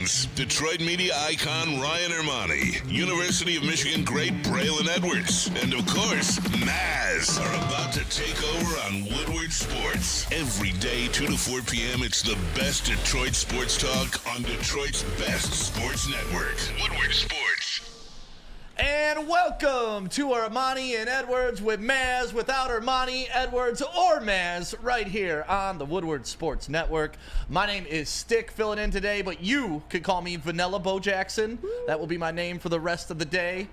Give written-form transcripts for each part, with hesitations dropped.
Detroit media icon Ryan Ermanni, University of Michigan great Braylon Edwards, and of course, Maz are about to take over on Woodward Sports. Every day, 2 to 4 p.m., it's the best Detroit sports talk on Detroit's best sports network, Woodward Sports. And welcome to Ermanni and Edwards with Maz, without Ermanni, Edwards, or Maz, right here on the Woodward Sports Network. My name is Stick, filling in today, but you could call me Vanilla Bo Jackson. That will be my name for the rest of the day.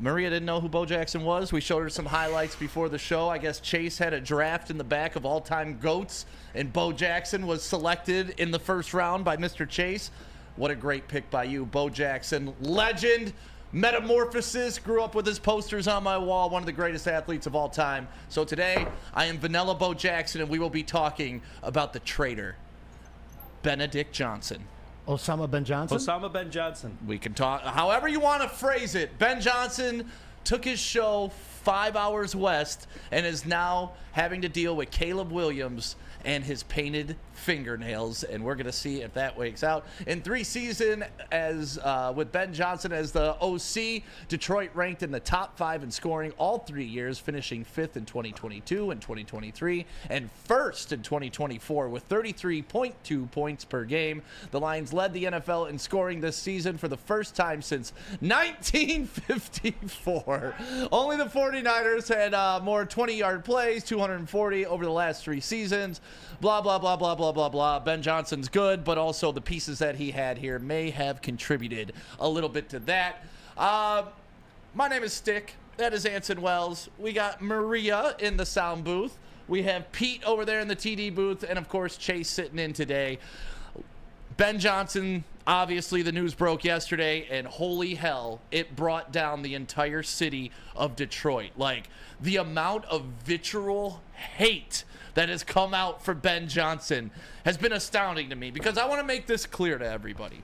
Maria didn't know who Bo Jackson was. We showed her some highlights before the show. I guess Chase had a draft in the back of all-time GOATs, and Bo Jackson was selected in the first round by Mr. Chase. What a great pick by you, Bo Jackson. Legend, metamorphosis, grew up with his posters on my wall, one of the greatest athletes of all time. So today, I am Vanilla Bo Jackson, and we will be talking about the traitor, Benedict Johnson. Osama Ben Johnson? Osama Ben Johnson. We can talk however you want to phrase it. Ben Johnson took his show 5 hours west and is now having to deal with Caleb Williams and his painted fingernails, and we're going to see if that works out. In 3 seasons as with Ben Johnson as the OC, Detroit ranked in the top 5 in scoring all 3 years, finishing 5th in 2022 and 2023, and 1st in 2024 with 33.2 points per game. The Lions led the NFL in scoring this season for the first time since 1954. Only the 49ers had more 20-yard plays, 240 over the last 3 seasons. Blah, blah, blah, blah, blah, blah, blah. Ben Johnson's good, but also the pieces that he had here may have contributed a little bit to that. My name is Stick. That is Anson Wells. We got Maria in the sound booth. We have Pete over there in the TD booth, and, of course, Chase sitting in today. Ben Johnson, obviously the news broke yesterday, and holy hell, it brought down the entire city of Detroit. Like, the amount of vitriol hate that has come out for Ben Johnson has been astounding to me, because I want to make this clear to everybody.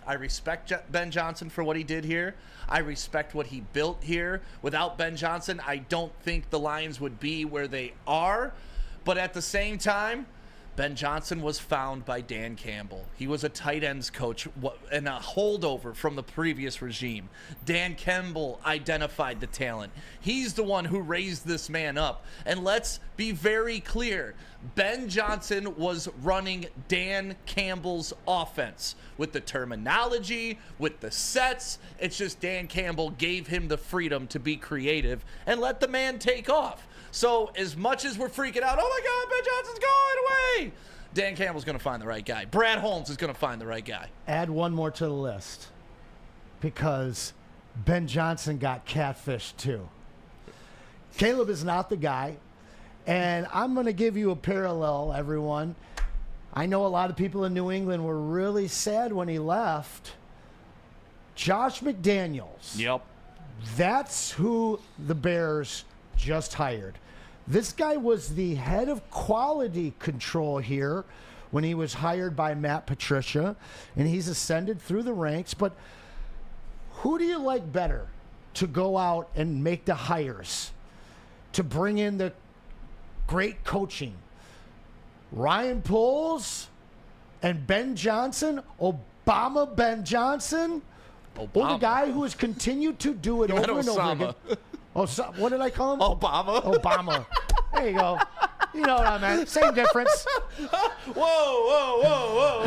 I respect Ben Johnson for what he did here. I respect what he built here. Without Ben Johnson, I don't think the Lions would be where they are. But at the same time, Ben Johnson was found by Dan Campbell. He was a tight ends coach and a holdover from the previous regime. Dan Campbell identified the talent. He's the one who raised this man up. And let's be very clear. Ben Johnson was running Dan Campbell's offense with the terminology, with the sets. It's just Dan Campbell gave him the freedom to be creative and let the man take off. So as much as we're freaking out, oh my God, Ben Johnson's going away, Dan Campbell's going to find the right guy. Brad Holmes is going to find the right guy. Add one more to the list, because Ben Johnson got catfished too. Caleb is not the guy, and I'm going to give you a parallel, everyone. I know a lot of people in New England were really sad when he left. Josh McDaniels. Yep. That's who the Bears just hired. This guy was the head of quality control here when he was hired by Matt Patricia, and he's ascended through the ranks. But who do you like better to go out and make the hires, to bring in the great coaching? Ryan Poles and Ben Johnson, Obama Ben Johnson, or the guy who has continued to do it over and over again. Oh, so, what did I call him? Obama. There you go. You know what I meant. Same difference. Whoa.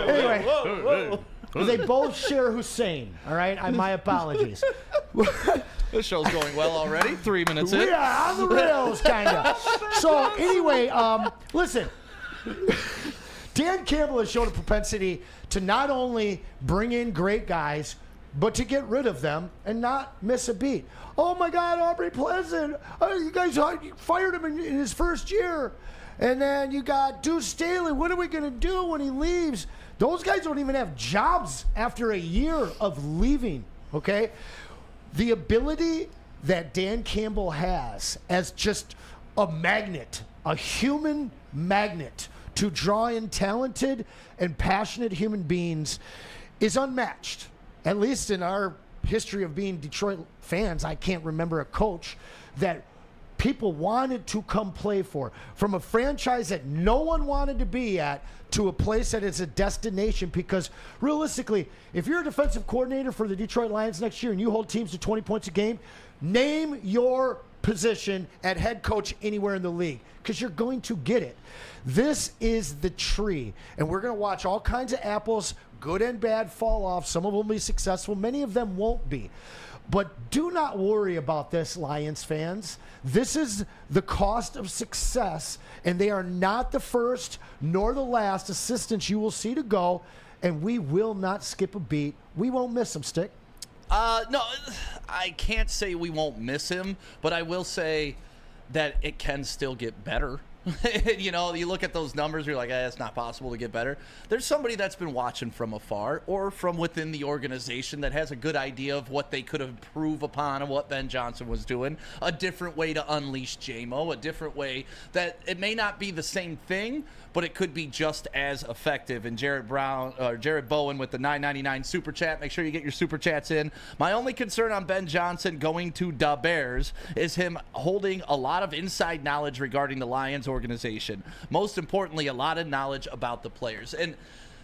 Anyway, they both share Hussein. All right? My apologies. This show's going well already. 3 minutes in. We are on the rails, kind of. So, anyway, listen. Dan Campbell has shown a propensity to not only bring in great guys, but to get rid of them and not miss a beat. Oh, my God, Aubrey Pleasant. You guys fired him in his first year. And then you got Deuce Staley. What are we going to do when he leaves? Those guys don't even have jobs after a year of leaving, okay? The ability that Dan Campbell has as just a magnet, a human magnet, to draw in talented and passionate human beings is unmatched. At least in our history of being Detroit fans, I can't remember a coach that people wanted to come play for. From a franchise that no one wanted to be at to a place that is a destination, because realistically, if you're a defensive coordinator for the Detroit Lions next year and you hold teams to 20 points a game, name your position at head coach anywhere in the league, because you're going to get it. This is the tree, and we're going to watch all kinds of apples, good and bad, fall off. Some of them will be successful. Many of them won't be. But do not worry about this, Lions fans. This is the cost of success, and they are not the first nor the last assistants you will see to go, and we will not skip a beat. We won't miss them, Stick. No, I can't say we won't miss him, but I will say that it can still get better. You know, you look at those numbers, you're like, it's not possible to get better. There's somebody that's been watching from afar or from within the organization that has a good idea of what they could improve upon and what Ben Johnson was doing. A different way to unleash JMO, a different way that it may not be the same thing, but it could be just as effective. And Jared Bowen with the $9.99 super chat. Make sure you get your super chats in. My only concern on Ben Johnson going to the Bears is him holding a lot of inside knowledge regarding the Lions organization. Most importantly, a lot of knowledge about the players. And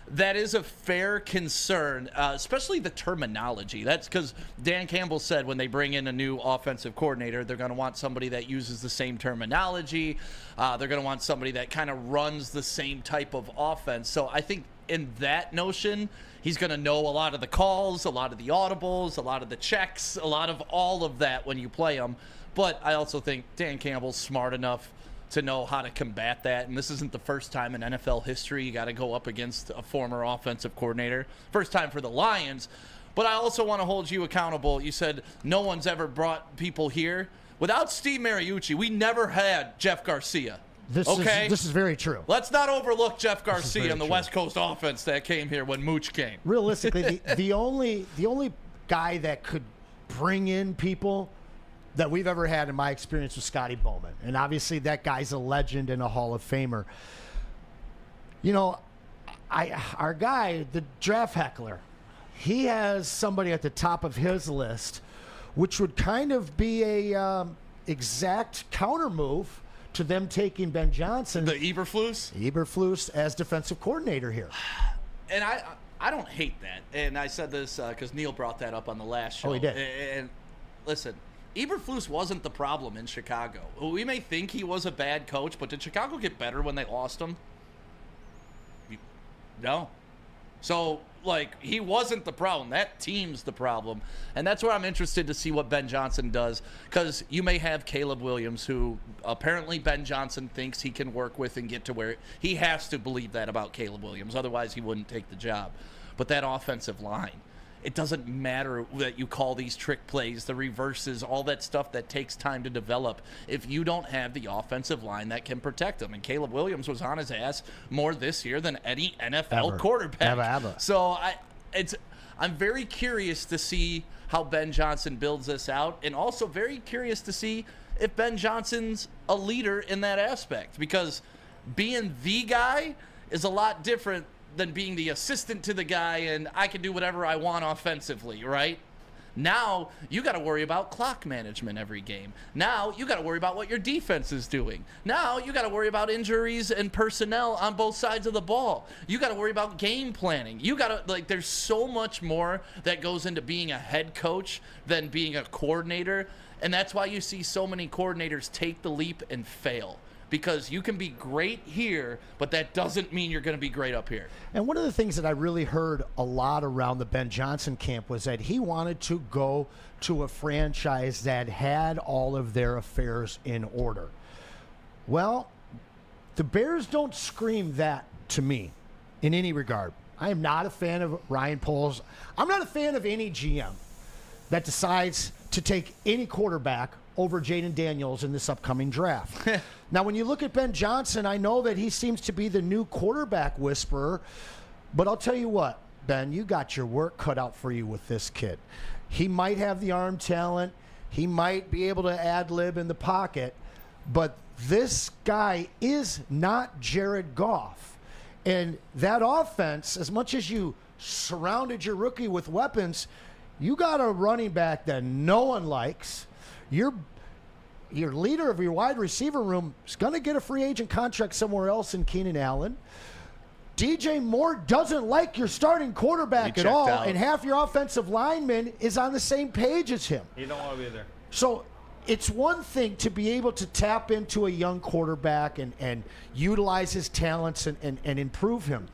that is a fair concern, especially the terminology. That's because Dan Campbell said when they bring in a new offensive coordinator, they're going to want somebody that uses the same terminology. They're going to want somebody that kind of runs the same type of offense. So I think in that notion, he's going to know a lot of the calls, a lot of the audibles, a lot of the checks, a lot of all of that when you play him. But I also think Dan Campbell's smart enough to know how to combat that. And this isn't the first time in NFL history you got to go up against a former offensive coordinator. First time for the Lions. But I also want to hold you accountable. You said no one's ever brought people here. Without Steve Mariucci, we never had Jeff Garcia. This is very true. Let's not overlook Jeff Garcia and the West Coast offense that came here when Mooch came. Realistically, the only guy that could bring in people that we've ever had in my experience with Scotty Bowman. And obviously that guy's a legend and a Hall of Famer. You know, our guy, the draft heckler, he has somebody at the top of his list, which would kind of be a exact counter move to them taking Ben Johnson. The Eberflus? Eberflus as defensive coordinator here. And I don't hate that. And I said this because Neil brought that up on the last show. Oh, he did. And listen, Eberflus wasn't the problem in Chicago. We may think he was a bad coach, but did Chicago get better when they lost him? No. So, he wasn't the problem. That team's the problem. And that's where I'm interested to see what Ben Johnson does, because you may have Caleb Williams, who apparently Ben Johnson thinks he can work with and get to where he has to believe that about Caleb Williams. Otherwise, he wouldn't take the job. But that offensive line, it doesn't matter that you call these trick plays, the reverses, all that stuff that takes time to develop, if you don't have the offensive line that can protect them. And Caleb Williams was on his ass more this year than any NFL quarterback. Ever. So I'm very curious to see how Ben Johnson builds this out, and also very curious to see if Ben Johnson's a leader in that aspect, because being the guy is a lot different than being the assistant to the guy and I can do whatever I want offensively, right? Now you got to worry about clock management every game. Now you got to worry about what your defense is doing. Now you got to worry about injuries and personnel on both sides of the ball. You got to worry about game planning. You got to, there's so much more that goes into being a head coach than being a coordinator. And that's why you see so many coordinators take the leap and fail. Because you can be great here, but that doesn't mean you're going to be great up here. And one of the things that I really heard a lot around the Ben Johnson camp was that he wanted to go to a franchise that had all of their affairs in order. Well, the Bears don't scream that to me in any regard. I am not a fan of Ryan Poles. I'm not a fan of any GM that decides to take any quarterback over Jaden Daniels in this upcoming draft. Now, when you look at Ben Johnson, I know that he seems to be the new quarterback whisperer, but I'll tell you what, Ben, you got your work cut out for you with this kid. He might have the arm talent. He might be able to ad-lib in the pocket, but this guy is not Jared Goff. And that offense, as much as you surrounded your rookie with weapons, you got a running back that no one likes. your leader of your wide receiver room is going to get a free agent contract somewhere else in Keenan Allen. DJ Moore doesn't like your starting quarterback at all, and half your offensive lineman is on the same page as him. You don't want to be there. So it's one thing to be able to tap into a young quarterback and utilize his talents and improve him.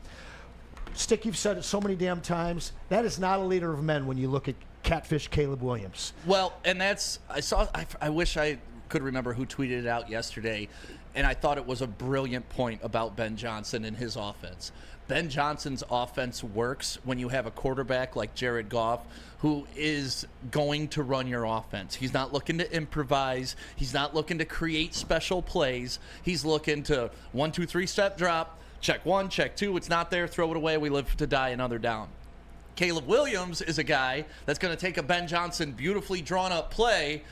Stick, you've said it so many damn times. That is not a leader of men when you look at catfish Caleb Williams. Well, and I wish I could remember who tweeted it out yesterday, and I thought it was a brilliant point about Ben Johnson and his offense. Ben Johnson's offense works when you have a quarterback like Jared Goff who is going to run your offense. He's not looking to improvise. He's not looking to create special plays. He's looking to 1, 2, 3 step drop, check 1, check 2. It's not there. Throw it away. We live to die another down. Caleb Williams is a guy that's going to take a Ben Johnson beautifully drawn up play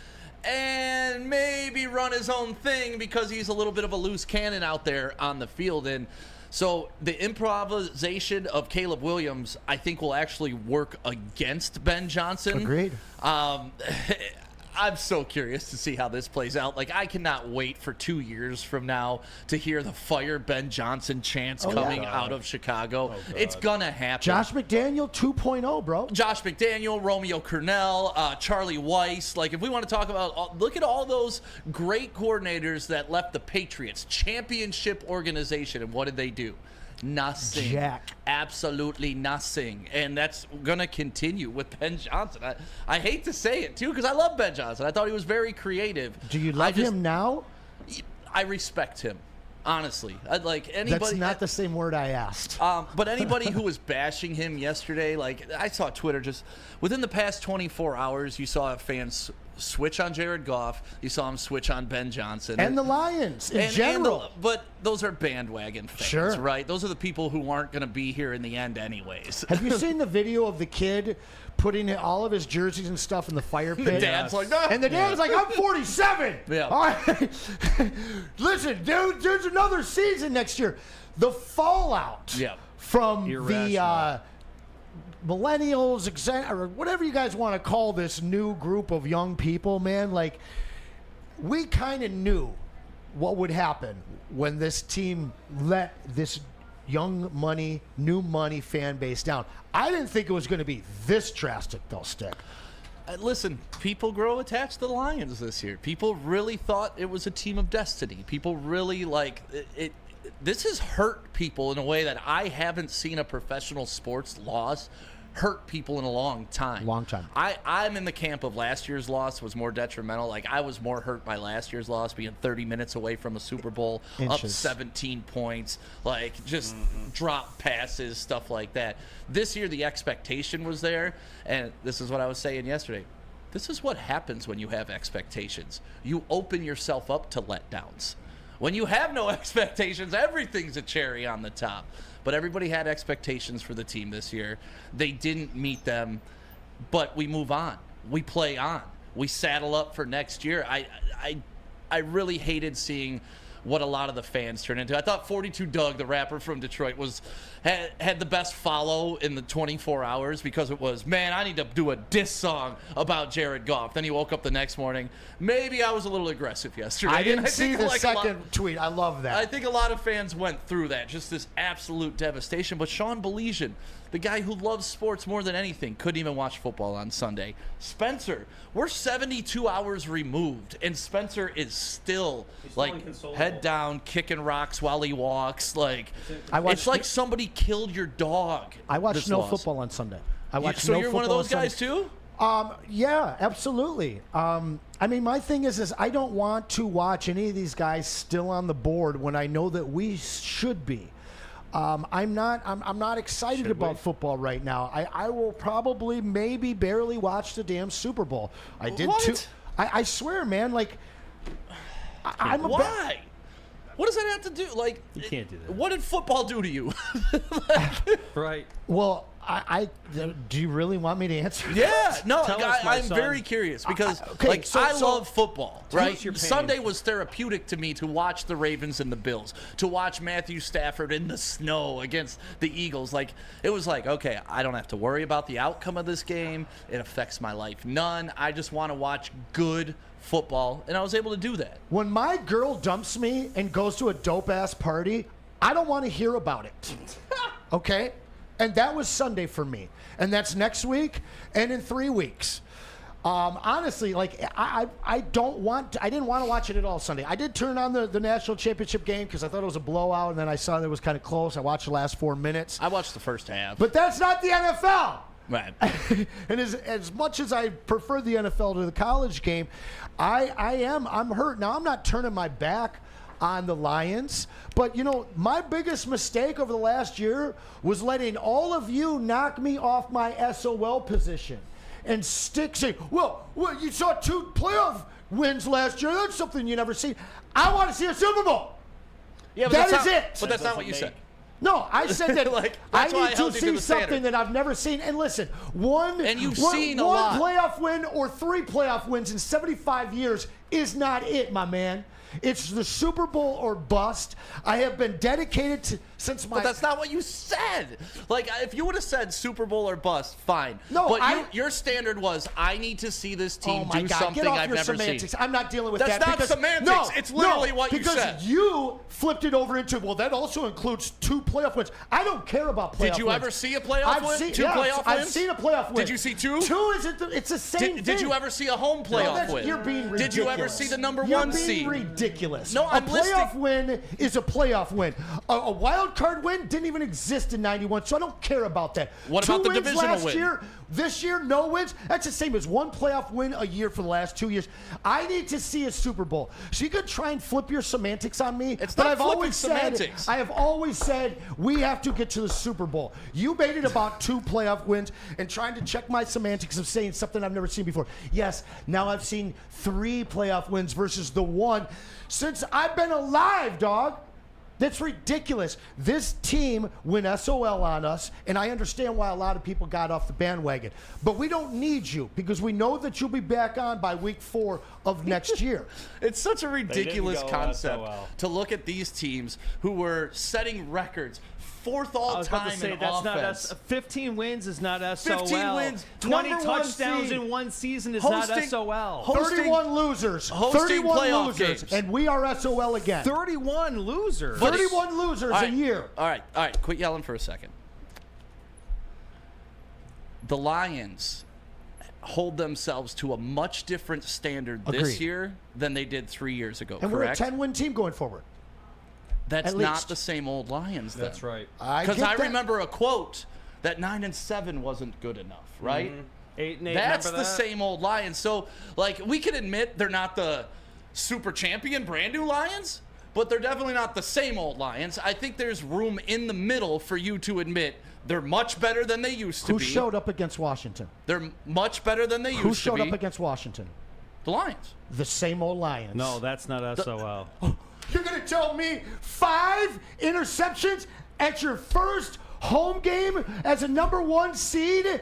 and maybe run his own thing because he's a little bit of a loose cannon out there on the field. And so the improvisation of Caleb Williams, I think, will actually work against Ben Johnson. Agreed. I'm so curious to see how this plays out. Like, I cannot wait for 2 years from now to hear the fire Ben Johnson chants coming out of Chicago. It's going to happen. Josh McDaniel 2.0, bro. Josh McDaniel, Romeo Cornell, Charlie Weiss. Like, if we want to talk about, look at all those great coordinators that left the Patriots, championship organization, and what did they do? Nothing. Jack. Absolutely nothing. And that's going to continue with Ben Johnson. I hate to say it, too, because I love Ben Johnson. I thought he was very creative. Do you love him now? I respect him, honestly. I'd like anybody. That's not the same word I asked. But anybody who was bashing him yesterday, like, I saw Twitter just within the past 24 hours, you saw fans switch on Jared Goff. You saw him switch on Ben Johnson. And the Lions in general. But those are bandwagon fans, sure, right? Those are the people who aren't going to be here in the end anyways. Have you seen the video of the kid putting all of his jerseys and stuff in the fire pit? The dad's like, no. And the dad's like, I'm 47. Yeah. All right. Listen, dude, there's another season next year. The fallout from the millennials, or whatever you guys want to call this new group of young people, man, like, we kind of knew what would happen when this team let this young money, new money fan base down. I didn't think it was going to be this drastic, though, Stick. Listen, people grow attached to the Lions this year. People really thought it was a team of destiny. People really, like, it. This has hurt people in a way that I haven't seen a professional sports loss hurt people in a long time. I'm in the camp of last year's loss was more detrimental. Like, I was more hurt by last year's loss, being 30 minutes away from a Super Bowl, up 17 points, like, just drop passes, stuff like that. This year, the expectation was there, and this is what I was saying yesterday. This is what happens when you have expectations. You open yourself up to letdowns. When you have no expectations, everything's a cherry on the top. But everybody had expectations for the team this year. They didn't meet them, but we move on. We play on. We saddle up for next year. I really hated seeing what a lot of the fans turn into. I thought 42 Doug, the rapper from Detroit, had the best follow in the 24 hours because it was, man, I need to do a diss song about Jared Goff. Then he woke up the next morning. Maybe I was a little aggressive yesterday. I didn't see the second tweet. I love that. I think a lot of fans went through that, just this absolute devastation. But Sean Belizean, the guy who loves sports more than anything, couldn't even watch football on Sunday. Spencer, we're 72 hours removed, and Spencer is still like head down, kicking rocks while he walks. Like, it's like somebody killed your dog. I watched no football on Sunday. So you're one of those guys too? Yeah, absolutely. I mean, my thing is I don't want to watch any of these guys still on the board when I know that we should be. I'm not excited about football right now. I will probably maybe barely watch the damn Super Bowl. I did too. I swear, man. Like, why? What does that have to do? Like, you can't do that. What did football do to you? Right. Well, Do you really want me to answer? Yeah, no, Tell us, my I'm son. very curious because Okay, I love football, right? us your pain. Sunday was therapeutic to me to watch the Ravens and the Bills, to watch Matthew Stafford in the snow against the Eagles. Like, it was like, okay, I don't have to worry about the outcome of this game. It affects my life none. I just want to watch good football, and I was able to do that. When my girl dumps me and goes to a dope-ass party, I don't want to hear about it. Okay? And that was Sunday for me. And that's next week and in 3 weeks. Honestly, like, I didn't want to watch it at all Sunday. I did turn on the national championship game because I thought it was a blowout, and then I saw that it was kind of close. I watched the last 4 minutes. I watched the first half. But that's not the NFL. Right. And as much as I prefer the NFL to the college game, I'm hurt. Now, I'm not turning my back on the Lions, but, you know, my biggest mistake over the last year was letting all of you knock me off my SOL position and say, well, you saw 2 playoff wins last year. That's something you never seen. I want to see a Super Bowl. Yeah, but That that's is not, it. But that's not what you said. No, I said that Like, I that's why I need held to you to see the something standard. that I've never seen. And listen, one playoff win or 3 playoff wins in 75 years is not it, my man. It's the Super Bowl or bust. I have been dedicated to since my. But that's not what you said. Like, if you would have said Super Bowl or bust, fine. No, but your standard was, I need to see this Oh team my do God, something get off I've your never semantics. seen. I'm not dealing with That's that. not because, semantics. No, It's literally what you because said. you flipped it over into, well, that also includes 2 playoff wins. I don't care about playoff wins. Did you ever see a playoff win? Seen, 2 yes, playoff wins? I've seen a playoff win. Did you see 2? 2 isn't. It's the same thing. Did you ever see a home playoff win? You're being ridiculous. Did you ever see the number You're 1 being seed? ridiculous. No, I'm a playoff listing. win is a playoff win. A wild card win didn't even exist in '91, so I don't care about that. What 2 about the wins divisional last win? year? This year, no wins. That's the same as 1 playoff win a year for the last 2 years. I need to see a Super Bowl. So you could try and flip your semantics on me. It's but not I've flipping always semantics. said, I have always said we have to get to the Super Bowl. You made it about 2 playoff wins and trying to check my semantics of saying something I've never seen before. Yes, now I've seen 3 playoff wins versus the 1 since I've been alive, dog. That's ridiculous. This team went SOL on us, and I understand why a lot of people got off the bandwagon. But we don't need you because we know that you'll be back on by week 4 of next year. It's such a ridiculous go concept SOL. to look at these teams who were setting records. 4th all I was about time to say in that's offense. not 15 wins is not SOL. 15 wins, 20 number 1 touchdowns seed. in 1 season is Hosting- not SOL. hosting- 31 losers. hosting 31 playoff losers. games. And we are SOL again. 31 losers. 31 losers All a right, year. All right. Quit yelling for a second. The Lions hold themselves to a much different standard this Agreed. year than they did 3 years ago, And correct? we're a 10-win team going forward. That's at not least. the same old Lions then. That's right. Because get I that. remember a quote that 9-7 wasn't good enough, right? 8 and 8. That's remember the that? same old Lions. So, like, we can admit they're not the super champion, brand new Lions, but they're definitely not the same old Lions. I think there's room in the middle for you to admit they're much better than they used to Who be. showed up against Washington? They're much better than they used Who to showed be. up against Washington? The Lions. The same old Lions. No, that's not SOL. You're going to tell me 5 interceptions at your first home game as a number 1 seed,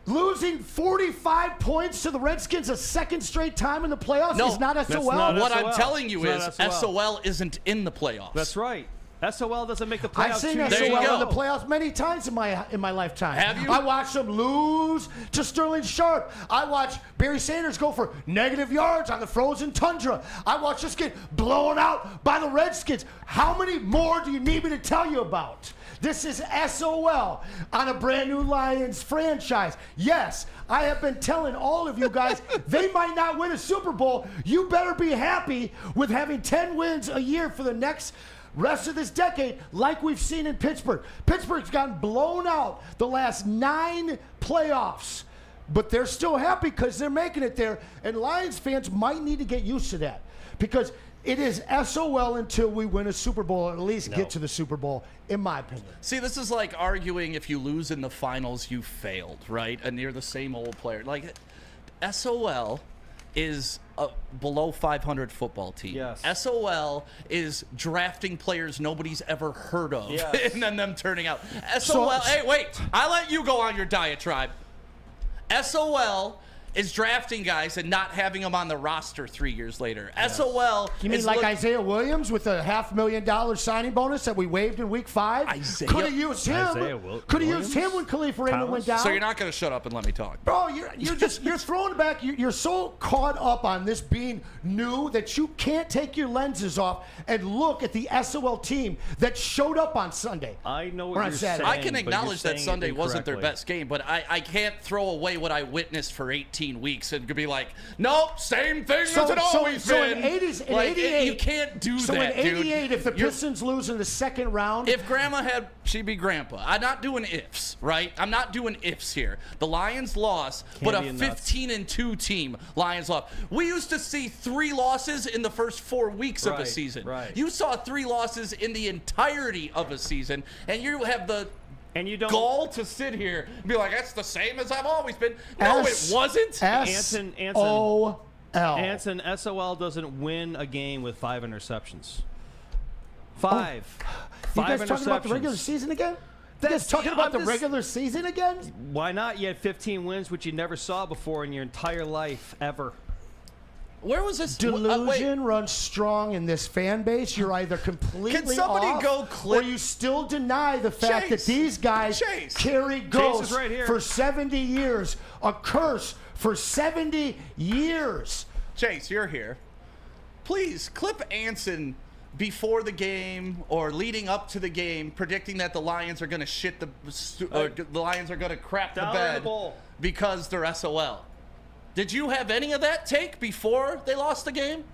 losing 45 points to the Redskins a second straight time in the playoffs No, is not that's SOL? not What SOL. I'm telling you It's is not SOL. SOL isn't in the playoffs. That's right. SOL doesn't make the playoffs. I've seen two years There you SOL go. in the playoffs many times in my lifetime. Have you? I watched them lose to Sterling Sharp. I watched Barry Sanders go for negative yards on the frozen tundra. I watched us get blown out by the Redskins. How many more do you need me to tell you about? This is SOL on a brand new Lions franchise. Yes, I have been telling all of you guys they might not win a Super Bowl. You better be happy with having 10 wins a year for the next rest of this decade, like we've seen in Pittsburgh. Pittsburgh's gotten blown out the last 9 playoffs, but they're still happy because they're making it there. And Lions fans might need to get used to that because it is SOL until we win a Super Bowl, or at least get to the Super Bowl, in my opinion. See, this is like arguing if you lose in the finals, you failed, right? And you're the same old player. Like, SOL is a below 500 football team. Yes. SOL is drafting players nobody's ever heard of, Yes. and then them turning out. SOL, hey, wait, I let you go on your diatribe. SOL is drafting guys and not having them on the roster 3 years later. SOL. You mean is like Isaiah Williams with a $500,000 signing bonus that we waived in Week 5? Isaiah- Could have used him. Could have used him when Khalif Raymond went down. So you're not going to shut up and let me talk. Bro, you're throwing it back. You're so caught up on this being new that you can't take your lenses off and look at the SOL team that showed up on Sunday. I know Or what on you're Saturday. saying. I can but acknowledge you're that saying it Sunday wasn't their incorrectly. best game, but I can't throw away what I witnessed for 18 weeks and be like, nope, same thing as it always been. In 80s, in Like, 88, you can't do so that, in 88, dude. if the You're- Pistons lose in the second round, If Grandma had, she'd be Grandpa. I'm not doing ifs, right? I'm not doing ifs here. The Lions lost, but a Candy and nuts. 15-2 team, Lions lost. We used to see 3 losses in the first 4 weeks of a Right, season. right. You saw 3 losses in the entirety of a season, and you have the And you don't. gall to sit here and be like, that's the same as I've always been. No, it wasn't. Anson. SOL. Anson, SOL doesn't win a game with 5 interceptions. 5. You 5 guys talking about the regular interceptions. season again? You guys talking about the regular season again? Why not? You had 15 wins, which you never saw before in your entire life, ever. Where was this? Delusion runs strong in this fan base. You're either completely Can somebody off, go clip- or you still deny the fact Chase. that these guys Chase. carry ghosts right here. for 70 years, a curse for 70 years. Chase, you're here. Please clip Anson before the game or leading up to the game, predicting that the Lions are going to shit or the Lions are going to crap the Down in the bed bowl. because they're SOL. Did you have any of that take before they lost the game?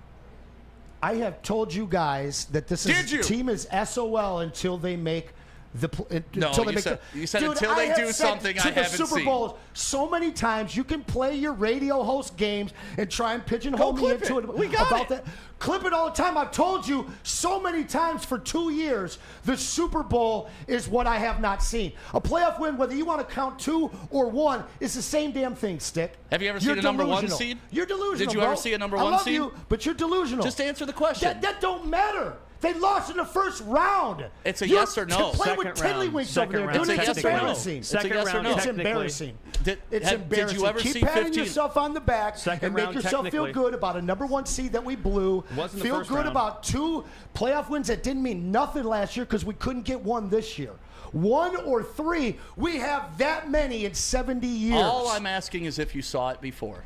I have told you guys that this Did you? team is SOL until they make the No, until they you make said- the, you said Dude, until they I have do said something to I the haven't Super seen. Bowls so many times. You can play your radio host games and try and pigeonhole Go me clip into it. it We got about it. that. Clip it all the time. I've told you so many times for 2 years. The Super Bowl is what I have not seen. A playoff win, whether you want to count 2 or 1, is the same damn thing. Stick. Have you ever You're seen a number 1 delusional. seed? You're delusional. Did you bro. ever see a number I 1 love seed? you, but you're delusional. Just answer the question. That don't matter. They lost in the first round. It's a You're yes or no. Playing with Second round. tiddlywinks Second over there, round. dude. It's It's a yes or no. embarrassing. It's a Second yes or round, no. It's technically. embarrassing. Did It's embarrassing. Did you ever Keep see patting 15? yourself on the back Second and make round, yourself feel technically. good about a number 1 seed that we blew. Wasn't the Feel first good round. about 2 playoff wins that didn't mean nothing last year because we couldn't get 1 this year. 1 or 3, we have that many in 70 years. All I'm asking is if you saw it before.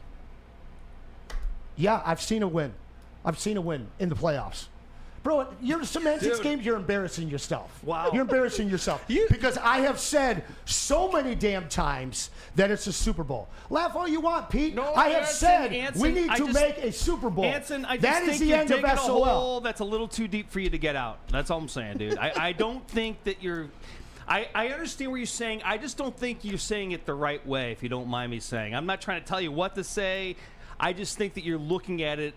Yeah, I've seen a win. I've seen a win in the playoffs. Bro, your semantics Dude. games, you're embarrassing yourself. Wow. You're embarrassing yourself. Because I have said so many damn times that it's a Super Bowl. Laugh all you want, Pete. No, I have Anson, said Anson, we need I to just- make a Super Bowl. Anson, I just that think is the you're end of digging a SOL. hole that's a little too deep for you to get out. That's all I'm saying, dude. I don't think that you're. I understand what you're saying. I just don't think you're saying it the right way, if you don't mind me saying. I'm not trying to tell you what to say. I just think that you're looking at it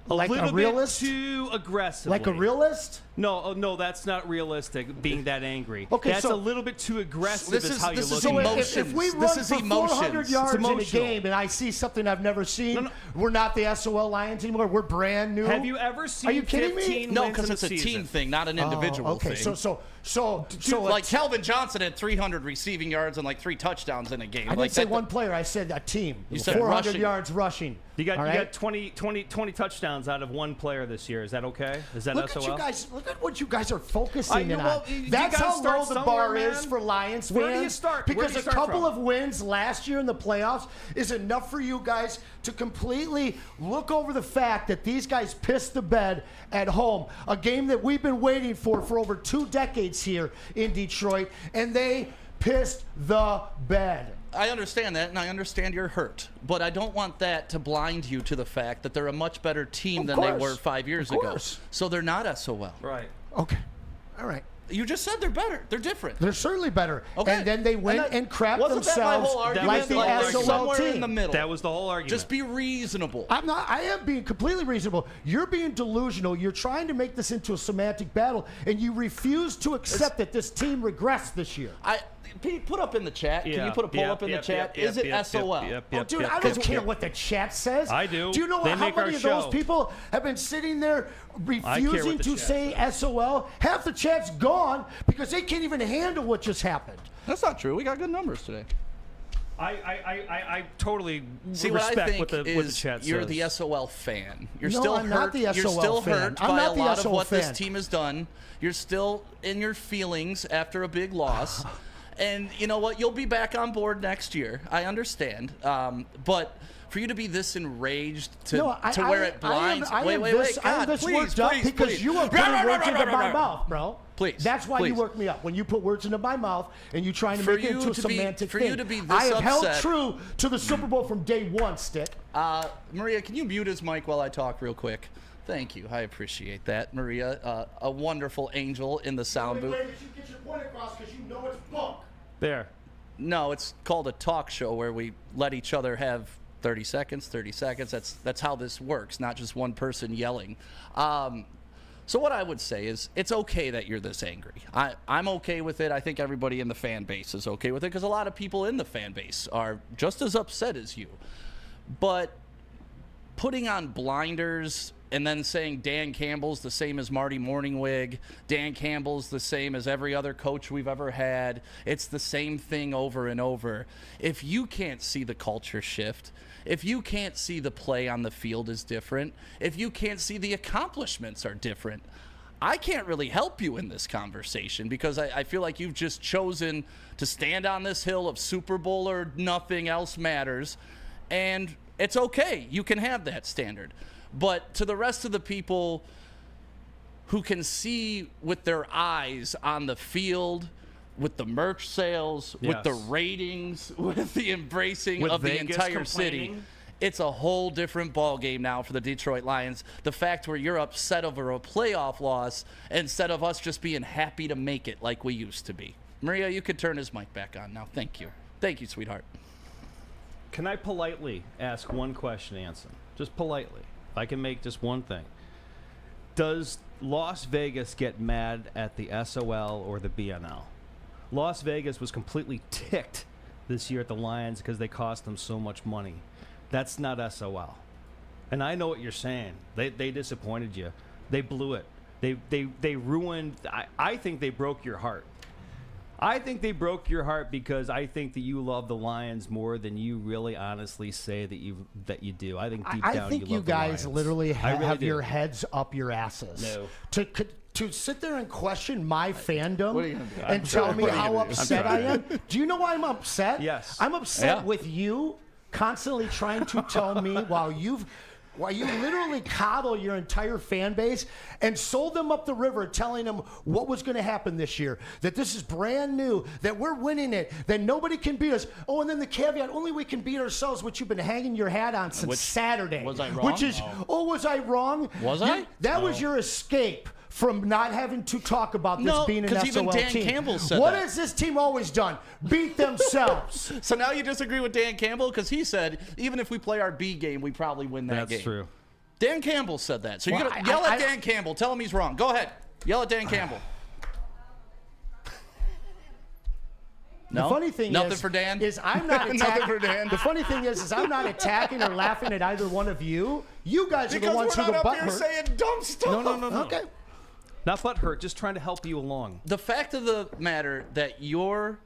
Like little a realist? bit too aggressively. Like a realist? No, that's not realistic. Being that angry. Okay, that's so- a little bit too aggressive. This is is- how this you're is looking at it. emotion. If we This run is for 400 emotions. yards in a emotional. game and I see something I've never seen, No. we're not the SOL Lions anymore. We're brand new. Have you ever seen Are you kidding me? 15 No, wins because in it's a season? team thing, not an individual okay, thing. so Like Calvin Johnson had 300 receiving yards and like 3 touchdowns in a game. I didn't like say that- one player. I said a team. You said 400 rushing. yards rushing. You got All you right? got 20 touchdowns out of one player this year. Is that okay? Is that Look SOL? at you guys. Look at what you guys are focusing in well, on. you That's gotta how start low the somewhere, bar man. is for Lions fans. Where do you start? Where Because do you a start couple from? of wins last year in the playoffs is enough for you guys to completely look over the fact that these guys pissed the bed at home. A game that we've been waiting for over 2 decades here in Detroit, and they pissed the bed. I understand that, and I understand you're hurt. But I don't want that to blind you to the fact that they're a much better team Of than they course. were 5 years Of ago. course. So they're not SOL. Right. Okay. All right. You just said they're better. They're different. They're certainly better. Okay. And then they went and crapped wasn't that my themselves whole argument? like the Like, SOL somewhere team. in the middle. That was the whole argument. Just be reasonable. I am being completely reasonable. You're being delusional. You're trying to make this into a semantic battle, and you refuse to accept that this team regressed this year. Pete, put up in the chat. Can you put a poll up in the chat? Is it SOL? Dude, I don't care what the chat says. I do. Do you know They how make our many of those show. people have been sitting there refusing the to chat say SOL? Half the chat's gone because they can't even handle what just happened. That's not true. We got good numbers today. I totally See, what I respect think what the is chat you're says. the SOL fan. You're No, still I'm hurt. not the You're SOL still fan. hurt I'm by not a the lot SOL of what this fan. team has done. You're still in your feelings after a big loss. And you know what? You'll be back on board next year. I understand. But for you to be this enraged to where it blinds. I'm God, this please, worked up please, because please. you are putting words into my mouth, bro. Please, That's why you please. work me up. When you put words into my mouth and you're trying to For make it you into a to be- semantic for thing. you to be this I have held upset- true to the Super Bowl from day one, Stick. Maria, can you mute his mic while I talk real quick? Thank you. I appreciate that. Maria, a wonderful angel in the sound booth. You get your point across because you know it's book. There. No, it's called a talk show where we let each other have 30 seconds. That's how this works, not just one person yelling. So what I would say is it's okay that you're this angry. I'm okay with it. I think everybody in the fan base is okay with it because a lot of people in the fan base are just as upset as you. But putting on blinders and then saying Dan Campbell's the same as Marty Morningwig, Dan Campbell's the same as every other coach we've ever had, it's the same thing over and over. If you can't see the culture shift, if you can't see the play on the field is different, if you can't see the accomplishments are different, I can't really help you in this conversation because I feel like you've just chosen to stand on this hill of Super Bowl or nothing else matters, and it's okay. You can have that standard. But to the rest of the people who can see with their eyes on the field, with the merch sales, with the ratings, with the embracing With of the Vegas entire city, complaining. it's a whole different ball game now for the Detroit Lions. The fact where you're upset over a playoff loss instead of us just being happy to make it like we used to be. Maria, you could turn his mic back on now. Thank you. Thank you, sweetheart. Can I politely ask one question, Anson? Just politely. If I can make just one thing. Does Las Vegas get mad at the SOL or the BNL? Las Vegas was completely ticked this year at the Lions because they cost them so much money. That's not SOL. And I know what you're saying. They disappointed you. They blew it. They ruined. I think they broke your heart. I think they broke your heart because I think that you love the Lions more than you really honestly say that you do. I think deep down I think you you love the guys Lions. literally I really have do. your heads up your asses. No. To sit there and question my fandom What are you gonna do? and tell me What are you how gonna do? upset I am. Do you know why I'm upset? Yes. I'm upset Yeah. with you constantly trying to tell me while you literally coddle your entire fan base and sold them up the river telling them what was going to happen this year, that this is brand new, that we're winning it, that nobody can beat us. Oh, and then the caveat, only we can beat ourselves, which you've been hanging your hat on since Saturday. Was I wrong? Which is, was I wrong? Was I? That was your escape from not having to talk about this No, being an 'cause SOL even Dan team. Campbell said what that. has this team always done? Beat themselves. So now you disagree with Dan Campbell? Because he said, even if we play our B game, we probably win that game. That's true. Dan Campbell said that. So you're Well, going to yell at I- Dan Campbell. Tell him he's wrong. Go ahead. Yell at Dan Campbell. No? The funny thing Nothing is, for Dan? is I'm not Nothing attacking. for Dan? The funny thing is I'm not attacking or laughing at either one of you. You guys are the Because ones we're who not the up here butthurt. saying dumb stuff. No. Okay. Not butthurt, just trying to help you along. The fact of the matter that your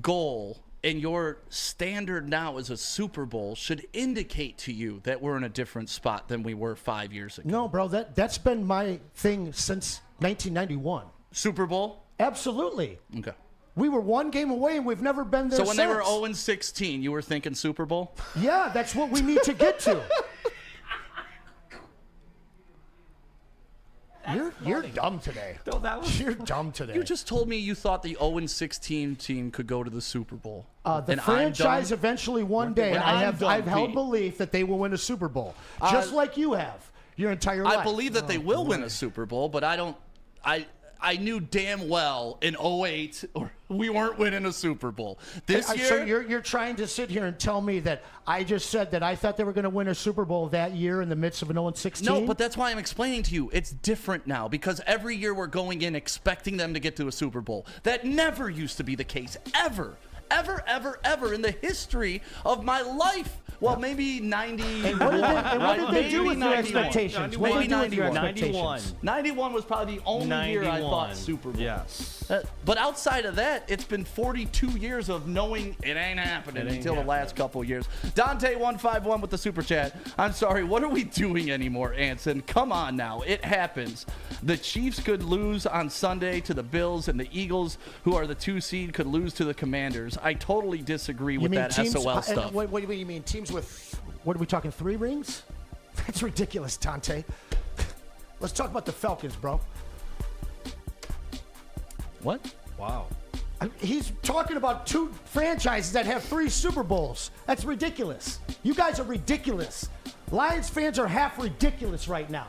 goal and your standard now is a Super Bowl should indicate to you that we're in a different spot than we were 5 years ago. No, bro, that's been my thing since 1991. Super Bowl? Absolutely. Okay. We were one game away and we've never been there So when they were since. 0-16, you were thinking Super Bowl? Yeah, that's what we need to get to. You're dumb today. No, that was You're dumb today. You just told me you thought the 0-16 team could go to the Super Bowl. The And I'm franchise done? eventually one day, When I'm I've done, held Pete. belief that they will win a Super Bowl, just like you have your entire life. I believe that they will win a Super Bowl, but I I knew damn well in 08 we weren't winning a Super Bowl. This year, So you're trying to sit here and tell me that I just said that I thought they were going to win a Super Bowl that year in the midst of an 0-16? No, but that's why I'm explaining to you. It's different now because every year we're going in expecting them to get to a Super Bowl. That never used to be the case, ever. Ever in the history of my life. Well, maybe 90. And what did they do with your 91. expectations? Maybe What did they do with your 91. expectations? 91 was probably the only year I 91. thought Super Bowl. Yes. But outside of that, it's been 42 years of knowing it ain't happening until the last couple of years. Dante151 with the super chat. I'm sorry, what are we doing anymore, Anson? Come on now. It happens. The Chiefs could lose on Sunday to the Bills, and the Eagles, who are the 2 seed, could lose to the Commanders. I totally disagree with that SOL stuff. What do you mean? Teams with, what are we talking, 3 rings? That's ridiculous, Dante. Let's talk about the Falcons, bro. What? Wow. He's talking about 2 franchises that have 3 Super Bowls. That's ridiculous. You guys are ridiculous. Lions fans are half ridiculous right now.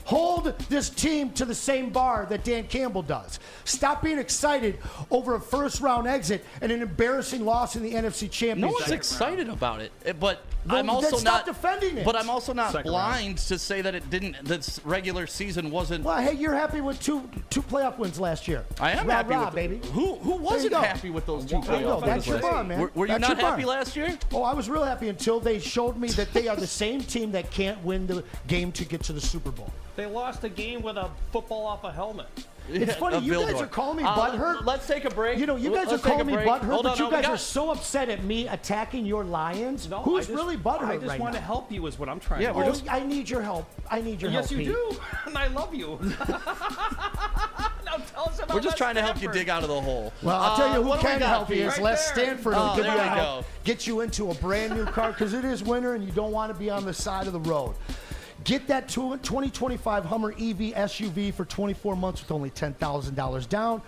Hold this team to the same bar that Dan Campbell does. Stop being excited over a first-round exit and an embarrassing loss in the NFC Championship. No one's excited about it, but Well, I'm also then stop not defending it. But I'm also not Second blind to say that it didn't. This regular season wasn't. Well, hey, you're happy with two playoff wins last year. I am Rah, happy rah, with baby. Who wasn't go. happy with those 2 There you go. playoff That's wins? your bar, man. Were you That's not your bar. happy last year? Oh, I was real happy until they showed me that they are the same team that can't win the game to get to the Super Bowl. They lost a game with a football off a helmet. It's funny, you guys are calling me butthurt. Let's take a break. You know, you guys are Let's take a calling me break. butthurt, Hold but on, you no, guys we got- are so upset at me attacking your Lions. No, Who's I just- really butthurt I just right want now? to help you is what I'm trying Yeah, to we're do. just- I need your help. I need your help. Yes, you Pete. do. And I love you. Now tell us about We're just Les trying to help you Stanford. dig out of the hole. Well, I'll tell you who what do we can got, help you Pete? is Right Les there. Stanford. Will Oh, give you there a we help, go. get you into a brand new car because it is winter and you don't want to be on the side of the road. Get that 2025 Hummer EV SUV for 24 months with only $10,000 down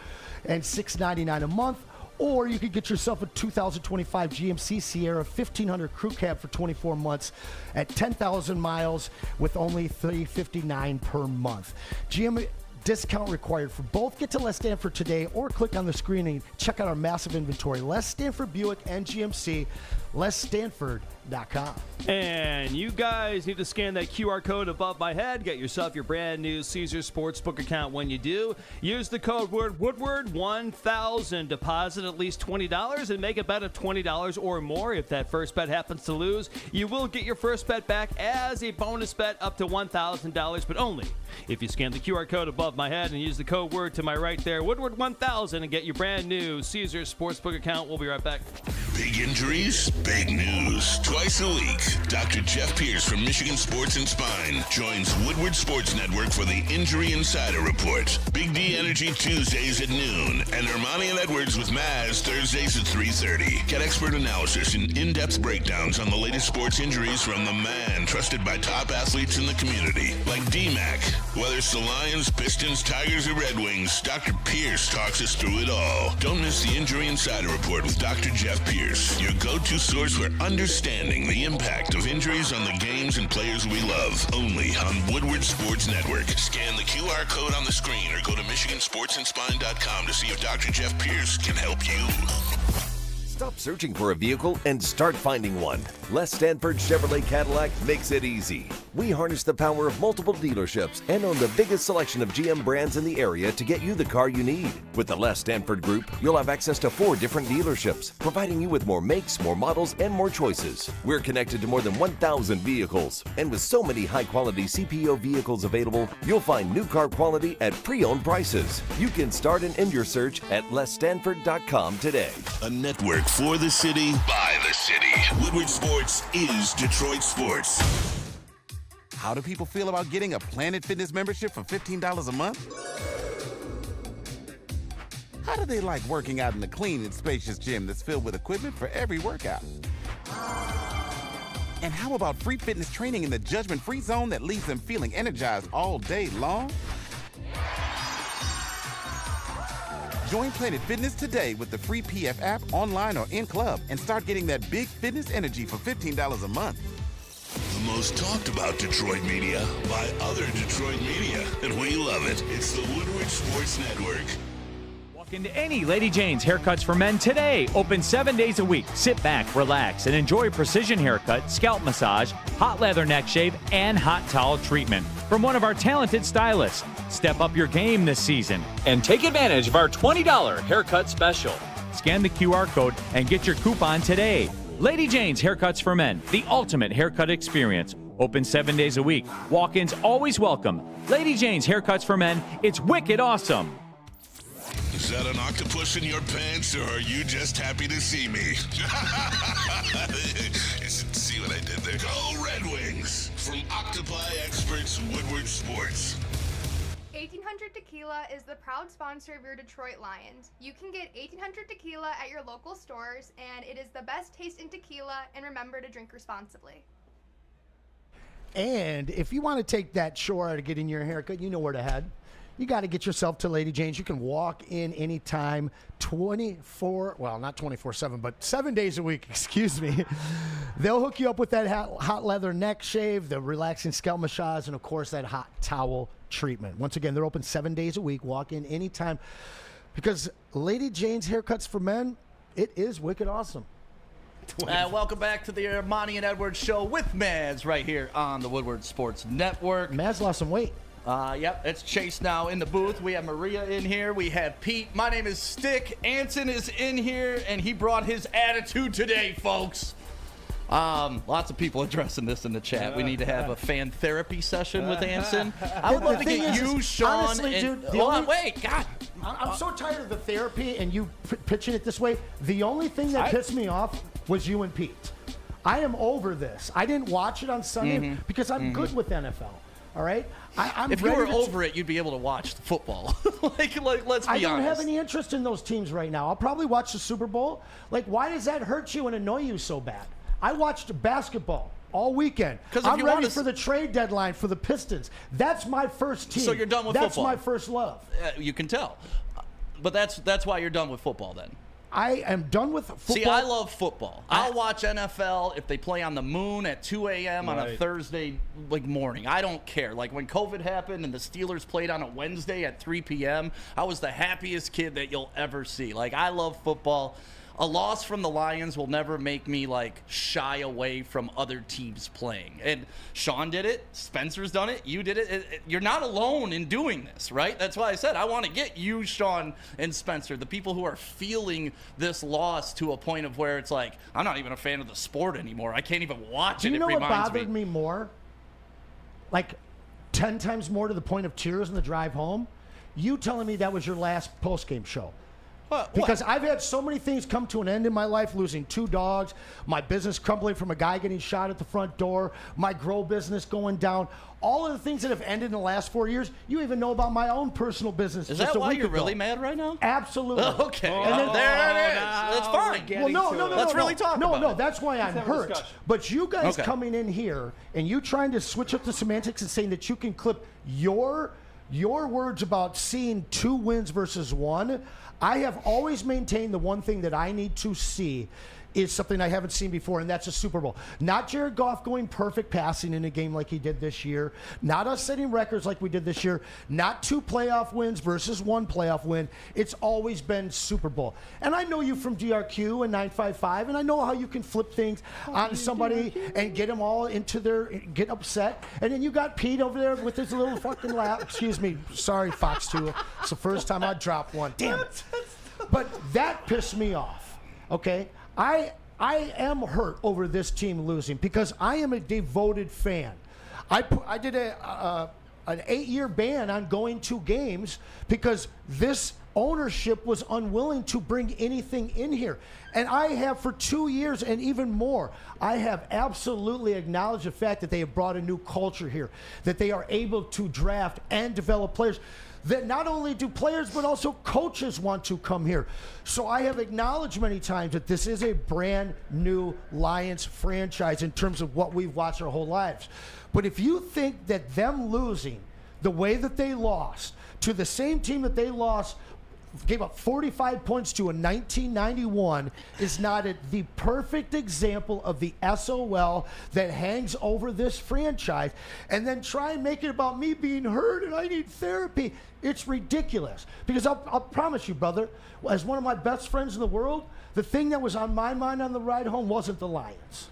and $699 a month. Or you could get yourself a 2025 GMC Sierra 1500 Crew Cab for 24 months at 10,000 miles with only $359 per month. GM discount required for both. Get to Les Stanford today or click on the screen and check out our massive inventory. Les Stanford Buick and GMC, LesStanford.com. And you guys need to scan that QR code above my head. Get yourself your brand new Caesars Sportsbook account. When you do, use the code word Woodward 1000. Deposit at least $20 and make a bet of $20 or more. If that first bet happens to lose, you will get your first bet back as a bonus bet up to $1,000, but only if you scan the QR code above my head and use the code word to my right there, Woodward 1000, and get your brand new Caesars Sportsbook account. We'll be right back. Big injuries, big news. Twice a week, Dr. Jeff Pierce from Michigan Sports and Spine joins Woodward Sports Network for the Injury Insider Report. Big D Energy Tuesdays at noon, and Ermanni and Edwards with Maz Thursdays at 3:30. Get expert analysis and in-depth breakdowns on the latest sports injuries from the man trusted by top athletes in the community, like D-Mac. Whether it's the Lions, Pistons, Tigers, or Red Wings, Dr. Pierce talks us through it all. Don't miss the Injury Insider Report with Dr. Jeff Pierce, your go-to source for understanding the impact of injuries on the games and players we love. Only on Woodward Sports Network. Scan the QR code on the screen or go to MichiganSportsandSpine.com to see if Dr. Jeff Pierce can help you. Stop searching for a vehicle and start finding one. Les Stanford Chevrolet Cadillac makes it easy. We harness the power of multiple dealerships and own the biggest selection of GM brands in the area to get you the car you need. With the Les Stanford Group, you'll have access to 4 different dealerships, providing you with more makes, more models, and more choices. We're connected to more than 1,000 vehicles, and with so many high-quality CPO vehicles available, you'll find new car quality at pre-owned prices. You can start and end your search at LesStanford.com today. A network for the city, by the city. Woodward Sports is Detroit Sports. How do people feel about getting a Planet Fitness membership for $15 a month? How do they like working out in a clean and spacious gym that's filled with equipment for every workout? And how about free fitness training in the judgment-free zone that leaves them feeling energized all day long? Join Planet Fitness today with the free PF app, online or in club, and start getting that big fitness energy for $15 a month. The most talked about Detroit media by other Detroit media, and we love it. It's the Woodward Sports Network. Walk into any Lady Jane's Haircuts for Men today. Open 7 days a week. Sit back, relax, and enjoy precision haircut, scalp massage, hot leather neck shave, and hot towel treatment from one of our talented stylists. Step up your game this season and take advantage of our $20 haircut special. Scan the QR code and get your coupon today. Lady Jane's Haircuts for Men, the ultimate haircut experience. Open 7 days a week. Walk-ins always welcome. Lady Jane's Haircuts for Men. It's wicked awesome. Is that an octopus in your pants, or are you just happy to see me? See what I did there? Go Red Wings! From Octopi Experts Woodward Sports. 1800 Tequila is the proud sponsor of your Detroit Lions. You can get 1800 Tequila at your local stores, and it is the best taste in tequila, and remember to drink responsibly. And if you want to take that chore to get in your haircut, you know where to head. You got to get yourself to Lady Jane's. You can walk in anytime, not 24/7, but 7 days a week, excuse me. They'll hook you up with that hot leather neck shave, the relaxing scalp massage, and, of course, that hot towel treatment. Once again, they're open 7 days a week. Walk in anytime because Lady Jane's Haircuts for Men, it is wicked awesome. Welcome back to the Ermanni and Edwards show with Maz right here on the Woodward Sports Network. Maz lost some weight. Yep, it's Chase now in the booth. We have Maria in here. We have Pete. My name is Stick. Anson is in here, and he brought his attitude today, folks. Lots of people addressing this in the chat. We need to have a fan therapy session with Anson. I would love to get you, Sean, honestly, and dude, wait, God. I'm so tired of the therapy and you pitching it this way. The only thing that pissed me off was you and Pete. I am over this. I didn't watch it on Sunday because I'm good with NFL. All right? If you were over it, you'd be able to watch the football. like, let's be honest. I don't have any interest in those teams right now. I'll probably watch the Super Bowl. Like, why does that hurt you and annoy you so bad? I watched basketball all weekend. I'm ready for the trade deadline for the Pistons. That's my first team. So you're done with football. That's my first love. You can tell. But that's why you're done with football then. I am done with football. See, I love football. I'll watch NFL if they play on the moon at 2 a.m. on a Thursday morning. I don't care. Like when COVID happened and the Steelers played on a Wednesday at 3 p.m., I was the happiest kid that you'll ever see. Like, I love football. A loss from the Lions will never make me, shy away from other teams playing. And Sean did it. Spencer's done it. You did it. You're not alone in doing this, right? That's why I said I want to get you, Sean, and Spencer, the people who are feeling this loss to a point of where it's like, I'm not even a fan of the sport anymore. I can't even watch it. Do you know what bothered me more? 10 times more to the point of tears in the drive home? You telling me that was your last postgame show. Because I've had so many things come to an end in my life, losing 2 dogs, my business crumbling from a guy getting shot at the front door, my grow business going down, all of the things that have ended in the last 4 years. You even know about my own personal business. Is just that why you're ago. Really mad right now? Absolutely. Okay. And then, there it is. That's fine. Well, no. Let's really talk about it. No, that's why I'm hurt. But you guys coming in here and you trying to switch up the semantics and saying that you can clip your words about seeing 2 wins versus 1. I have always maintained the one thing that I need to see is something I haven't seen before, and that's a Super Bowl. Not Jared Goff going perfect passing in a game like he did this year. Not us setting records like we did this year. Not 2 playoff wins versus 1 playoff win. It's always been Super Bowl. And I know you from DRQ and 955, and I know how you can flip things on somebody and get them all get upset. And then you got Pete over there with his little fucking laugh. Excuse me. Sorry, Fox 2. It's the first time I dropped one. Damn it. But that pissed me off. Okay? I am hurt over this team losing because I am a devoted fan. I did an 8-year ban on going to games because this ownership was unwilling to bring anything in here. And I have for 2 years and even more, I have absolutely acknowledged the fact that they have brought a new culture here, that they are able to draft and develop players. That not only do players, but also coaches want to come here. So I have acknowledged many times that this is a brand new Lions franchise in terms of what we've watched our whole lives. But if you think that them losing the way that they lost to the same team that they lost gave up 45 points to a 1991 is not the perfect example of the SOL that hangs over this franchise, and then try and make it about me being hurt and I need therapy. It's ridiculous. Because I'll promise you, brother, as one of my best friends in the world, the thing that was on my mind on the ride home wasn't the Lions.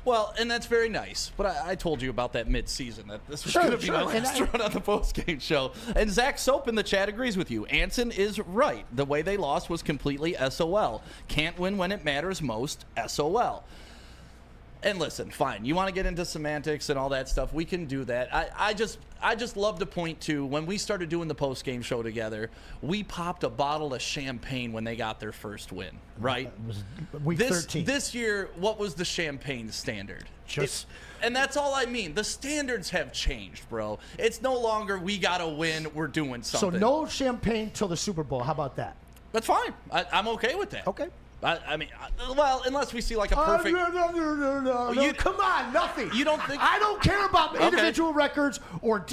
Well, and that's very nice, but I told you about that mid-season, that this was going to be my last run on the post-game show. And Zach Soap in the chat agrees with you. Anson is right. The way they lost was completely SOL. Can't win when it matters most, SOL. And listen, fine. You want to get into semantics and all that stuff, we can do that. I just love to point to when we started doing the post-game show together, we popped a bottle of champagne when they got their first win, right? It was week 13. This year, what was the champagne standard? And that's all I mean. The standards have changed, bro. It's no longer we got to win, we're doing something. So no champagne till the Super Bowl. How about that? That's fine. I'm okay with that. Okay. I mean, well, unless we see like a perfect. No, come on, nothing. You don't think? I don't care about individual records or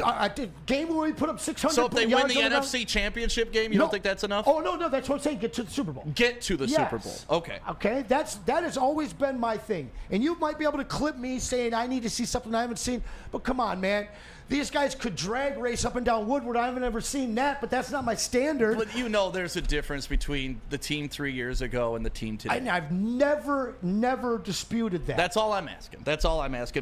game where we put up 600. So if they win the NFC Championship game, you don't think that's enough? Oh no, that's what I'm saying. Get to the Super Bowl. Get to the Super Bowl. Okay. Okay, that has always been my thing. And you might be able to clip me saying I need to see something I haven't seen, but come on, man. These guys could drag race up and down Woodward. I haven't ever seen that, but that's not my standard. But you know there's a difference between the team 3 years ago and the team today. I've never disputed that. That's all I'm asking.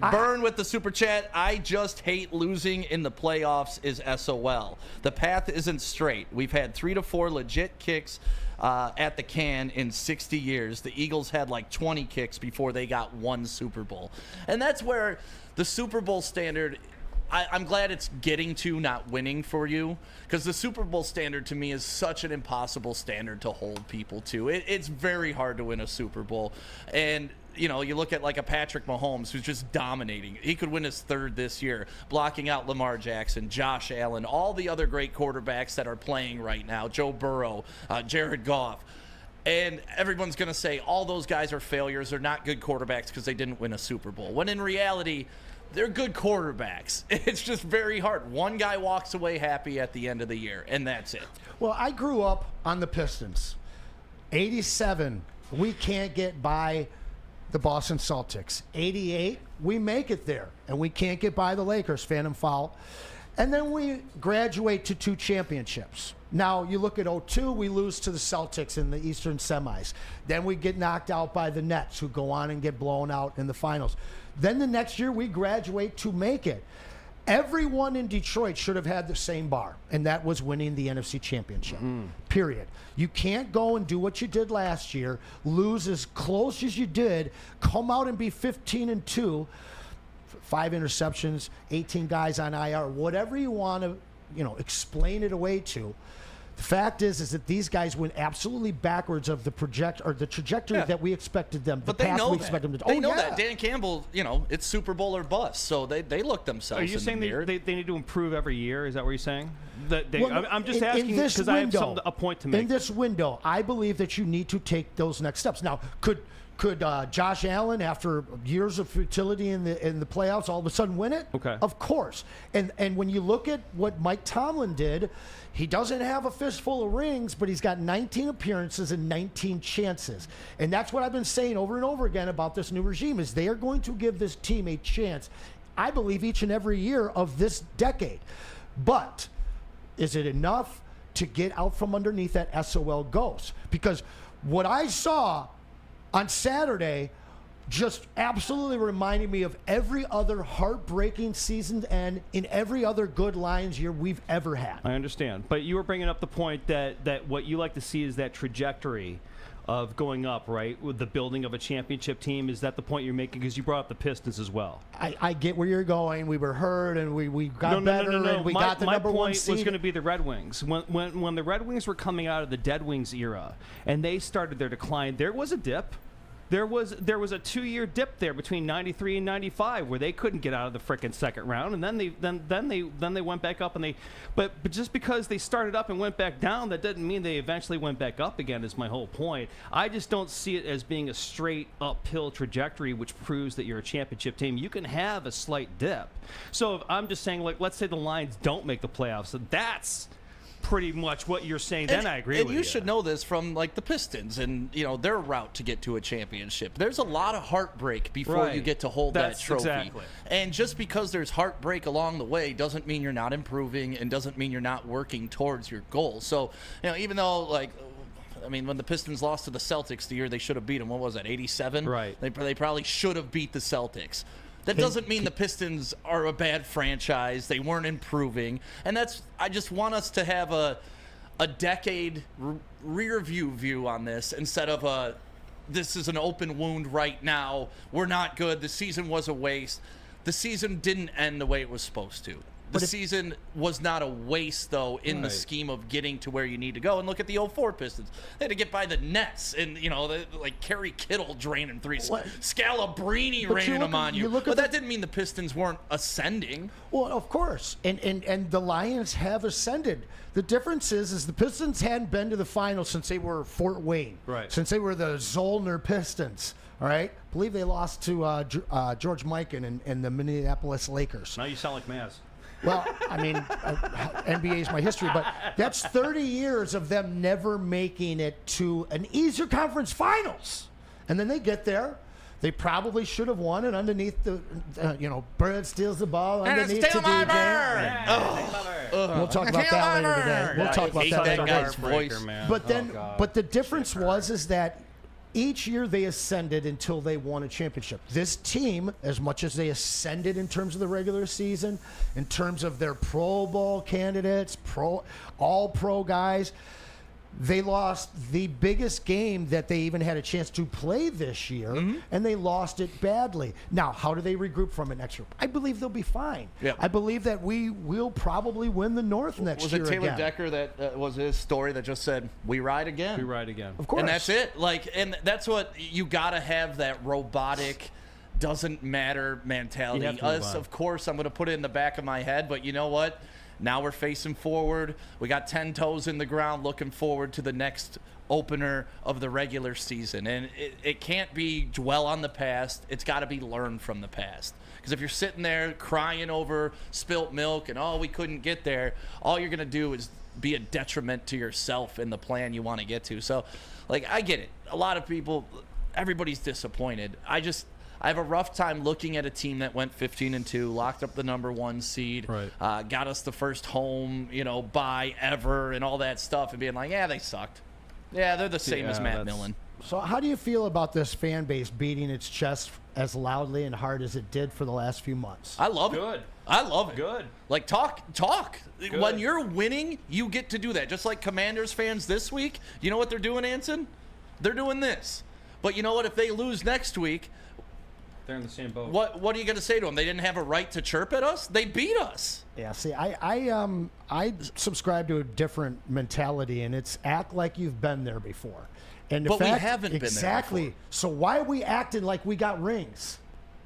Burn with the super chat. I just hate losing in the playoffs is SOL. The path isn't straight. We've had 3 to 4 legit kicks at the can in 60 years. The Eagles had like 20 kicks before they got one Super Bowl. And that's where the Super Bowl standard, I'm glad it's getting to not winning for you, because the Super Bowl standard to me is such an impossible standard to hold people to. It's very hard to win a Super Bowl. And, you know, you look at like a Patrick Mahomes who's just dominating. He could win his third this year, blocking out Lamar Jackson, Josh Allen, all the other great quarterbacks that are playing right now, Joe Burrow, Jared Goff. And everyone's going to say all those guys are failures. They're not good quarterbacks because they didn't win a Super Bowl. When in reality, they're good quarterbacks. It's just very hard. One guy walks away happy at the end of the year, and that's it. Well, I grew up on the Pistons. 87, we can't get by the Boston Celtics. 88, we make it there, and we can't get by the Lakers, phantom foul. And then we graduate to 2 championships. Now, you look at 02, we lose to the Celtics in the Eastern semis. Then we get knocked out by the Nets, who go on and get blown out in the finals. Then the next year, we graduate to make it. Everyone in Detroit should have had the same bar, and that was winning the NFC Championship, period. You can't go and do what you did last year, lose as close as you did, come out and be 15-2, 5 interceptions, 18 guys on IR, whatever you want to, explain it away to. The fact is that these guys went absolutely backwards of the trajectory that we expected them. But they know that. They know that. that. Dan Campbell, it's Super Bowl or bust. So they look themselves. Are you saying they need to improve every year? Is that what you're saying? I'm just asking because I have a point to make. In this window, I believe that you need to take those next steps. Now, could Josh Allen, after years of futility in the playoffs, all of a sudden win it? Okay. Of course. And when you look at what Mike Tomlin did, he doesn't have a fistful of rings, but he's got 19 appearances and 19 chances. And that's what I've been saying over and over again about this new regime, is they are going to give this team a chance, I believe, each and every year of this decade. But is it enough to get out from underneath that SOL ghost? Because what I saw on Saturday just absolutely reminded me of every other heartbreaking season and in every other good Lions year we've ever had. I understand. But you were bringing up the point that what you like to see is that trajectory of going up, right? With the building of a championship team. Is that the point you're making? Because you brought up the Pistons as well. I get where you're going. We were hurt and we got better and we got the number one seed. My point was going to be the Red Wings. When the Red Wings were coming out of the Dead Wings era and they started their decline, there was a dip. There was a 2-year dip there between 93 and 95 where they couldn't get out of the frickin' second round, and then they went back up, but just because they started up and went back down, that doesn't mean they eventually went back up again. Is my whole point. I just don't see it as being a straight uphill trajectory, which proves that you're a championship team. You can have a slight dip. So if I'm just saying, like, let's say the Lions don't make the playoffs, so that's pretty much what you're saying. Then I agree with you. And you should know this from like the Pistons and their route to get to a championship. There's a lot of heartbreak before you get to hold that trophy. Exactly. And just because there's heartbreak along the way doesn't mean you're not improving and doesn't mean you're not working towards your goal. So, even though when the Pistons lost to the Celtics the year they should have beat them, what was that, 87? Right. They probably should have beat the Celtics. That doesn't mean the Pistons are a bad franchise. They weren't improving. And I just want us to have a decade rear view on this instead of this is an open wound right now. We're not good. The season was a waste. The season didn't end the way it was supposed to. The season was not a waste, though, in the scheme of getting to where you need to go. And look at the 04 Pistons. They had to get by the Nets, and, like Kerry Kittle draining threes. Scalabrine raining them on you. But that didn't mean the Pistons weren't ascending. Well, of course. And the Lions have ascended. The difference is the Pistons hadn't been to the finals since they were Fort Wayne. Right. Since they were the Zollner Pistons. All right? I believe they lost to George Mikan and the Minneapolis Lakers. Now you sound like Maz. Well, NBA is my history, but that's 30 years of them never making it to an Eastern Conference Finals. And then they get there. They probably should have won, and underneath Bird steals the ball underneath to DJ. We'll talk about that later today. We'll talk about that later guy's voice. But the difference was that each year they ascended until they won a championship. This team, as much as they ascended in terms of the regular season, in terms of their Pro Bowl candidates, all-pro guys, they lost the biggest game that they even had a chance to play this year, and they lost it badly. Now, how do they regroup from it next year? I believe they'll be fine. Yep. I believe that we will probably win the North next year. Was it Taylor again. Decker that was his story that just said, "We ride again"? We ride again. Of course. And that's it. And that's what you got to have, that robotic, doesn't matter mentality. Of course, I'm going to put it in the back of my head, but you know what? Now we're facing forward. We got 10 toes in the ground looking forward to the next opener of the regular season. And it can't be dwell on the past. It's got to be learned from the past. Because if you're sitting there crying over spilt milk and, we couldn't get there, all you're going to do is be a detriment to yourself and the plan you want to get to. So, I get it. A lot of people, everybody's disappointed. I have a rough time looking at a team that went 15-2, locked up the number 1 seed, got us the first home, bye ever, and all that stuff, and being like, yeah, they sucked. Yeah, they're the same as Matt Millen. So how do you feel about this fan base beating its chest as loudly and hard as it did for the last few months? I love it. Good. I love it. Good. Talk. Good. When you're winning, you get to do that. Just like Commanders fans this week, you know what they're doing, Anson? They're doing this. But you know what? If they lose next week, they're in the same boat. What are you going to say to them? They didn't have a right to chirp at us? They beat us. Yeah, see, I subscribe to a different mentality, and it's act like you've been there before. And we haven't been there exactly. before. So why are we acting like we got rings?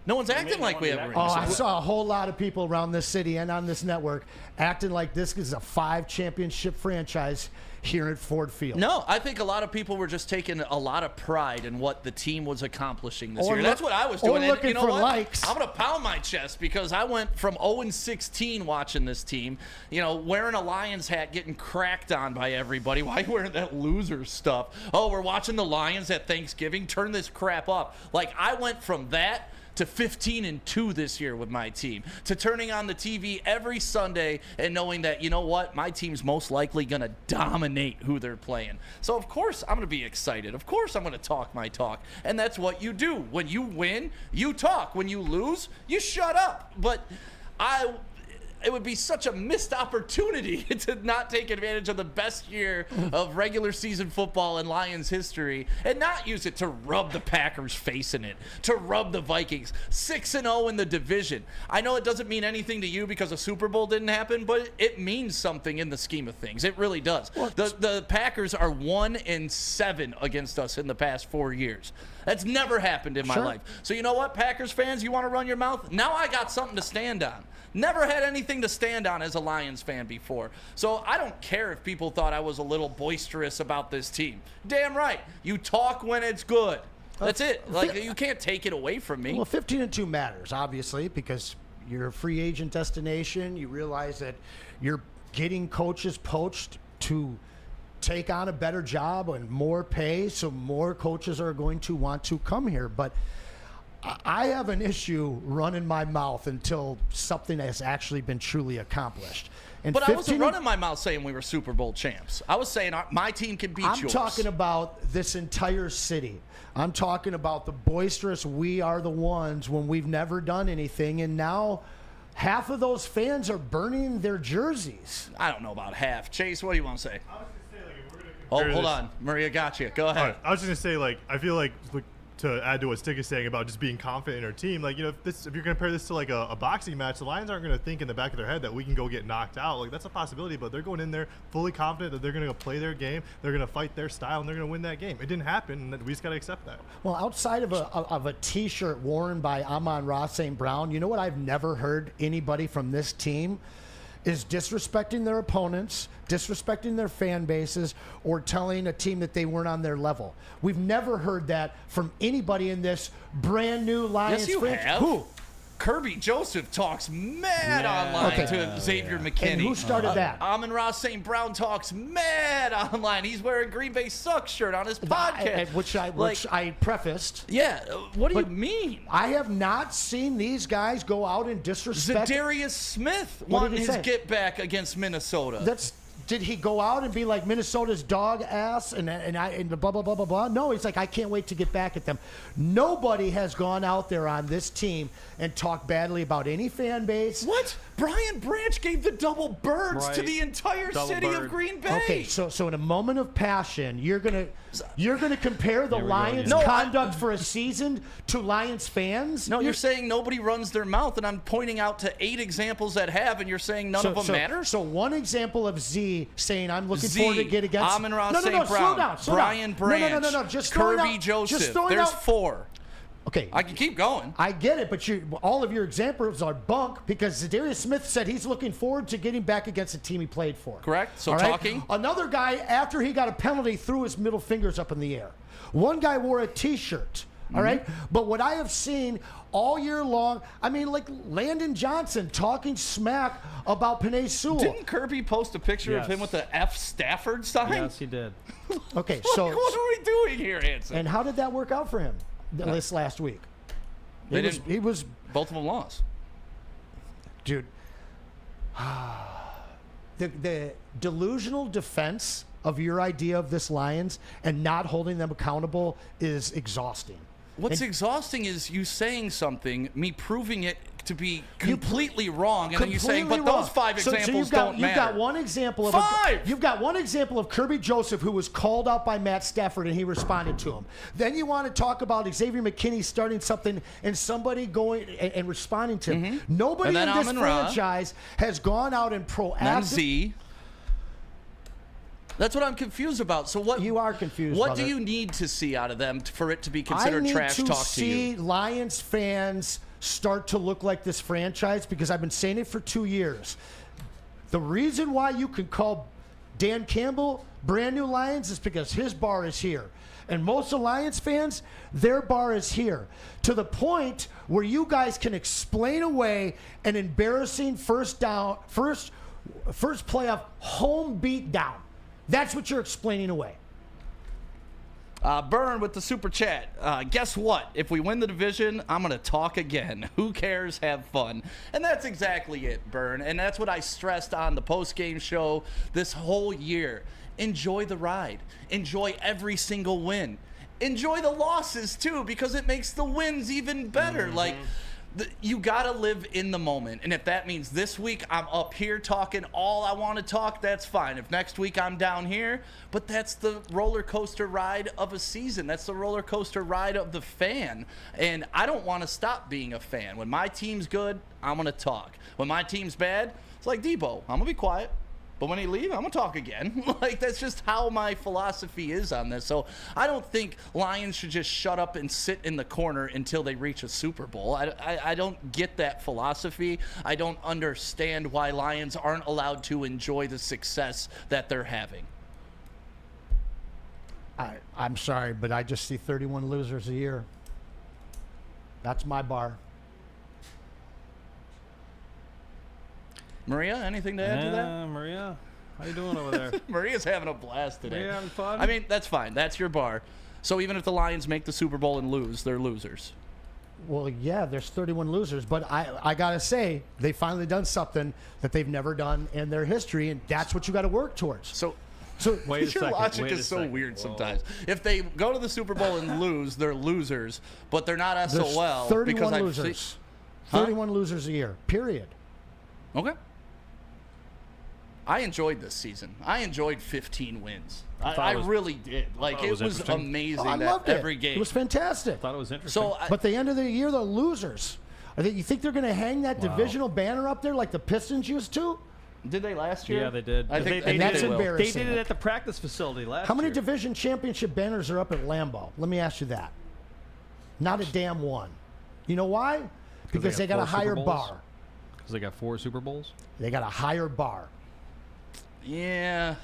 No one's acting like we have rings. Oh, I saw a whole lot of people around this city and on this network acting like this is a 5-championship franchise here at Ford Field. No, I think a lot of people were just taking a lot of pride in what the team was accomplishing this year. That's what I was doing. Or looking for likes. I'm going to pound my chest because I went from 0-16 watching this team, wearing a Lions hat, getting cracked on by everybody. Why are you wearing that loser stuff? Oh, we're watching the Lions at Thanksgiving. Turn this crap up. I went from that to 15-2 this year with my team, to turning on the TV every Sunday and knowing that, you know what, my team's most likely going to dominate who they're playing. So, of course, I'm going to be excited. Of course, I'm going to talk my talk. And that's what you do. When you win, you talk. When you lose, you shut up. But it would be such a missed opportunity to not take advantage of the best year of regular season football in Lions history and not use it to rub the Packers' face in it, to rub the Vikings. 6-0 in the division. I know it doesn't mean anything to you because a Super Bowl didn't happen, but it means something in the scheme of things. It really does. The Packers are 1-7 against us in the past 4 years. That's never happened in my life. So you know what, Packers fans, you want to run your mouth? Now I got something to stand on. Never had anything to stand on as a Lions fan before. So I don't care if people thought I was a little boisterous about this team. Damn right. You talk when it's good. That's it. You can't take it away from me. Well, 15-2 matters, obviously, because you're a free agent destination. You realize that you're getting coaches poached to take on a better job and more pay, so more coaches are going to want to come here. But I have an issue running my mouth until something has actually been truly accomplished. And But I wasn't running my mouth saying we were Super Bowl champs. I was saying my team can beat yours. I'm talking about this entire city. I'm talking about the boisterous we are the ones when we've never done anything, and now half of those fans are burning their jerseys. I don't know about half. Chase, what do you want to say? I was just saying, like, if we're gonna Oh, compare hold this- on. Maria got you. Go ahead. All right, I was just gonna say, like, I feel like to add to what Stick is saying about just being confident in our team, like, you know, if you're gonna compare this to like a boxing match, the Lions aren't gonna think in the back of their head that we can go get knocked out. Like, that's a possibility, but they're going in there fully confident that they're gonna go play their game, they're gonna fight their style, and they're gonna win that game. It didn't happen, and we just gotta accept that. Well, outside of a T-shirt worn by Amon-Ra St. Brown, you know what I've never heard anybody from this team is disrespecting their opponents, disrespecting their fan bases, or telling a team that they weren't on their level. We've never heard that from anybody in this brand new Lions Yes, you franchise. have. Who? Kirby Joseph talks mad online Okay. to Xavier McKinney. And who started that? Amon-Ra St. Brown talks mad online. He's wearing Green Bay Sucks shirt on his podcast. Which I prefaced. Yeah, what do you But mean? I have not seen these guys go out and disrespect. Zadarius Smith What did wanting he his say? get back against Minnesota. Did he go out and be like Minnesota's dog ass and blah blah blah blah blah? No, he's like, I can't wait to get back at them. Nobody has gone out there on this team and talked badly about any fan base. What? Brian Branch gave the double birds to Right. the entire Double city bird. of Green Bay. Okay, so in a moment of passion, you're gonna compare the Here we go Lions' again. conduct for a season to Lions fans? No, you're saying nobody runs their mouth, and I'm pointing out to 8 examples that have, and you're saying none of them matter? So one example of Z saying I'm looking Z, forward to get against Amon-Ra no, St. slow Brown, down, slow Brian down. Branch, No, just throwing Kirby out, Joseph. Just throwing There's out, 4. Okay, I can keep going. I get it, but all of your examples are bunk because Zadarius Smith said he's looking forward to getting back against the team he played for. Correct. So All right? talking. Another guy, after he got a penalty, threw his middle fingers up in the air. One guy wore a T-shirt. All right, but what I have seen all year long, I mean, like Landon Johnson talking smack about Penei Sewell. Didn't Kirby post a picture of Yes. him with the F Stafford sign? Yes, he did. Okay, Like, so what are we doing here, Anson? and how did that work out for him this last week? He was, Both of them lost. dude. The delusional defense of your idea of this Lions and not holding them accountable is exhausting. What's exhausting is you saying something, me proving it to be completely wrong, and then you saying, but Completely those 5 wrong. So examples you've got, don't matter. You've got one example of 5! You've got one example of Kirby Joseph who was called out by Matt Stafford and he responded to him. Then you want to talk about Xavier McKinney starting something and somebody going and responding to him. Nobody And in then this Amon-Ra. franchise has gone out and And proactive. Z. That's what I'm confused about. So what? You are confused, What brother. do you need to see out of them for it to be I considered need trash to talk to see you? Lions fans start to look like this franchise because I've been saying it for 2 years. The reason why you can call Dan Campbell brand new Lions is because his bar is here. And most of Lions fans, their bar is here. To the point where you guys can explain away an embarrassing first playoff home beat down. That's what you're explaining away. Burn with the super chat. Guess what? If we win the division, I'm going to talk again. Who cares? Have fun. And that's exactly it, Burn. And that's what I stressed on the post-game show this whole year. Enjoy the ride. Enjoy every single win. Enjoy the losses, too, because it makes the wins even better. Like, you got to live in the moment. And if that means this week I'm up here talking all I want to talk, that's fine. If next week I'm down here, but that's the roller coaster ride of a season. That's the roller coaster ride of the fan. And I don't want to stop being a fan. When my team's good, I'm going to talk. When my team's bad, it's like Debo. I'm going to be quiet. But when he leaves, I'm going to talk again. Like, that's just how my philosophy is on this. So I don't think Lions should just shut up and sit in the corner until they reach a Super Bowl. I don't get that philosophy. I don't understand why Lions aren't allowed to enjoy the success that they're having. I'm sorry, but I just see 31 losers a year. That's my bar. Maria, anything to add to that? Maria. How you doing over there? Maria's having a blast today. Maria having fun? I mean, that's fine. That's your bar. So even if the Lions make the Super Bowl and lose, they're losers. Well, yeah, there's 31 losers, but I gotta say they finally done something that they've never done in their history, and that's what you got to work towards. So Wait a your second. logic Wait a is so second. weird Whoa. sometimes. If they go to the Super Bowl and lose, they're losers, but they're not There's SOL 31 because I've losers. seen. Huh? 31 losers a year. Period. Okay. I enjoyed this season. I enjoyed 15 wins. I really did. Like, it was interesting. amazing I that loved it. every game. It was fantastic. Thought it was interesting. So, But the end of the year, they're losers. You think they're going to hang that divisional banner up there like the Pistons used to? did they last year? yeah, they did. I think and that's they will. embarrassing. They did it at the practice facility last How many year. division championship banners are up at Lambeau? Let me ask you that. Not a damn one. You know why? Because they got a 4 Super higher Bowls? bar. Because they got 4 Super Bowls? They got a higher bar. Yeah.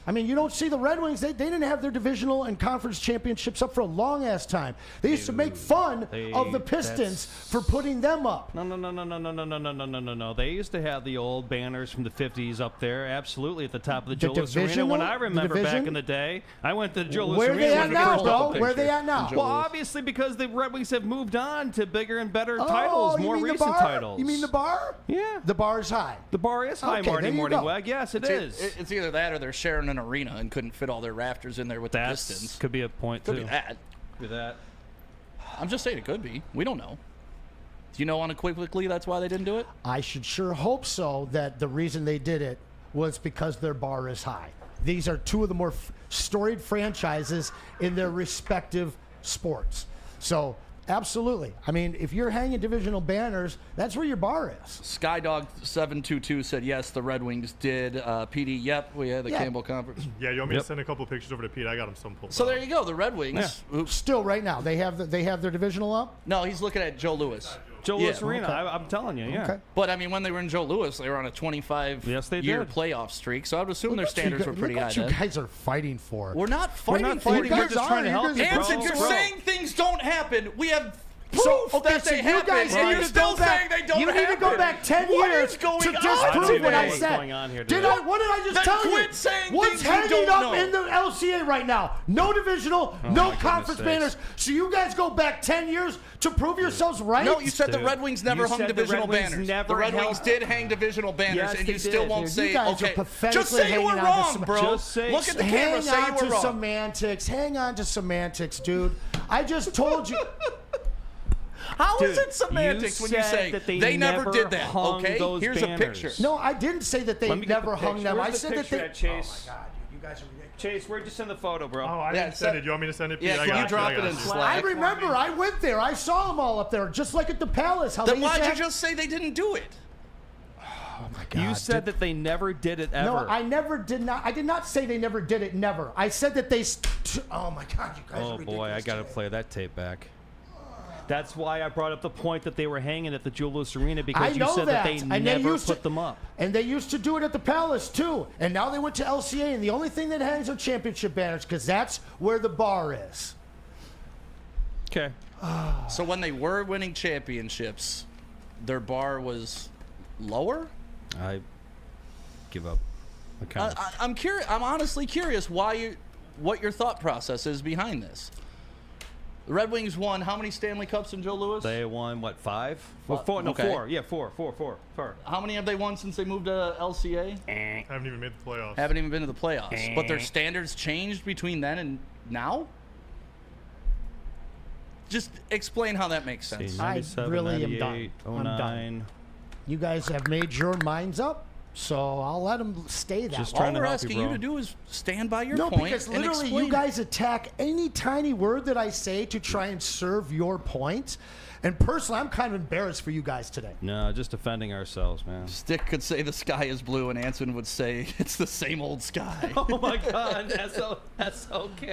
I mean, you don't see the Red Wings. They didn't have their divisional and conference championships up for a long ass time. They used to make fun of the Pistons for putting them up. No. They used to have the old banners from the 50s up there, absolutely at the top of the Joe Louis Arena. divisional? When I The remember division? back in the day, I went to the Joe Louis Where are Arena. they at when the now, first bro? couple Where are they pictures. at now? Joe Well, Louis. obviously because the Red Wings have moved on to bigger and better Oh, titles, you more mean the recent bar? titles. You mean the bar? Yeah. The bar is high. The bar is high, Okay, Marty there you go. Morningweg. Yes, it is. It's either that or they're sharing an arena and couldn't fit all their rafters in there with the That Pistons. could be a point, Could too. be that. Could be that. I'm just saying it could be. We don't know. Do you know unequivocally that's why they didn't do it? I should sure hope so that the reason they did it was because their bar is high. These are two of the more storied franchises in their respective sports. So, absolutely. I mean, if you're hanging divisional banners, that's where your bar is. Skydog722 said yes, the Red Wings did. PD, yep, we had the Yeah. Campbell Conference. Yeah, you want me Yep. to send a couple pictures over to Pete? I got them some pulled So up. there you go, the Red Wings. Oops. Still, right now, they have their divisional up. No, he's looking at Joe Louis. Joe Yeah, Louis Arena, okay. I'm telling you, yeah. Okay. But I mean, when they were in Joe Louis, they were on a 25-year Yes, they did. playoff streak. So I would assume their Look what you standards gu- were pretty look high what you then. guys are fighting for. We're not We're fighting not for fighting. you. guys We're just are, trying to you help guys- you, bro. Anson, you're Bro. saying things don't happen. We have proof Okay, that so they you happen, guys and need you're to still go back. saying they don't You need happen. to go back 10 What years is going to on disprove today? what I What's said. going on here Did today? I? What did I just Then tell you? quit saying What's things you hanging don't up know. in the LCA right now? No divisional, no conference sakes. banners. So you guys go back 10 years to prove yourselves right? No, you said the Dude. Red Wings never You hung said the divisional Red Wings banners. never The Red held- Wings did hang divisional banners, Yes, and they you still did. won't Dude, say, you guys are okay, pathetically just say you hanging were on to wrong, some- bro. Just say- Look at the Hang camera, say you on were to wrong. semantics. Hang on to semantics, dude. I just told you. How is Dude, it semantics you when you said say that they never never did that? hung Okay, those here's banners. a picture. No, I didn't say that they Let me get never the hung picture. them. Where's I the said that picture they. at, Chase? Oh my God, dude, you guys are ridiculous. Chase, where'd you send the photo, bro? Oh, I Yeah, didn't send it. Do you want me to send it, Pete? Yeah, I can got you it. drop I it got in I Slack? remember. I went there. I saw them all up there, just like at the Palace. How Then they used why'd to you have- just say they didn't do it? Oh my God, You said that they never did it ever. No, I never did not. I did not say they never did it. Never. I said that they. Oh my God, you guys are Oh ridiculous. boy, I gotta today. play that tape back. That's why I brought up the point that they were hanging at the Joe Louis Arena because I you know said that they and never used put to, them up. And they used to do it at the Palace too. And now they went to LCA, and the only thing that hangs are championship banners because that's where the bar is. Okay. So when they were winning championships, their bar was lower? I give up. I'm curious. I'm honestly curious what your thought process is behind this. The Red Wings won how many Stanley Cups in Joe Louis? They won what, 5? Well, 4. No, Okay. 4. Yeah, 4. How many have they won since they moved to LCA? Haven't even made the playoffs. Haven't even been to the playoffs. But their standards changed between then and now? Just explain how that makes sense. I 97, really am 98, done. I'm done. 09. You guys have made your minds up, so I'll let them stay that Just way. All trying to we're help you, asking you bro. to do is stand by your No, point because and literally explain you guys attack any tiny word that I say to try and serve your point. And personally, I'm kind of embarrassed for you guys today. No, just defending ourselves, man. Stick could say the sky is blue, and Anson would say it's the same old sky. Oh my God, that's okay.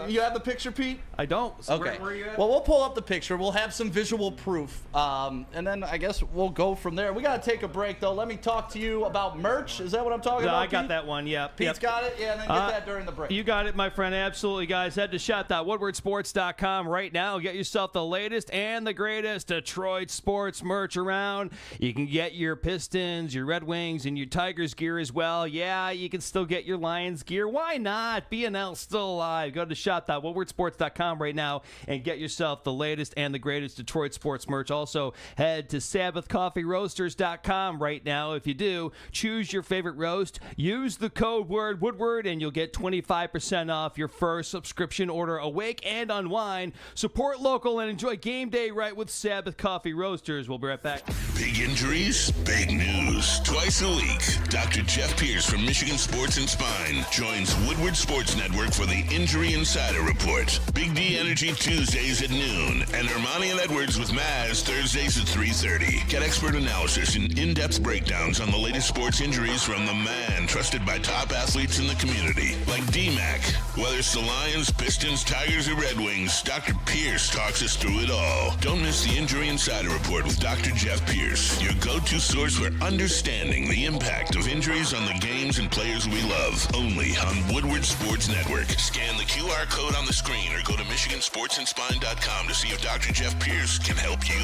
You have the picture, Pete? I don't. So Okay. Where are you at? Well, we'll pull up the picture. We'll have some visual proof, and then I guess we'll go from there. We got to take a break, though. Let me talk to you. you about merch. Is that what I'm talking about, I got Pete? that one, yeah. Pete's got it? Yeah, and then get that during the break. You got it, my friend. Absolutely, guys. Head to shop.woodwardsports.com right now. Get yourself the latest and the greatest Detroit sports merch around. You can get your Pistons, your Red Wings, and your Tigers gear as well. Yeah, you can still get your Lions gear. Why not? BNL's still alive. Go to shop.woodwardsports.com right now and get yourself the latest and the greatest Detroit sports merch. Also, head to sabbathcoffeeroasters.com right now. If you do, choose your favorite roast, use the code word Woodward, and you'll get 25% off your first subscription order. Awake and unwind. Support local and enjoy game day right with Sabbath Coffee Roasters. We'll be right back. Big injuries, big news. Twice a week, Dr. Jeff Pierce from Michigan Sports and Spine joins Woodward Sports Network for the Injury Insider Report. Big D Energy Tuesdays at noon, and Ermanni and Edwards with Maz Thursdays at 3:30. Get expert analysis and in-depth breakdowns on the latest sports injuries from the man trusted by top athletes in the community, like D-Mac. Whether it's the Lions, Pistons, Tigers, or Red Wings, Dr. Pierce talks us through it all. Don't miss the Injury Insider Report with Dr. Jeff Pierce, your go-to source for understanding the impact of injuries on the games and players we love. Only on Woodward Sports Network. Scan the QR code on the screen or go to MichiganSportsandSpine.com to see if Dr. Jeff Pierce can help you.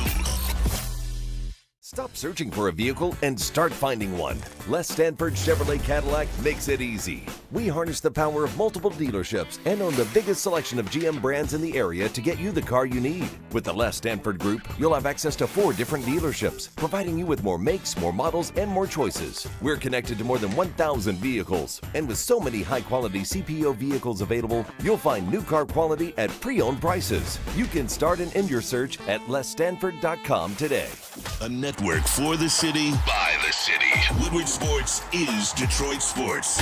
Stop searching for a vehicle and start finding one. Les Stanford Chevrolet Cadillac makes it easy. We harness the power of multiple dealerships and own the biggest selection of GM brands in the area to get you the car you need. With the Les Stanford Group, you'll have access to 4 different dealerships, providing you with more makes, more models, and more choices. We're connected to more than 1,000 vehicles. And with so many high-quality CPO vehicles available, you'll find new car quality at pre-owned prices. You can start and end your search at lesstanford.com today. A network for the city, by the city. Woodward Sports is Detroit sports.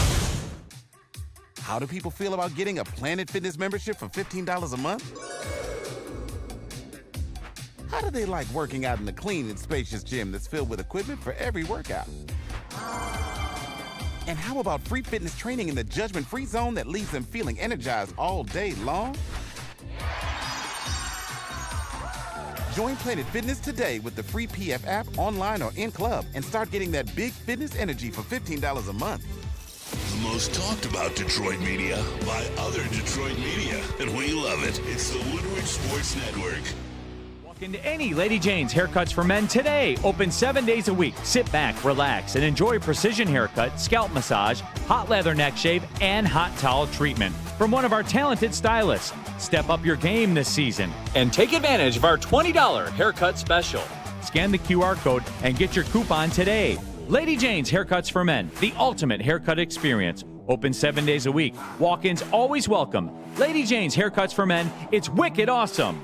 How do people feel about getting a Planet Fitness membership for $15 a month? How do they like working out in the clean and spacious gym that's filled with equipment for every workout? And how about free fitness training in the judgment-free zone that leaves them feeling energized all day long? Join Planet Fitness today with the free PF app, online or in club, and start getting that big fitness energy for $15 a month. The most talked about Detroit media by other Detroit media, and we love it. It's the Woodward Sports Network. Walk into any Lady Jane's Haircuts for Men today. Open 7 days a week. Sit back, relax, and enjoy precision haircut, scalp massage, hot leather neck shave, and hot towel treatment from one of our talented stylists. Step up your game this season and take advantage of our $20 haircut special. Scan the QR code and get your coupon today. Lady Jane's Haircuts for Men, the ultimate haircut experience. Open 7 days a week. Walk-ins always welcome. Lady Jane's Haircuts for Men, it's wicked awesome.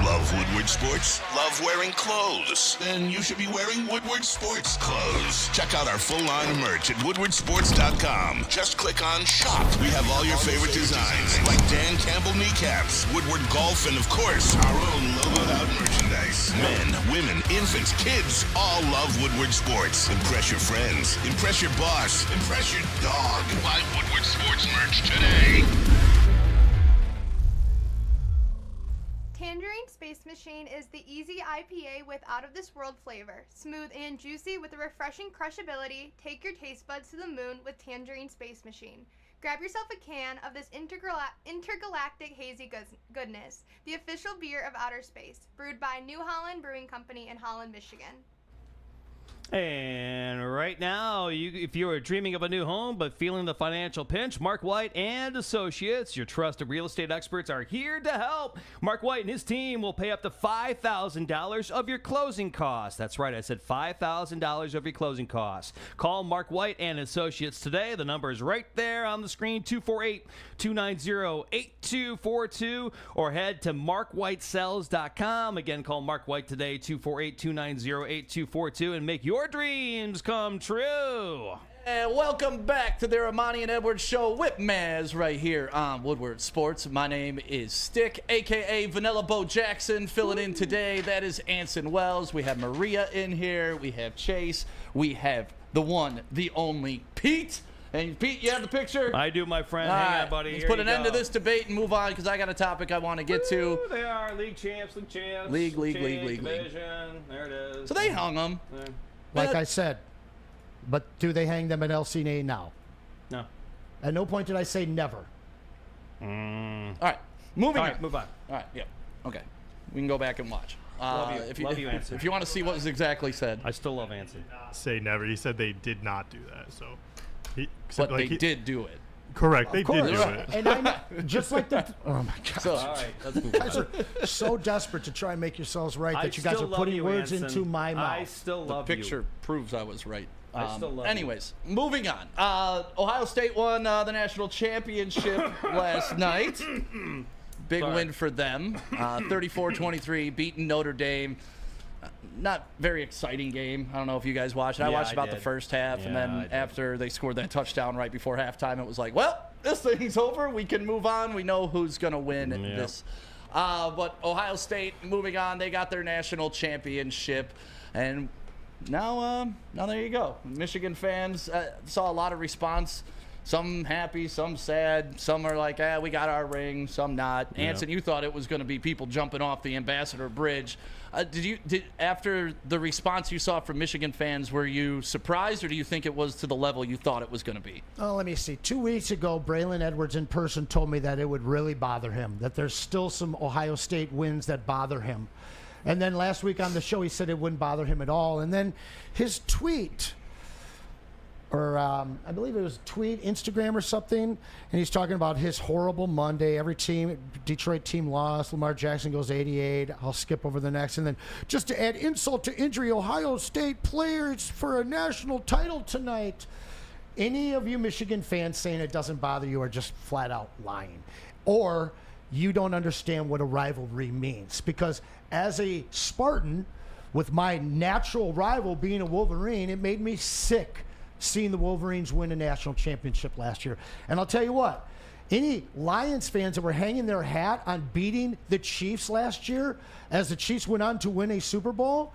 Love Woodward Sports? Love wearing clothes? Then you should be wearing Woodward Sports clothes. Check out our full line of merch at woodwardsports.com. Just click on Shop. We have all your favorite designs, like Dan Campbell kneecaps, Woodward Golf, and of course, our own logoed out merchandise. Men, women, infants, kids, all love Woodward Sports. Impress your friends. Impress your boss. Impress your dog. Buy Woodward Sports merch today. Tangerine Space Machine is the easy IPA with out-of-this-world flavor. Smooth and juicy with a refreshing crushability, take your taste buds to the moon with Tangerine Space Machine. Grab yourself a can of this intergalactic hazy goodness, the official beer of outer space, brewed by New Holland Brewing Company in Holland, Michigan. And right now, if you are dreaming of a new home but feeling the financial pinch, Mark White and Associates, your trusted real estate experts, are here to help. Mark White and his team will pay up to $5,000 of your closing costs. That's right, I said $5,000 of your closing costs. Call Mark White and Associates today. The number is right there on the screen, 248-290-8242, or head to markwhitesells.com. Again, call Mark White today, 248-290-8242, and make your dreams come true. And welcome back to the Ermanni and Edwards show with Maz right here on Woodward Sports. My name is Stick, a.k.a. Vanilla Bo Jackson, filling in today. That is Anson Wells. We have Maria in here. We have Chase. We have the one, the only Pete. And Pete, you have the picture? I do, my friend. All Hang right. on, buddy. Let's Here put you an end to go. this debate and move on because I got a topic I want to get to. They are league champs. League. Division. There it is. So they hung them. Like I said, But do they hang them at LCNA now? No. At no point did I say never. All right, moving All on. right, move on. All right, yeah, okay. We can go back and watch. Love you. Love you, Anson. If you want to see what was exactly said. I still love Anson. Say never. He said they did not do that. So, But they did do it. Correct. They did do Right. it. And I know, just like the. Oh my God. So, All right, let's move You guys on. are so desperate to try and make yourselves right that you guys still are love putting you, words Anson. into my mouth. I still the love picture proves I was right. I still love you. Anyways, moving on. Ohio State won the national championship last night. Big win for them. 34-23, beating Notre Dame. Not very exciting game. I don't know if you guys watched it. I Yeah, watched I about the did. first half, and Yeah, I then did. after they scored that touchdown right before halftime, it was like, well, this thing's over. We can move on. We know who's going to win this. But Ohio State, moving on, they got their national championship, and now there you go. Michigan fans saw a lot of response. Some happy, some sad. Some are like, we got our ring. Some not. Yeah. Anson, you thought it was going to be people jumping off the Ambassador Bridge. Did after the response you saw from Michigan fans, were you surprised, or do you think it was to the level you thought it was going to be? Oh, let me see. 2 weeks ago, Braylon Edwards in person told me that it would really bother him, that there's still some Ohio State wins that bother him. And then last week on the show, he said it wouldn't bother him at all. And then his tweet, or I believe it was tweet, Instagram or something, and he's talking about his horrible Monday. Every team, Detroit team lost. Lamar Jackson goes 88. I'll skip over the next. And then just to add insult to injury, Ohio State players for a national title tonight. Any of you Michigan fans saying it doesn't bother you are just flat out lying. Or you don't understand what a rivalry means. Because as a Spartan, with my natural rival being a Wolverine, it made me sick seeing the Wolverines win a national championship last year. And I'll tell you what, any Lions fans that were hanging their hat on beating the Chiefs last year as the Chiefs went on to win a Super Bowl,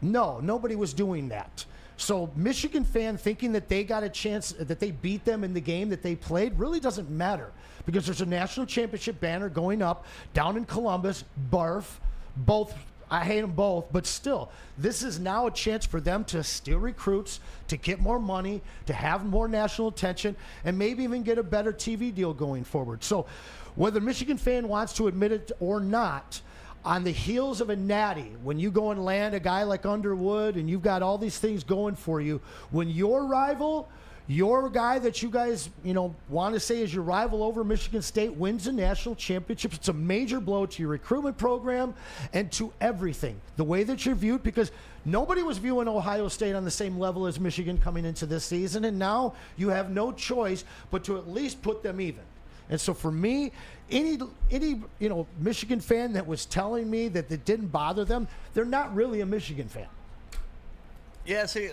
no, nobody was doing that. So Michigan fan thinking that they got a chance, that they beat them in the game that they played, really doesn't matter, because there's a national championship banner going up down in Columbus. Barf. Both, I hate them both, but still, this is now a chance for them to steal recruits, to get more money, to have more national attention, and maybe even get a better TV deal going forward. So whether a Michigan fan wants to admit it or not, on the heels of a natty, when you go and land a guy like Underwood and you've got all these things going for you, when your rival, your guy that you guys, want to say is your rival over Michigan State wins the national championship, it's a major blow to your recruitment program and to everything. The way that you're viewed, because nobody was viewing Ohio State on the same level as Michigan coming into this season, and now you have no choice but to at least put them even. And so for me, any Michigan fan that was telling me that it didn't bother them, they're not really a Michigan fan. Yeah, see,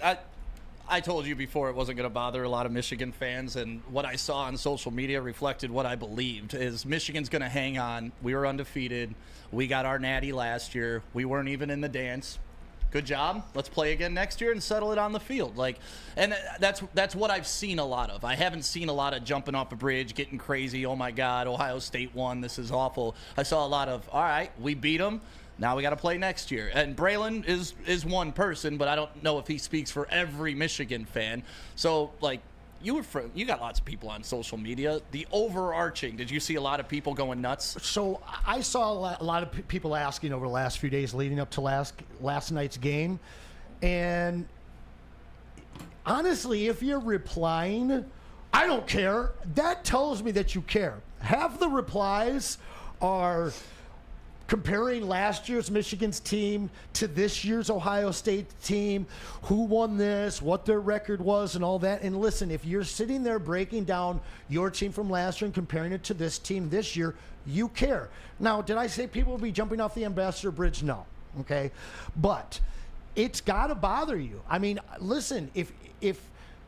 I told you before it wasn't going to bother a lot of Michigan fans, and what I saw on social media reflected what I believed, is Michigan's going to hang on. We were undefeated. We got our natty last year. We weren't even in the dance. Good job. Let's play again next year and settle it on the field. And that's what I've seen a lot of. I haven't seen a lot of jumping off a bridge, getting crazy. Oh my God, Ohio State won. This is awful. I saw a lot of, all right, we beat them. Now we got to play next year. And Braylon is one person, but I don't know if he speaks for every Michigan fan. So, you got lots of people on social media. The overarching, did you see a lot of people going nuts? So I saw a lot of people asking over the last few days leading up to last night's game. And honestly, if you're replying, I don't care, that tells me that you care. Half the replies are comparing last year's Michigan's team to this year's Ohio State team, who won this, what their record was, and all that. And listen, if you're sitting there breaking down your team from last year and comparing it to this team this year, you care. Now, did I say people will be jumping off the Ambassador Bridge? No. Okay? But it's got to bother you. I mean, listen, if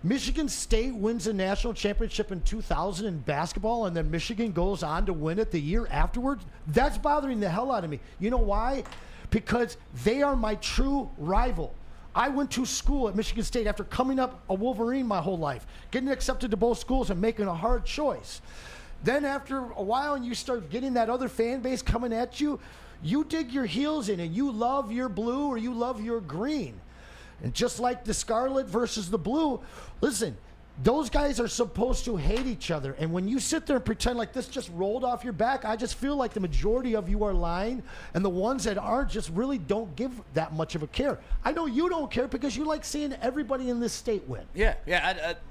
Michigan State wins a national championship in 2000 in basketball and then Michigan goes on to win it the year afterwards, that's bothering the hell out of me. You know why? Because they are my true rival. I went to school at Michigan State after coming up a Wolverine my whole life, getting accepted to both schools and making a hard choice. Then after a while and you start getting that other fan base coming at you, you dig your heels in and you love your blue or you love your green. And just like the Scarlet versus the Blue, listen, those guys are supposed to hate each other. And when you sit there and pretend like this just rolled off your back, I just feel like the majority of you are lying. And the ones that aren't just really don't give that much of a care. I know you don't care because you like seeing everybody in this state win. Yeah.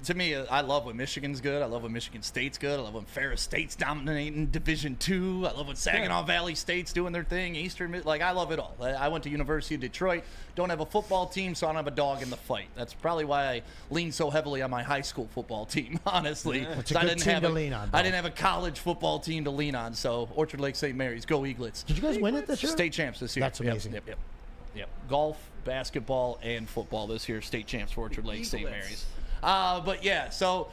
To me, I love when Michigan's good. I love when Michigan State's good. I love when Ferris State's dominating Division II. I love when Saginaw Valley State's doing their thing. Eastern, like, I love it all. I went to University of Detroit. Don't have a football team, so I don't have a dog in the fight. That's probably why I lean so heavily on my high school football team, honestly. It's a good team to lean on. I didn't have a college football team to lean on, so Orchard Lake St. Mary's, go Eaglets. Did you guys win it this year? State champs this year. That's amazing. Yep. Golf, basketball, and football this year. State champs for Orchard Lake St. Mary's. But yeah, so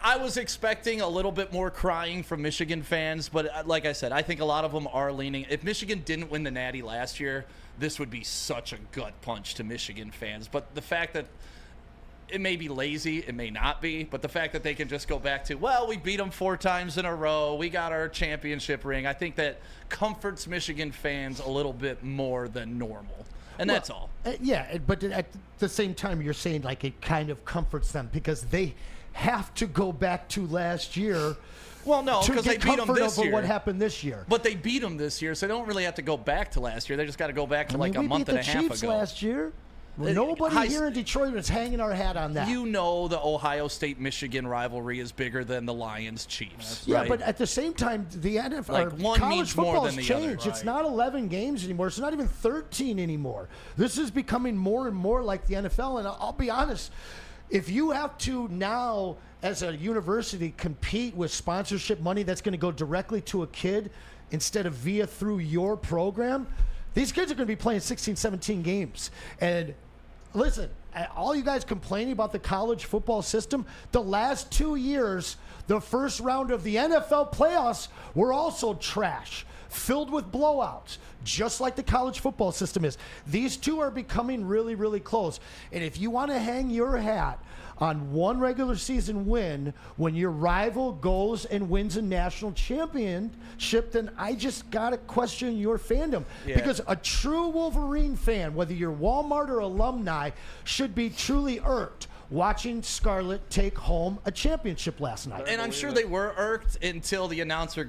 I was expecting a little bit more crying from Michigan fans, but like I said, I think a lot of them are leaning. If Michigan didn't win the Natty last year, this would be such a gut punch to Michigan fans. But the fact that it may be lazy, it may not be, but the fact that they can just go back to, well, we beat them 4 times in a row, we got our championship ring, I think that comforts Michigan fans a little bit more than normal. And that's all. Yeah, but at the same time, you're saying like it kind of comforts them because they have to go back to last year. Well, no, because they beat them this year. What happened this year? But they beat them this year, so they don't really have to go back to last year. They just got to go back to like a month and a half ago. We beat the Chiefs last year. Nobody here in Detroit was hanging our hat on that. You know the Ohio State-Michigan rivalry is bigger than the Lions-Chiefs. Yeah, right? but at the same time, the NFL, like one college means more football's than the changed. other. It's not 11 games anymore. It's not even 13 anymore. This is becoming more and more like the NFL. And I'll be honest, if you have to now, as a university, compete with sponsorship money that's going to go directly to a kid instead of through your program, these kids are going to be playing 16, 17 games. And listen, all you guys complaining about the college football system, the last 2 years, the first round of the NFL playoffs were also trash, filled with blowouts, just like the college football system is. These two are becoming really, really close. And if you want to hang your hat on one regular season win when your rival goes and wins a national championship, then I just got to question your fandom. Yeah. Because a true Wolverine fan, whether you're Walmart or alumni, should be truly irked watching Scarlet take home a championship last night. And I'm sure they were irked until the announcer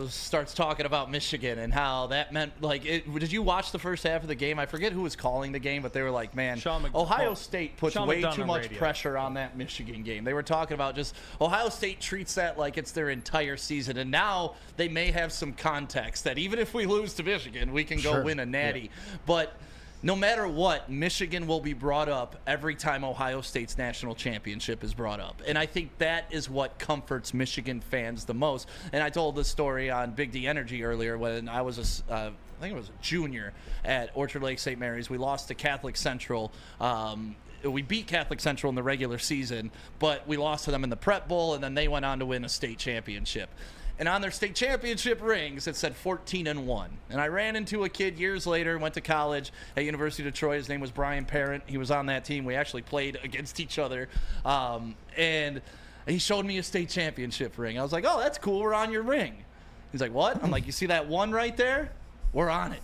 starts talking about Michigan and how that meant, like, did you watch the first half of the game? I forget who was calling the game, but they were like, man, Ohio State puts way too much pressure on that Michigan game. They were talking about just Ohio State treats that like it's their entire season, and now they may have some context that even if we lose to Michigan, we can go win a natty. Yeah. But no matter what, Michigan will be brought up every time Ohio State's national championship is brought up. And I think that is what comforts Michigan fans the most. And I told this story on Big D Energy earlier when I was I think it was a junior at Orchard Lake St. Mary's. We lost to Catholic Central. We beat Catholic Central in the regular season, but we lost to them in the Prep Bowl, and then they went on to win a state championship. And on their state championship rings, it said 14-1. And I ran into a kid years later, went to college at University of Detroit. His name was Brian Parent. He was on that team. We actually played against each other. And he showed me a state championship ring. I was like, oh, that's cool. We're on your ring. He's like, what? I'm like, you see that one right there? We're on it.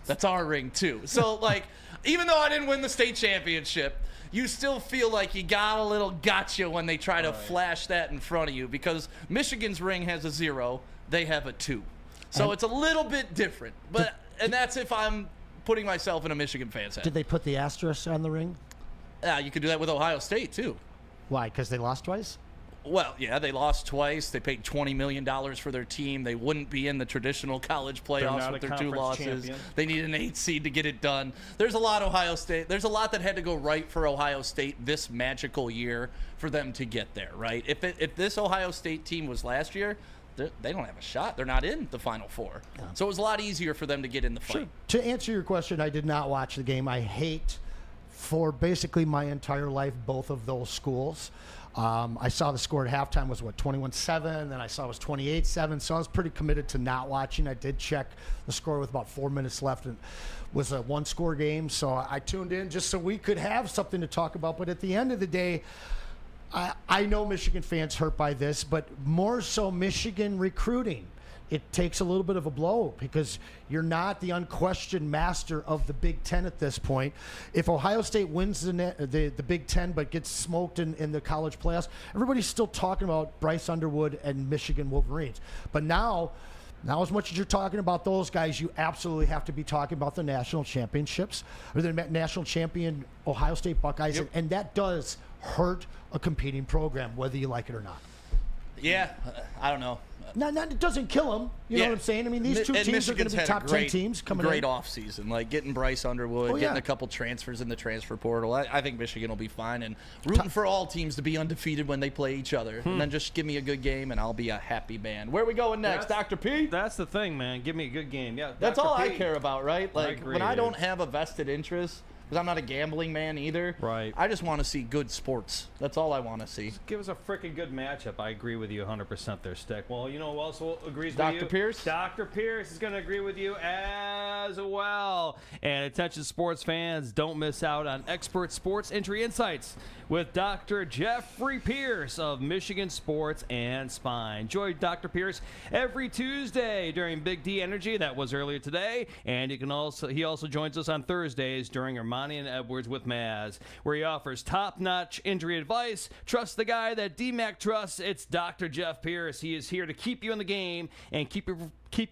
That's our ring, too. So, like, even though I didn't win the state championship, you still feel like you got a little gotcha when they try to flash that in front of you, because Michigan's ring has a 0, they have a 2. So it's a little bit different. And that's if I'm putting myself in a Michigan fan's head. Did they put the asterisk on the ring? You could do that with Ohio State, too. Why? Because they lost twice? Well, yeah, they lost twice. They paid $20 million for their team. They wouldn't be in the traditional college playoffs with their 2 losses. Champion. They need an 8 seed to get it done. There's a lot There's a lot that had to go right for Ohio State this magical year for them to get there, right? If this Ohio State team was last year, they don't have a shot. They're not in the Final Four. Yeah. So it was a lot easier for them to get in the fight. Sure. To answer your question, I did not watch the game. I hate, for basically my entire life, both of those schools. I saw the score at halftime was, 21-7, then I saw it was 28-7, so I was pretty committed to not watching. I did check the score with about 4 minutes left, and it was a 1-score game, so I tuned in just so we could have something to talk about. But at the end of the day, I know Michigan fans hurt by this, but more so Michigan recruiting. it takes a little bit of a blow because you're not the unquestioned master of the Big Ten at this point. If Ohio State wins the Big Ten but gets smoked in the college playoffs, everybody's still talking about Bryce Underwood and Michigan Wolverines. But now as much as you're talking about those guys, you absolutely have to be talking about the national championships or the national champion Ohio State Buckeyes, and that does hurt a competing program, whether you like it or not. Yeah, I don't know. No, it doesn't kill them. You know what I'm saying? I mean, these two teams are going to be top 10 teams coming in. Great offseason, like getting Bryce Underwood, getting a couple transfers in the transfer portal. I think Michigan will be fine, and rooting for all teams to be undefeated when they play each other. And then just give me a good game, and I'll be a happy man. Where are we going next, Dr. P? That's the thing, man. Give me a good game. Yeah, that's Dr. all P. I care about, right? Like, agree, when I dude. don't have a vested interest, because I'm not a gambling man either. Right. I just want to see good sports. That's all I want to see. Give us a freaking good matchup. I agree with you 100% there, Stick. Well, you know who also agrees with you? Dr. Pierce? Dr. Pierce is going to agree with you as well. And attention sports fans, don't miss out on expert sports injury insights with Dr. Jeffrey Pierce of Michigan Sports and Spine. Join Dr. Pierce every Tuesday during Big D Energy. That was earlier today. And he also joins us on Thursdays during Ermanni and Edwards with Maz, where he offers top-notch injury advice. Trust the guy that DMAC trusts. It's Dr. Jeff Pierce. He is here to keep you in the game and keep you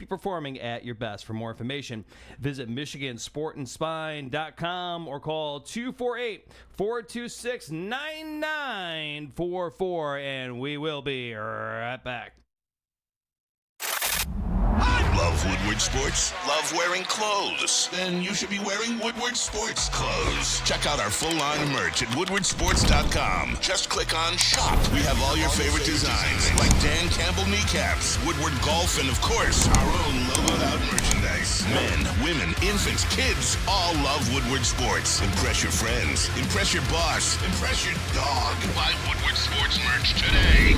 performing at your best. For more information, visit MichiganSportandSpine.com or call 248-426-9944, and we will be right back. Love Woodward Sports? Love wearing clothes? Then you should be wearing Woodward Sports clothes. Check out our full line of merch at woodwardsports.com. Just click on Shop. We have all your favorite designs, like Dan Campbell kneecaps, Woodward Golf, and of course, our own logoed out merchandise. Men, women, infants, kids all love Woodward Sports. Impress your friends. Impress your boss. Impress your dog. Buy Woodward Sports merch today.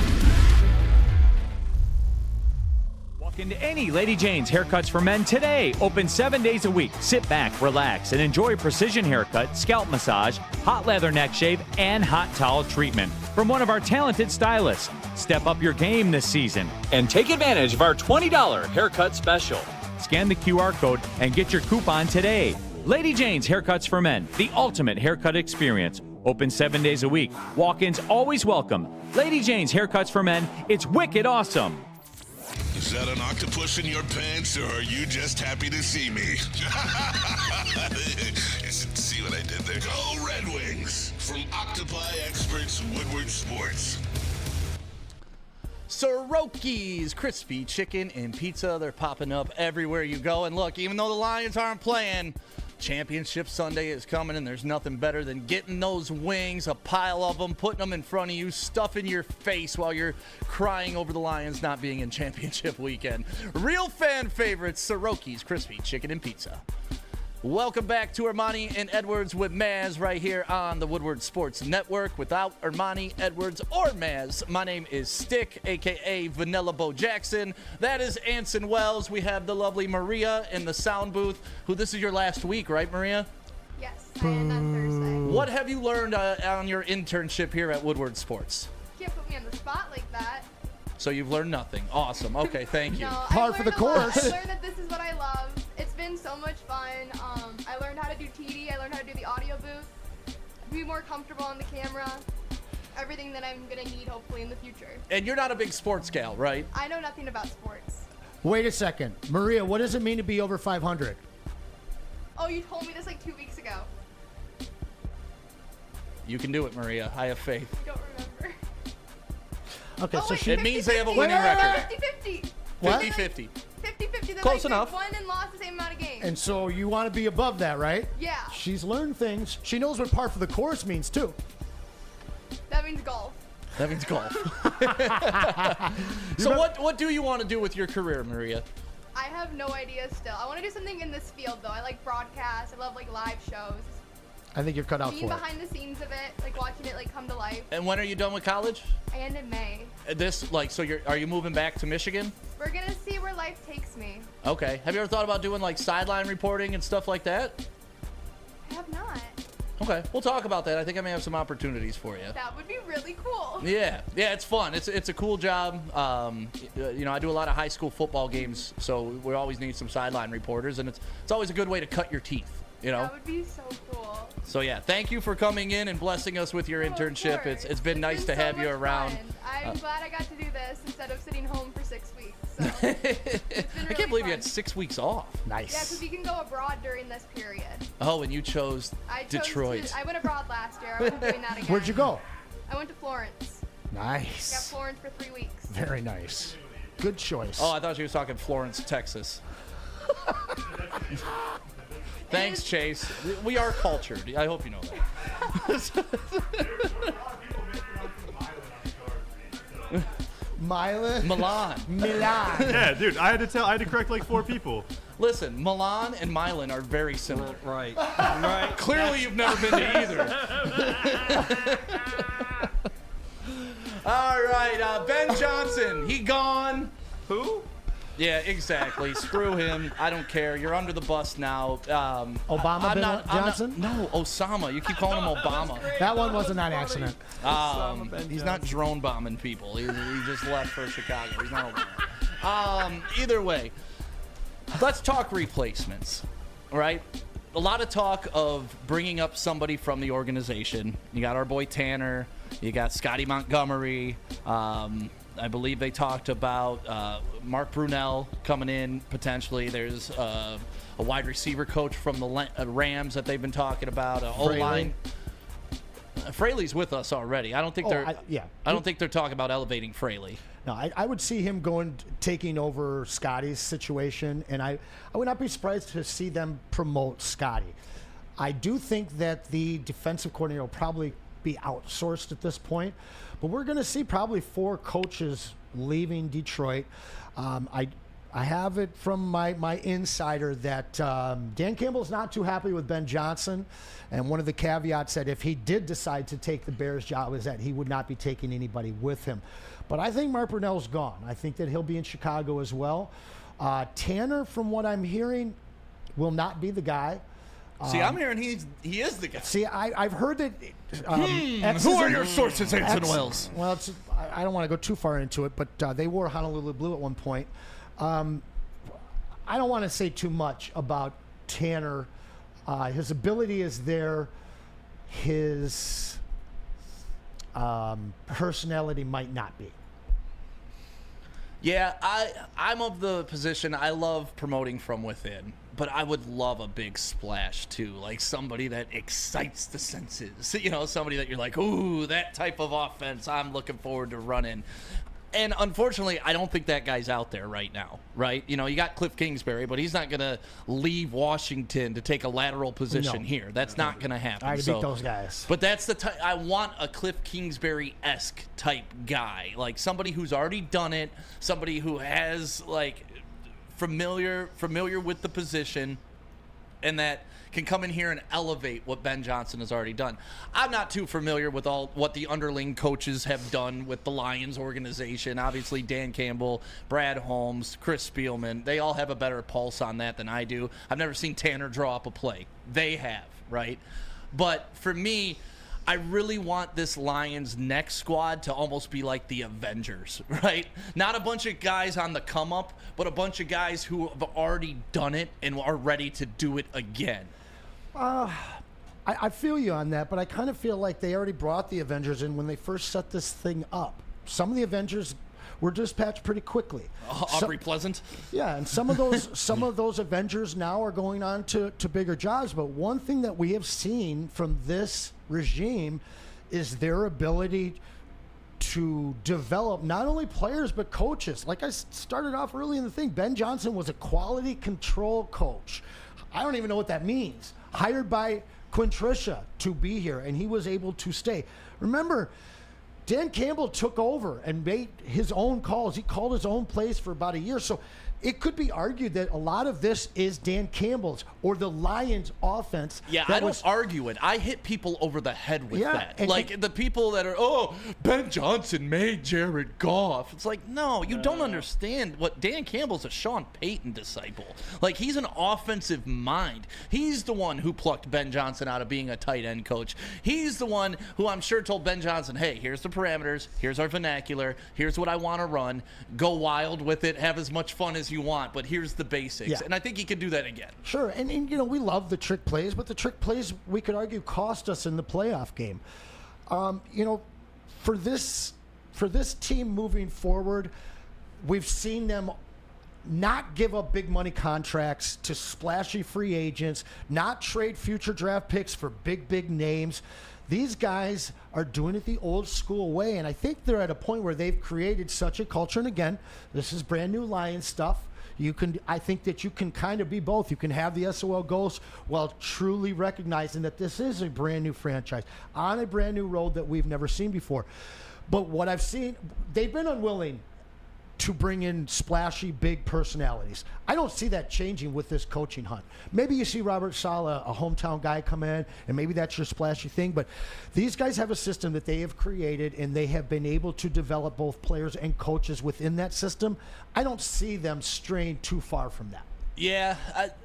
Into any Lady Jane's Haircuts for Men today. Open 7 days a week. Sit back, relax, and enjoy precision haircut, scalp massage, hot leather neck shave, and hot towel treatment from one of our talented stylists. Step up your game this season and take advantage of our $20 haircut special. Scan the QR code and get your coupon today. Lady Jane's Haircuts for Men, the ultimate haircut experience. Open 7 days a week. Walk-ins always welcome. Lady Jane's Haircuts for Men. It's wicked awesome. Is that an octopus in your pants, or are you just happy to see me? See what I did there? Go Red Wings! From Octopi Experts Woodward Sports. Soroki's crispy chicken and pizza. They're popping up everywhere you go. And look, even though the Lions aren't playing, Championship Sunday is coming, and there's nothing better than getting those wings, a pile of them, putting them in front of you, stuffing your face while you're crying over the Lions not being in championship weekend. Real fan favorites, Soroki's crispy chicken and pizza. Welcome back to Ermanni and Edwards with Maz right here on the Woodward Sports Network. Without Ermanni, Edwards, or Maz, my name is Stick, a.k.a. Vanilla Bo Jackson. That is Anson Wells. We have the lovely Maria in the sound booth, who this is your last week, right, Maria? Yes, I end on Thursday. What have you learned on your internship here at Woodward Sports? Can't put me on the spot like that. So you've learned nothing. Awesome. Okay, thank you. No, Par for the course. I learned that this is what I love. It's been so much fun. I learned how to do TD. I learned how to do the audio booth. Be more comfortable on the camera. Everything that I'm going to need, hopefully, in the future. And you're not a big sports gal, right? I know nothing about sports. Wait a second. Maria, what does it mean to be over 500? Oh, you told me this like 2 weeks ago. You can do it, Maria. I have faith. I don't remember. Okay, Oh, so wait, she... It means they have a winning Wait, wait, record. 50-50. What? 50-50. 50-50. Close enough. Won and lost the same amount of games. And so you want to be above that, right? Yeah. She's learned things. She knows what par for the course means, too. That means golf. That means golf. So what do you want to do with your career, Maria? I have no idea still. I want to do something in this field, though. I like broadcast. I love, like, live shows. I think you're cut out Being for it. behind the scenes of it, like, watching it, like, come to life. And when are you done with college? I end in May. Are you moving back to Michigan? We're going to see where life takes me. Okay. Have you ever thought about doing, like, sideline reporting and stuff like that? I have not. Okay, we'll talk about that. I think I may have some opportunities for you. That would be really cool. Yeah, it's fun. It's a cool job. You know, I do a lot of high school football games, so we always need some sideline reporters, and it's always a good way to cut your teeth. You know. That would be so cool. So yeah, thank you for coming in and blessing us with your internship. It's been nice to have you around. Fun. I'm glad I got to do this instead of sitting home for 6 weeks. So I can't believe you had 6 weeks off. Nice. Yeah, because you can go abroad during this period. Oh, and you chose Detroit. I went abroad last year. I wasn't doing that again. Where'd you go? I went to Florence. Nice. Got Florence for 3 weeks. Very nice. Good choice. Oh, I thought you were talking Florence, Texas. Thanks, Chase. We are cultured. I hope you know that. Milan. Milan. Yeah, dude, I had to correct like 4 people. Listen, Milan and Milan are very similar. Right. Right. Clearly, you've never been to either. All right, Ben Johnson, he gone. Who? Yeah, exactly. Screw him. I don't care. You're under the bus now. Obama Johnson? No, Osama. You keep calling him Obama. That one wasn't an accident. He's not drone bombing people. He just left for Chicago. He's not Obama. Either way, let's talk replacements. All right? A lot of talk of bringing up somebody from the organization. You got our boy Tanner. You got Scotty Montgomery. I believe they talked about Mark Brunell coming in potentially. There's a wide receiver coach from the Rams that they've been talking about. O-line. Fraley's with us already. I don't think I don't think they're talking about elevating Fraley. No, I would see him taking over Scotty's situation, and I would not be surprised to see them promote Scotty. I do think that the defensive coordinator will probably be outsourced at this point, but we're going to see probably 4 coaches leaving Detroit. I have it from my insider that Dan Campbell's not too happy with Ben Johnson, and one of the caveats that if he did decide to take the Bears job is that he would not be taking anybody with him. But I think Mark Brunell's gone. I think that he'll be in Chicago as well. Tanner, from what I'm hearing, will not be the guy. See, I'm hearing he is the guy. See, I've heard that. Who are your sources, Anson Wells? Well, I don't want to go too far into it, but they wore Honolulu blue at one point. I don't want to say too much about Tanner. His ability is there. His personality might not be. Yeah, I'm of the position I love promoting from within, but I would love a big splash too, like somebody that excites the senses. You know, somebody that you're like, ooh, that type of offense I'm looking forward to running. And unfortunately, I don't think that guy's out there right now, right? You know, you got Cliff Kingsbury, but he's not going to leave Washington to take a lateral position here. That's not going to happen. I beat those guys. But that's the type. I want a Cliff Kingsbury-esque type guy, like somebody who's already done it, somebody who has like familiar with the position, and that can come in here and elevate what Ben Johnson has already done. I'm not too familiar with all what the underling coaches have done with the Lions organization. Obviously, Dan Campbell, Brad Holmes, Chris Spielman, they all have a better pulse on that than I do. I've never seen Tanner draw up a play. They have, right? But for me, I really want this Lions next squad to almost be like the Avengers, right? Not a bunch of guys on the come up, but a bunch of guys who have already done it and are ready to do it again. I feel you on that, but I kind of feel like they already brought the Avengers in when they first set this thing up. Some of the Avengers were dispatched pretty quickly. Aubrey Pleasant? Yeah, and some of those Avengers now are going on to bigger jobs. But one thing that we have seen from this regime is their ability to develop not only players but coaches. Like I started off early in the thing, Ben Johnson was a quality control coach. I don't even know what that means. Hired by Quintricia to be here, and he was able to stay. Remember, Dan Campbell took over and made his own calls. He called his own plays for about a year. So it could be argued that a lot of this is Dan Campbell's or the Lions offense. Yeah, I don't argue it. I hit people over the head with that. and- Like the people that are, Ben Johnson made Jared Goff. It's like, no, you don't understand what Dan Campbell's a Sean Payton disciple. Like, he's an offensive mind. He's the one who plucked Ben Johnson out of being a tight end coach. He's the one who I'm sure told Ben Johnson, hey, here's the parameters, here's our vernacular, here's what I want to run. Go wild with it, have as much fun as you want, but here's the basics. Yeah. And I think he could do that again. Sure, and you know, we love the trick plays, but the trick plays, we could argue, cost us in the playoff game. You know, for this team moving forward, we've seen them not give up big money contracts to splashy free agents, not trade future draft picks for big names. These guys are doing it the old school way, and I think they're at a point where they've created such a culture. And again, this is brand new Lions stuff. I think that you can kind of be both. You can have the SOL Ghosts while truly recognizing that this is a brand new franchise on a brand new road that we've never seen before. But what I've seen, they've been unwilling to bring in splashy, big personalities. I don't see that changing with this coaching hunt. Maybe you see Robert Saleh, a hometown guy, come in, and maybe that's your splashy thing, but these guys have a system that they have created, and they have been able to develop both players and coaches within that system. I don't see them straying too far from that. Yeah,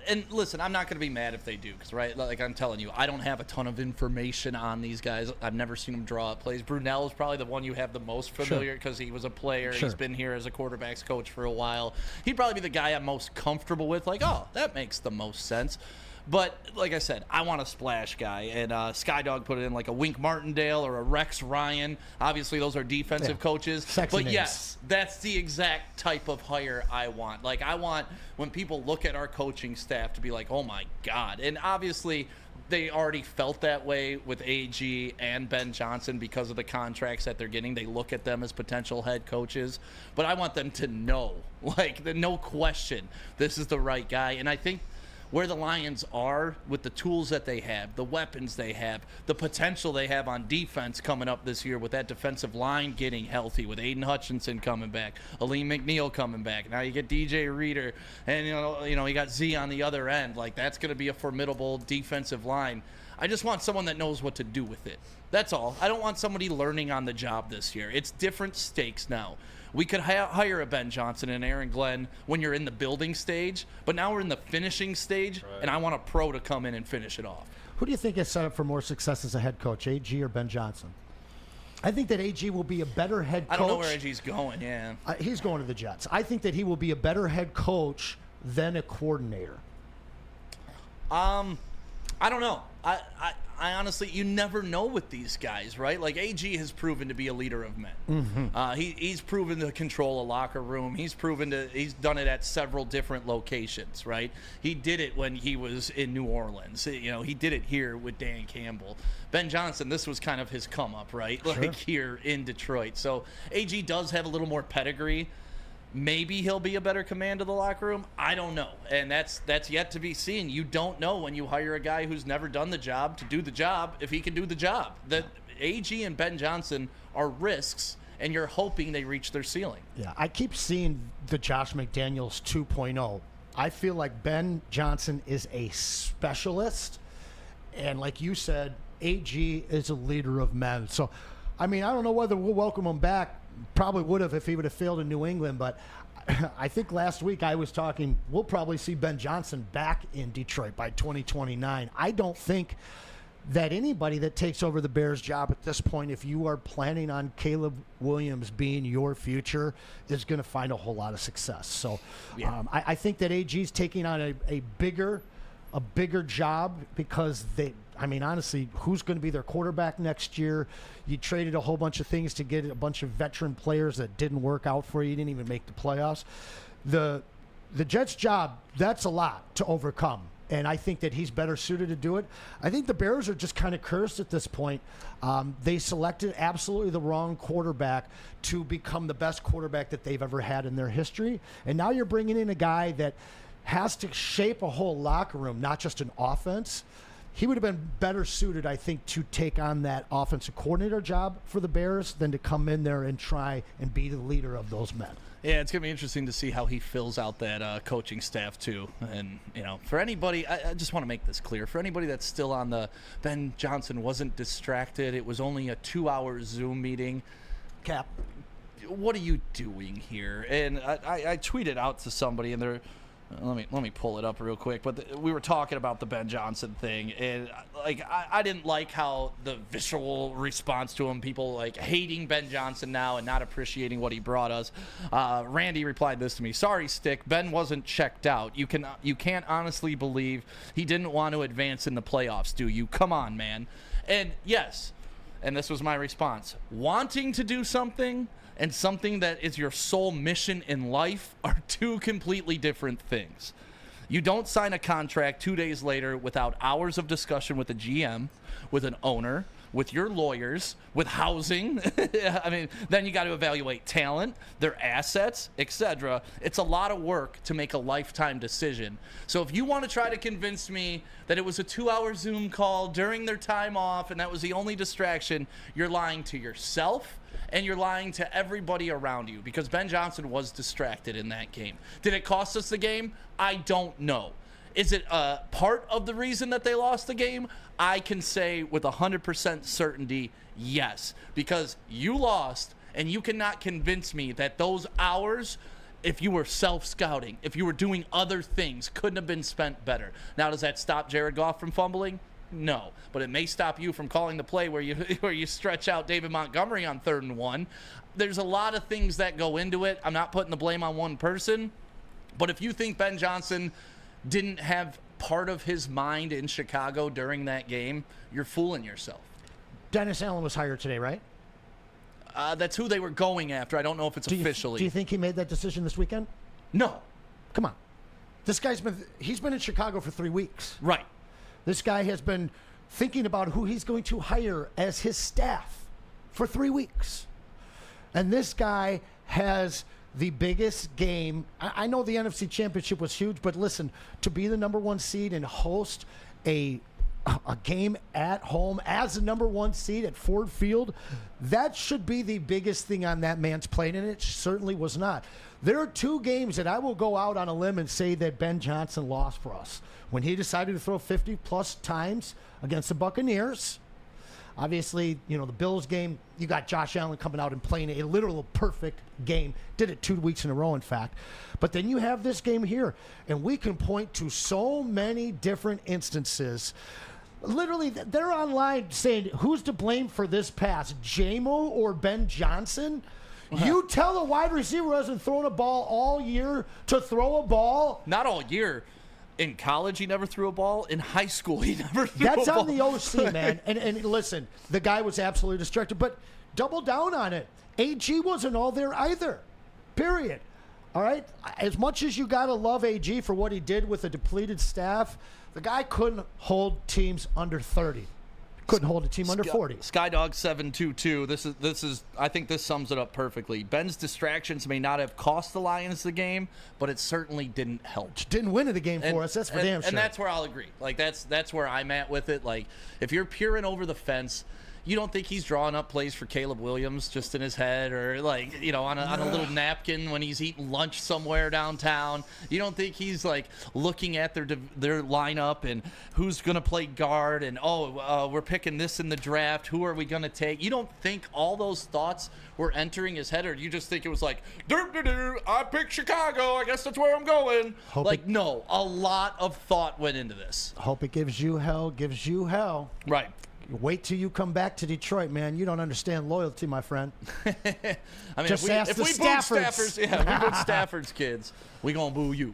and listen, I'm not going to be mad if they do, because, right, like I'm telling you, I don't have a ton of information on these guys. I've never seen them draw up plays. Brunell is probably the one you have the most familiar because he was a player. Sure. He's been here as a quarterbacks coach for a while. He'd probably be the guy I'm most comfortable with, like, oh, that makes the most sense. But like I said, I want a splash guy, and Skydog put it in like a Wink Martindale or a Rex Ryan. Obviously, those are defensive coaches. Sexy but names. yes, that's the exact type of hire I want. Like, I want when people look at our coaching staff to be like, oh my God. And obviously, they already felt that way with AG and Ben Johnson because of the contracts that they're getting. They look at them as potential head coaches. But I want them to know, like, no question, this is the right guy. And I think where the Lions are with the tools that they have, the weapons they have, the potential they have on defense coming up this year with that defensive line getting healthy, with Aiden Hutchinson coming back, Aleem McNeil coming back. Now you get DJ Reader, and you know you got Z on the other end. Like, that's going to be a formidable defensive line. I just want someone that knows what to do with it. That's all. I don't want somebody learning on the job this year. It's different stakes now. We could hire a Ben Johnson and Aaron Glenn when you're in the building stage, but now we're in the finishing stage, and I want a pro to come in and finish it off. Who do you think is set up for more success as a head coach, AG or Ben Johnson? I think that AG will be a better head coach. I don't know where AG's going, yeah. He's going to the Jets. I think that he will be a better head coach than a coordinator. I don't know. I honestly, you never know with these guys, right? Like, AG has proven to be a leader of men. Mm-hmm. He's proven to control a locker room. He's done it at several different locations, right? He did it when he was in New Orleans. You know, he did it here with Dan Campbell. Ben Johnson, this was kind of his come up, right? Sure. Like, here in Detroit. So AG does have a little more pedigree. Maybe he'll be a better command of the locker room. I don't know. And that's yet to be seen. You don't know when you hire a guy who's never done the job to do the job if he can do the job. The AG and Ben Johnson are risks, and you're hoping they reach their ceiling. Yeah, I keep seeing the Josh McDaniels 2.0. I feel like Ben Johnson is a specialist, and like you said, AG is a leader of men. So, I mean, I don't know whether we'll welcome him back. Probably would have if he would have failed in New England, but I think last week I was talking, we'll probably see Ben Johnson back in Detroit by 2029. I don't think that anybody that takes over the Bears job at this point, if you are planning on Caleb Williams being your future, is going to find a whole lot of success. So Yeah. I think that AG's taking on a bigger job because honestly, who's going to be their quarterback next year? You traded a whole bunch of things to get a bunch of veteran players that didn't work out for you. You didn't even make the playoffs. The Jets' job, that's a lot to overcome, and I think that he's better suited to do it. I think the Bears are just kind of cursed at this point. They selected absolutely the wrong quarterback to become the best quarterback that they've ever had in their history, and now you're bringing in a guy that has to shape a whole locker room, not just an offense. He would have been better suited, I think, to take on that offensive coordinator job for the Bears than to come in there and try and be the leader of those men. Yeah, it's going to be interesting to see how he fills out that coaching staff, too. And, for anybody, I just want to make this clear. For anybody that's still on the Ben Johnson wasn't distracted, it was only a 2-hour Zoom meeting. Cap. What are you doing here? And I tweeted out to somebody, and they're let me pull it up real quick. But we were talking about the Ben Johnson thing, and I didn't like how the visual response to him, people hating Ben Johnson now and not appreciating what he brought us. Randy replied this to me: "Sorry, Stick. Ben wasn't checked out. You can't honestly believe he didn't want to advance in the playoffs, do you? Come on, man." And yes, and this was my response: wanting to do something and something that is your sole mission in life are two completely different things. You don't sign a contract 2 days later without hours of discussion with a GM, with an owner, with your lawyers, with housing. I mean, then you got to evaluate talent, their assets, etc. It's a lot of work to make a lifetime decision. So if you want to try to convince me that it was a 2-hour Zoom call during their time off and that was the only distraction, you're lying to yourself and you're lying to everybody around you, because Ben Johnson was distracted in that game. Did it cost us the game? I don't know. Is it part of the reason that they lost the game? I can say with 100% certainty, yes. Because you lost, and you cannot convince me that those hours, if you were self-scouting, if you were doing other things, couldn't have been spent better. Now, does that stop Jared Goff from fumbling? No. But it may stop you from calling the play where you stretch out David Montgomery on 3rd and 1. There's a lot of things that go into it. I'm not putting the blame on one person. But if you think Ben Johnson didn't have part of his mind in Chicago during that game, you're fooling yourself. Dennis Allen was hired today, right? That's who they were going after. I don't know if it's officially. Do you think he made that decision this weekend? No. Come on. This guy's he's been in Chicago for 3 weeks. Right. This guy has been thinking about who he's going to hire as his staff for 3 weeks. And this guy has the biggest game. I know the NFC Championship was huge, but listen, to be the number 1 seed and host a game at home as the number 1 seed at Ford Field, that should be the biggest thing on that man's plate, and it certainly was not. There are 2 games that I will go out on a limb and say that Ben Johnson lost for us. When he decided to throw 50-plus times against the Buccaneers. Obviously, the Bills game, you got Josh Allen coming out and playing a literal perfect game. Did it 2 weeks in a row, in fact. But then you have this game here, and we can point to so many different instances. Literally, they're online saying, who's to blame for this pass, J-Mo or Ben Johnson? You tell a wide receiver who hasn't thrown a ball all year to throw a ball? Not all year. In college, he never threw a ball. In high school, he never threw a ball. That's on the OC, man. And listen, the guy was absolutely distracted. But double down on it. AG wasn't all there either. Period. All right? As much as you got to love AG for what he did with a depleted staff, the guy couldn't hold teams under 30. Couldn't hold a team under 40. Skydog722. This is. I think this sums it up perfectly. Ben's distractions may not have cost the Lions the game, but it certainly didn't help. Didn't win the game for us. That's for damn sure. And that's where I'll agree. That's where I'm at with it. If you're peering over the fence, you don't think he's drawing up plays for Caleb Williams just in his head, or on a little napkin when he's eating lunch somewhere downtown. You don't think he's looking at their lineup and who's going to play guard and we're picking this in the draft. Who are we going to take? You don't think all those thoughts were entering his head, or you just think it was I picked Chicago. I guess that's where I'm going. No, a lot of thought went into this. Hope it gives you hell. Right. Wait till you come back to Detroit, man. You don't understand loyalty, my friend. I mean, just if we boo Stafford's, if we boo Stafford's kids, we gonna boo you.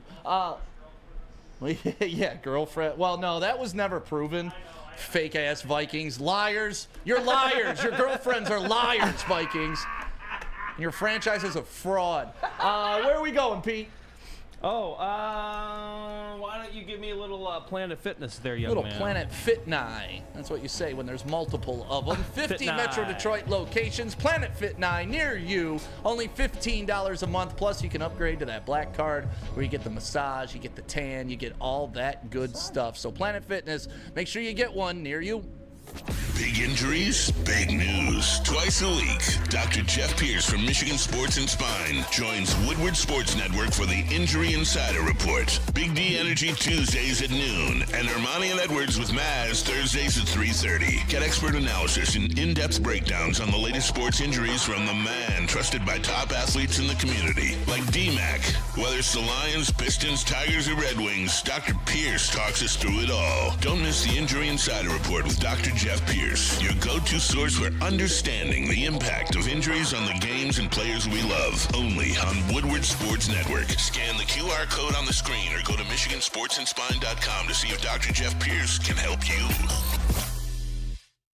Yeah, girlfriend. Well, no, that was never proven. Fake ass Vikings, liars. You're liars. Your girlfriends are liars, Vikings. And your franchise is a fraud. Where are we going, Pete? Why don't you give me a little Planet Fitness there, young man? Little Planet Fitness. That's what you say when there's multiple of them. 50 Metro Detroit locations. Planet Fitness near you. Only $15 a month. Plus, you can upgrade to that black card where you get the massage, you get the tan, you get all that good stuff. So Planet Fitness, make sure you get one near you. Big injuries, big news. Twice a week, Dr. Jeff Pierce from Michigan Sports and Spine joins Woodward Sports Network for the Injury Insider Report. Big D Energy Tuesdays at noon, and Ermanni and Edwards with Maz Thursdays at 3:30. Get expert analysis and in-depth breakdowns on the latest sports injuries from the man trusted by top athletes in the community, like D-Mac. Whether it's the Lions, Pistons, Tigers, or Red Wings, Dr. Pierce talks us through it all. Don't miss the Injury Insider Report with Dr. Jeff Pierce, your go-to source for understanding the impact of injuries on the games and players we love. Only on Woodward Sports Network. Scan the QR code on the screen or go to MichiganSportsandSpine.com to see if Dr. Jeff Pierce can help you.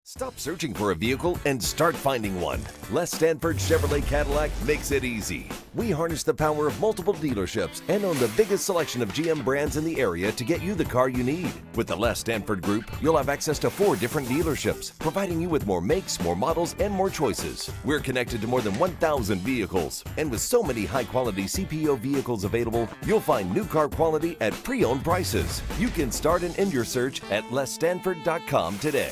Stop searching for a vehicle and start finding one. Les Stanford Chevrolet Cadillac makes it easy. We harness the power of multiple dealerships and own the biggest selection of GM brands in the area to get you the car you need. With the Les Stanford Group, you'll have access to 4 different dealerships, providing you with more makes, more models, and more choices. We're connected to more than 1,000 vehicles. And with so many high-quality CPO vehicles available, you'll find new car quality at pre-owned prices. You can start and end your search at lesstanford.com today.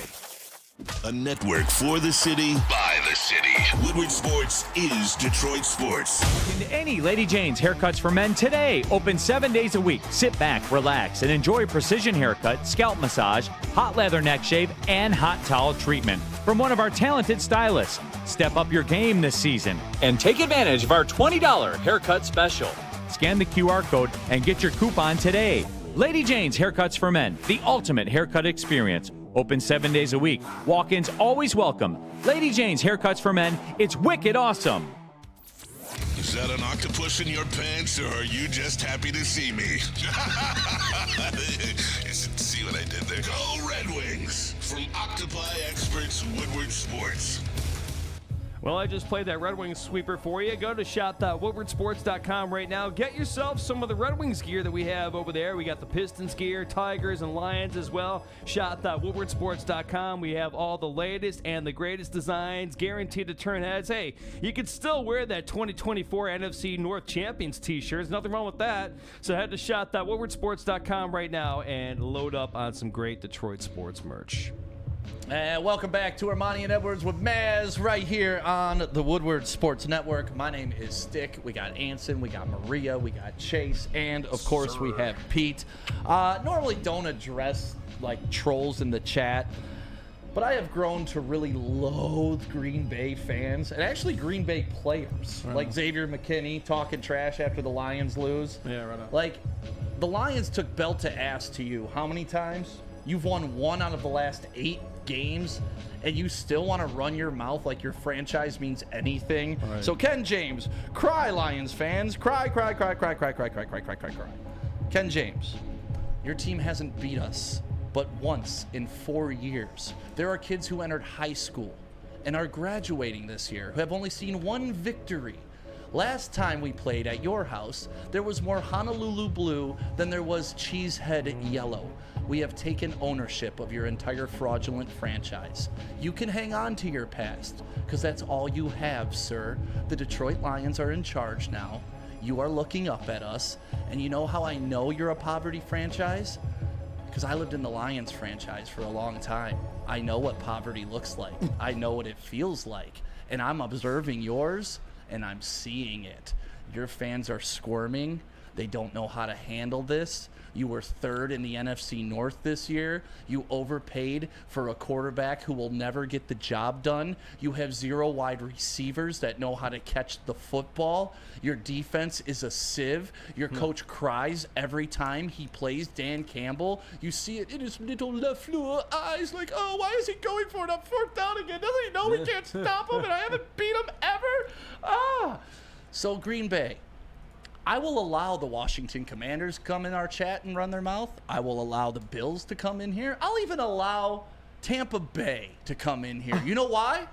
A network for the city, by the city. Woodward Sports is Detroit Sports. In any Lady Jane's Haircuts for Men today. Open 7 days a week. Sit back, relax, and enjoy precision haircut, scalp massage, hot leather neck shave, and hot towel treatment from one of our talented stylists. Step up your game this season and take advantage of our $20 haircut special. Scan the QR code and get your coupon today. Lady Jane's Haircuts for Men, the ultimate haircut experience. Open 7 days a week. Walk-ins always welcome. Lady Jane's Haircuts for Men. It's wicked awesome. Is that an octopus in your pants, or are you just happy to see me? You should see what I did there. Go Red Wings! From Octopi Experts, Woodward Sports. Well, I just played that Red Wings sweeper for you. Go to shop.woodwardsports.com right now. Get yourself some of the Red Wings gear that we have over there. We got the Pistons gear, Tigers, and Lions as well. Shop.woodwardsports.com. We have all the latest and the greatest designs, guaranteed to turn heads. Hey, you can still wear that 2024 NFC North Champions t-shirt. There's nothing wrong with that. So head to shop.woodwardsports.com right now and load up on some great Detroit sports merch. And welcome back to Ermanni and Edwards with Maz right here on the Woodward Sports Network. My name is Stick. We got Anson, we got Maria, we got Chase, and of course we have Pete. Normally don't address like trolls in the chat, but I have grown to really loathe Green Bay fans and actually Green Bay players, like Xavier McKinney talking trash after the Lions lose. Yeah, right on. Like, the Lions took belt to ass to you how many times? You've won 1 out of the last 8 games, and you still want to run your mouth like your franchise means anything. Right. So Ken James, cry Lions fans, cry. Ken James, your team hasn't beat us but once in 4 years. There are kids who entered high school and are graduating this year who have only seen 1 victory. Last time we played at your house, there was more Honolulu blue than there was Cheesehead yellow. We have taken ownership of your entire fraudulent franchise. You can hang on to your past, because that's all you have, sir. The Detroit Lions are in charge now. You are looking up at us, and you know how I know you're a poverty franchise? Because I lived in the Lions franchise for a long time. I know what poverty looks like. I know what it feels like. And I'm observing yours, and I'm seeing it. Your fans are squirming. They don't know how to handle this. You were 3rd in the NFC North this year. You overpaid for a quarterback who will never get the job done. You have 0 wide receivers that know how to catch the football. Your defense is a sieve. Your coach cries every time he plays Dan Campbell. You see it in his little LaFleur eyes like, oh, why is he going for it on 4th down again? Doesn't he know we can't stop him and I haven't beat him ever? So Green Bay, I will allow the Washington Commanders to come in our chat and run their mouth. I will allow the Bills to come in here. I'll even allow Tampa Bay to come in here. You know why?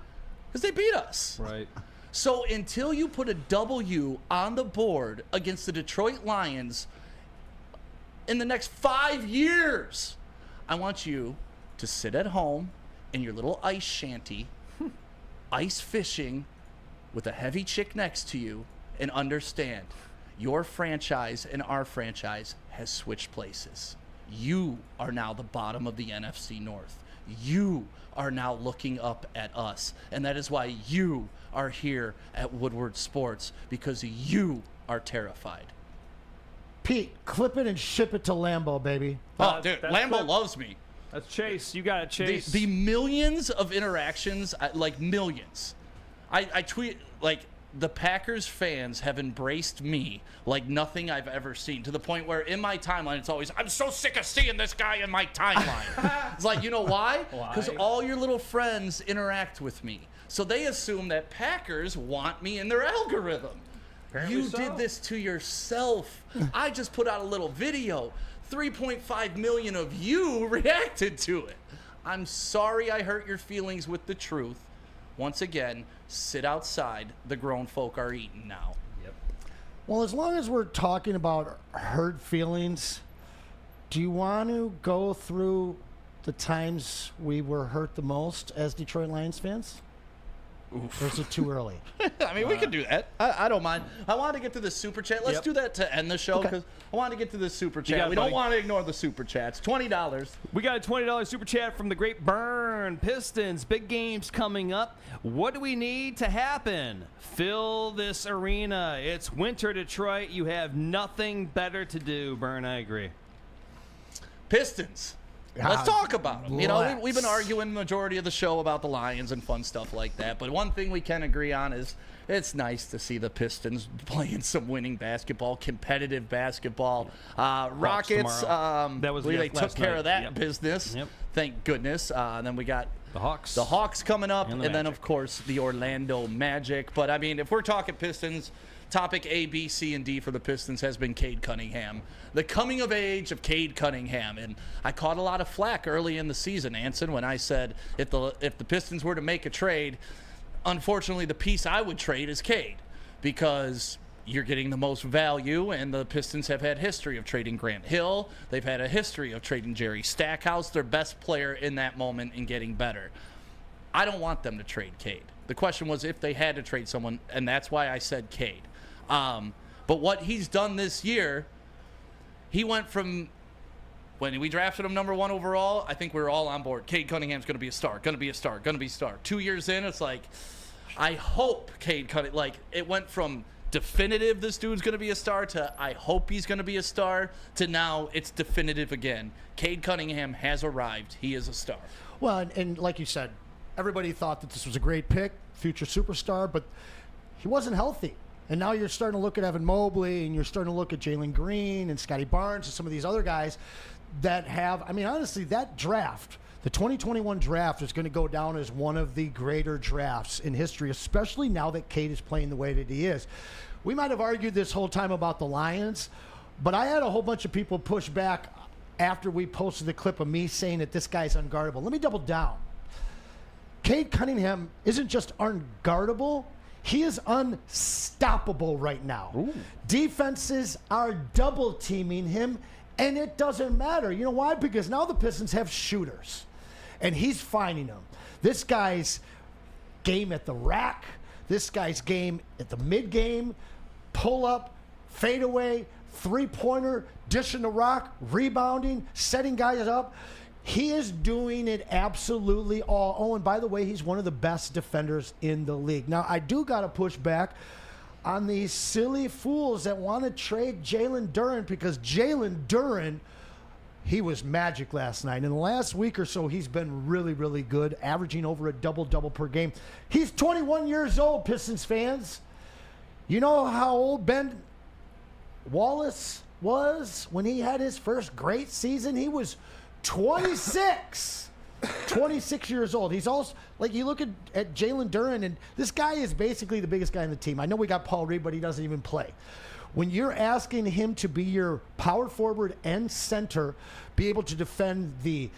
Because they beat us. Right. So until you put a W on the board against the Detroit Lions in the next 5 years, I want you to sit at home in your little ice shanty, ice fishing with a heavy chick next to you, and understand your franchise and our franchise has switched places. You are now the bottom of the NFC North. you are now looking up at us. And that is why you are here at Woodward Sports, because you are terrified. Pete, clip it and ship it to Lambeau, baby. Oh, dude, Lambeau loves me. That's Chase. You got it, Chase. The millions of interactions, like millions. I tweet, like, the Packers fans have embraced me like nothing I've ever seen, to the point where in my timeline it's always, I'm so sick of seeing this guy in my timeline. It's like, you know why? Because all your little friends interact with me. So they assume that Packers want me in their algorithm. Apparently you did this to yourself. I just put out a little video. 3.5 million of you reacted to it. I'm sorry I hurt your feelings with the truth. Once again, sit outside. The grown folk are eating now. Yep. Well, as long as we're talking about hurt feelings, do you want to go through the times we were hurt the most as Detroit Lions fans? Oof. Or is it too early? I mean, we can do that. I don't mind. I want to get to the super chat. Let's do that to end the show, because I want to get to the super chat. We don't want to ignore the super chats. $20. We got a $20 super chat from the great Burn. Pistons, big games coming up. What do we need to happen? Fill this arena. It's winter, Detroit. You have nothing better to do. Burn, I agree. Pistons. Let's talk about them. You know, we've been arguing the majority of the show about the Lions and fun stuff like that. But one thing we can agree on is it's nice to see the Pistons playing some winning basketball, competitive basketball. Rockets, that was they took care of that Yep. business. Yep. Thank goodness. And then we got The Hawks. The Hawks coming up, And and the then, Magic. of course, the Orlando Magic. But, I mean, if we're talking Pistons, topic A, B, C, and D for the Pistons has been Cade Cunningham. The coming of age of Cade Cunningham. And I caught a lot of flack early in the season, Anson, when I said if the Pistons were to make a trade, unfortunately the piece I would trade is Cade, because you're getting the most value, and the Pistons have had history of trading Grant Hill. They've had a history of trading Jerry Stackhouse, their best player in that moment, and getting better. I don't want them to trade Cade. The question was if they had to trade someone, and that's why I said Cade. But what he's done this year, he went from when we drafted him number 1 overall, I think we were all on board. Cade Cunningham's going to be a star, going to be a star, going to be a star. 2 years in, it's like, I hope Cade Cunningham, like, it went from definitive this dude's going to be a star to I hope he's going to be a star to now it's definitive again. Cade Cunningham has arrived. He is a star. Well, and like you said, everybody thought that this was a great pick, future superstar, but he wasn't healthy. And now you're starting to look at Evan Mobley, and you're starting to look at Jalen Green and Scotty Barnes and some of these other guys that have, I mean, honestly, that draft, the 2021 draft, is going to go down as one of the greater drafts in history, especially now that Cade is playing the way that he is. We might have argued this whole time about the Lions, but I had a whole bunch of people push back after we posted the clip of me saying that this guy's unguardable. Let me double down. Cade Cunningham isn't just unguardable, he is unstoppable right now. Ooh. Defenses are double teaming him, and it doesn't matter. You know why? Because now the Pistons have shooters, and he's finding them. This guy's game at the rack, this guy's game at the mid-game, pull-up, fadeaway, three-pointer, dishing the rock, rebounding, setting guys up. He is doing it absolutely all. Oh, and by the way, he's one of the best defenders in the league. Now, I do got to push back on these silly fools that want to trade Jalen Duren, because Jalen Duren, he was magic last night. In the last week or so, he's been really, really good, averaging over a double-double per game. He's 21 years old, Pistons fans. You know how old Ben Wallace was when he had his first great season? He was 26 years old. He's also, like, you look at Jalen Duren, and this guy is basically the biggest guy on the team. I know we got Paul Reed, but he doesn't even play. When you're asking him to be your power forward and center, be able to defend the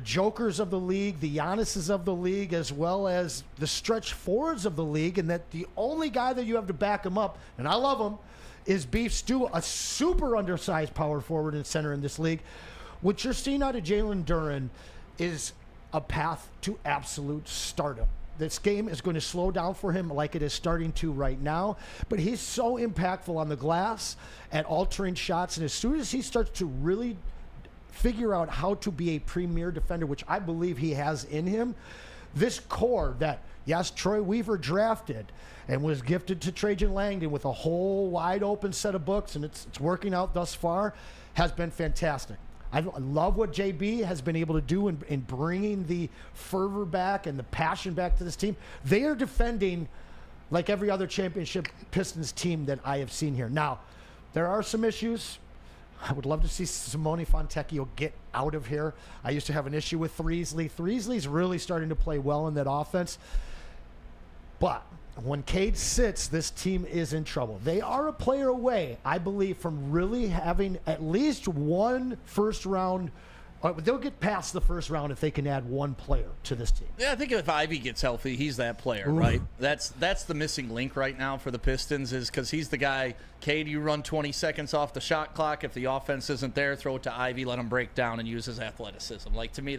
jokers of the league, the Giannis's of the league, as well as the stretch forwards of the league, and that the only guy that you have to back him up, and I love him, is Beef Stew, a super undersized power forward and center in this league. What you're seeing out of Jalen Duren is a path to absolute stardom. This game is going to slow down for him like it is starting to right now, but he's so impactful on the glass at altering shots, and as soon as he starts to really figure out how to be a premier defender, which I believe he has in him, this core that, yes, Troy Weaver drafted and was gifted to Trajan Langdon with a whole wide open set of books, and it's working out thus far, has been fantastic. I love what JB has been able to do in bringing the fervor back and the passion back to this team. They are defending like every other championship Pistons team that I have seen here. Now, there are some issues. I would love to see Simone Fontecchio get out of here. I used to have an issue with Threesley. Threesley's really starting to play well in that offense. But when Cade sits, this team is in trouble. They are a player away, I believe, from really having at least one first round. They'll get past the first round if they can add one player to this team. Yeah, I think if Ivy gets healthy, he's that player, right? That's the missing link right now for the Pistons, is because he's the guy. Cade, you run 20 seconds off the shot clock. If the offense isn't there, throw it to Ivy, let him break down and use his athleticism. Like, to me,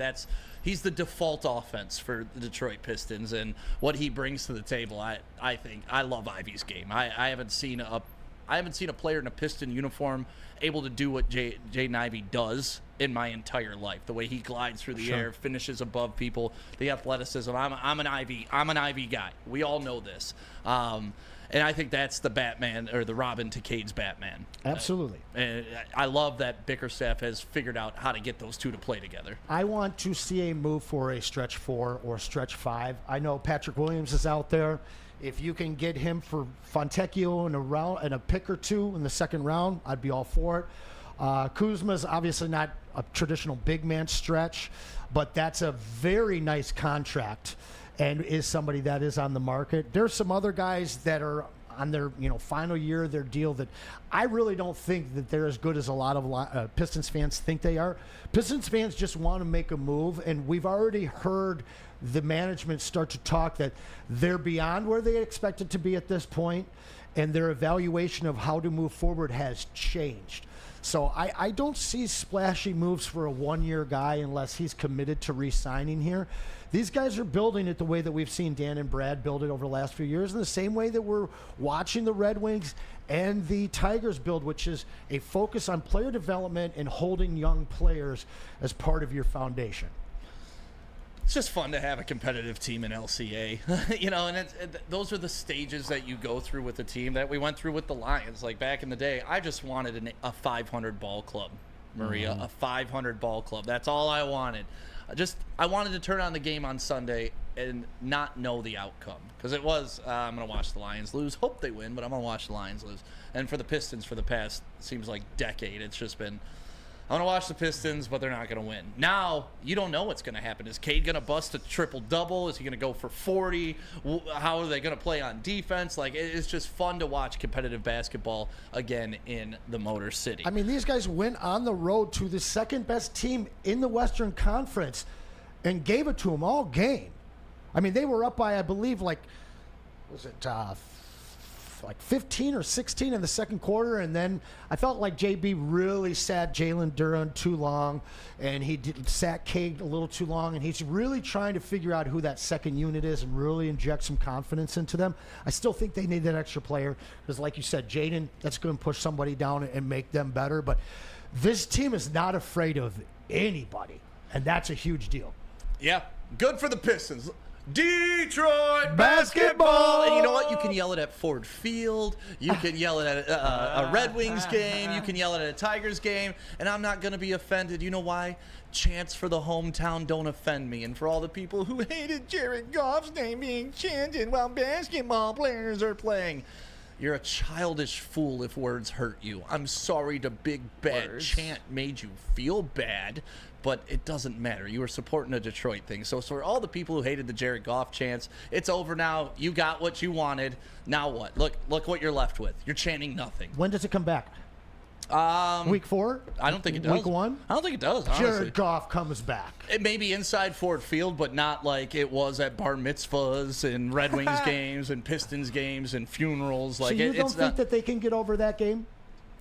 he's the default offense for the Detroit Pistons, and what he brings to the table, I think I love Ivy's game. I haven't seen a player in a Piston uniform able to do what Jaden Ivey does in my entire life. The way he glides through the air, finishes above people, the athleticism. I'm an Ivy guy. We all know this. And I think that's the Batman, or the Robin to Cade's Batman. Absolutely. And I love that Bickerstaff has figured out how to get those two to play together. I want to see a move for a stretch 4 or stretch 5. I know Patrick Williams is out there. If you can get him for Fontecchio in a round and a pick or two in the second round, I'd be all for it. Kuzma's obviously not a traditional big man stretch, but that's a very nice contract and is somebody that is on the market. There's some other guys that are on their final year of their deal that I really don't think that they're as good as a lot of Pistons fans think they are. Pistons fans just want to make a move, and we've already heard the management start to talk that they're beyond where they expected to be at this point, and their evaluation of how to move forward has changed. So I don't see splashy moves for a one-year guy unless he's committed to re-signing here. These guys are building it the way that we've seen Dan and Brad build it over the last few years, in the same way that we're watching the Red Wings and the Tigers build, which is a focus on player development and holding young players as part of your foundation. It's just fun to have a competitive team in LCA, and those are the stages that you go through with the team that we went through with the Lions. Like back in the day, I just wanted a 500 ball club, Maria, a 500 ball club. That's all I wanted. I wanted to turn on the game on Sunday and not know the outcome, because it was, I'm going to watch the Lions lose, hope they win, but I'm going to watch the Lions lose. And for the Pistons, for the past, seems like decade, it's just been, I'm going to watch the Pistons, but they're not going to win. Now, you don't know what's going to happen. Is Cade going to bust a triple-double? Is he going to go for 40? How are they going to play on defense? Like, it's just fun to watch competitive basketball again in the Motor City. I mean, these guys went on the road to the second-best team in the Western Conference and gave it to them all game. I mean, they were up by, I believe, like 15 or 16 in the second quarter, and then I felt like JB really sat Jalen Duren too long, and he sat Cade a little too long, and he's really trying to figure out who that second unit is and really inject some confidence into them. I still think they need that extra player because, like you said, Jaden, that's going to push somebody down and make them better, but this team is not afraid of anybody, and that's a huge deal. Yeah, good for the Pistons. Detroit basketball. And you know what? You can yell it at Ford Field. You can yell it at a Red Wings game. You can yell it at a Tigers game. And I'm not going to be offended. You know why? Chants for the hometown don't offend me. And for all the people who hated Jared Goff's name being chanted while basketball players are playing, you're a childish fool if words hurt you. I'm sorry the big bad chant made you feel bad, but it doesn't matter. You were supporting a Detroit thing. So for all the people who hated the Jared Goff chants, it's over now. You got what you wanted. Now what? Look what you're left with. You're chanting nothing. When does it come back? Week 4? I don't think it does. Week 1? I don't think it does, honestly. Jared Goff comes back. It may be inside Ford Field, but not like it was at bar mitzvahs and Red Wings games and Pistons games and funerals. Like, so you don't think that they can get over that game?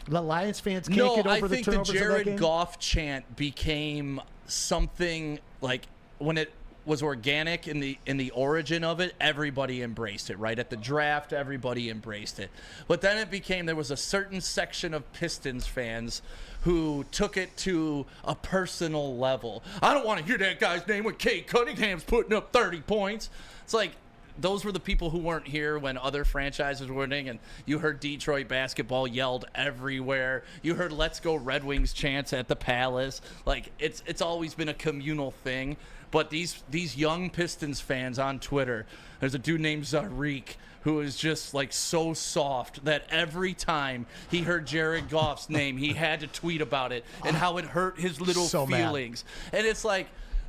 The Lions fans can't get over the turnovers of that game? No, I think the Jared Goff chant became something like when it was organic in the origin of it, everybody embraced it, right? At the draft, everybody embraced it. But then it became, there was a certain section of Pistons fans who took it to a personal level. I don't want to hear that guy's name when Kate Cunningham's putting up 30 points. It's like, those were the people who weren't here when other franchises were winning, and you heard Detroit basketball yelled everywhere. You heard "Let's Go Red Wings" chants at the Palace. Like, it's always been a communal thing. But these young Pistons fans on Twitter, there's a dude named Zarik who is just like so soft that every time he heard Jared Goff's name, he had to tweet about it and how it hurt his little feelings. And it's like,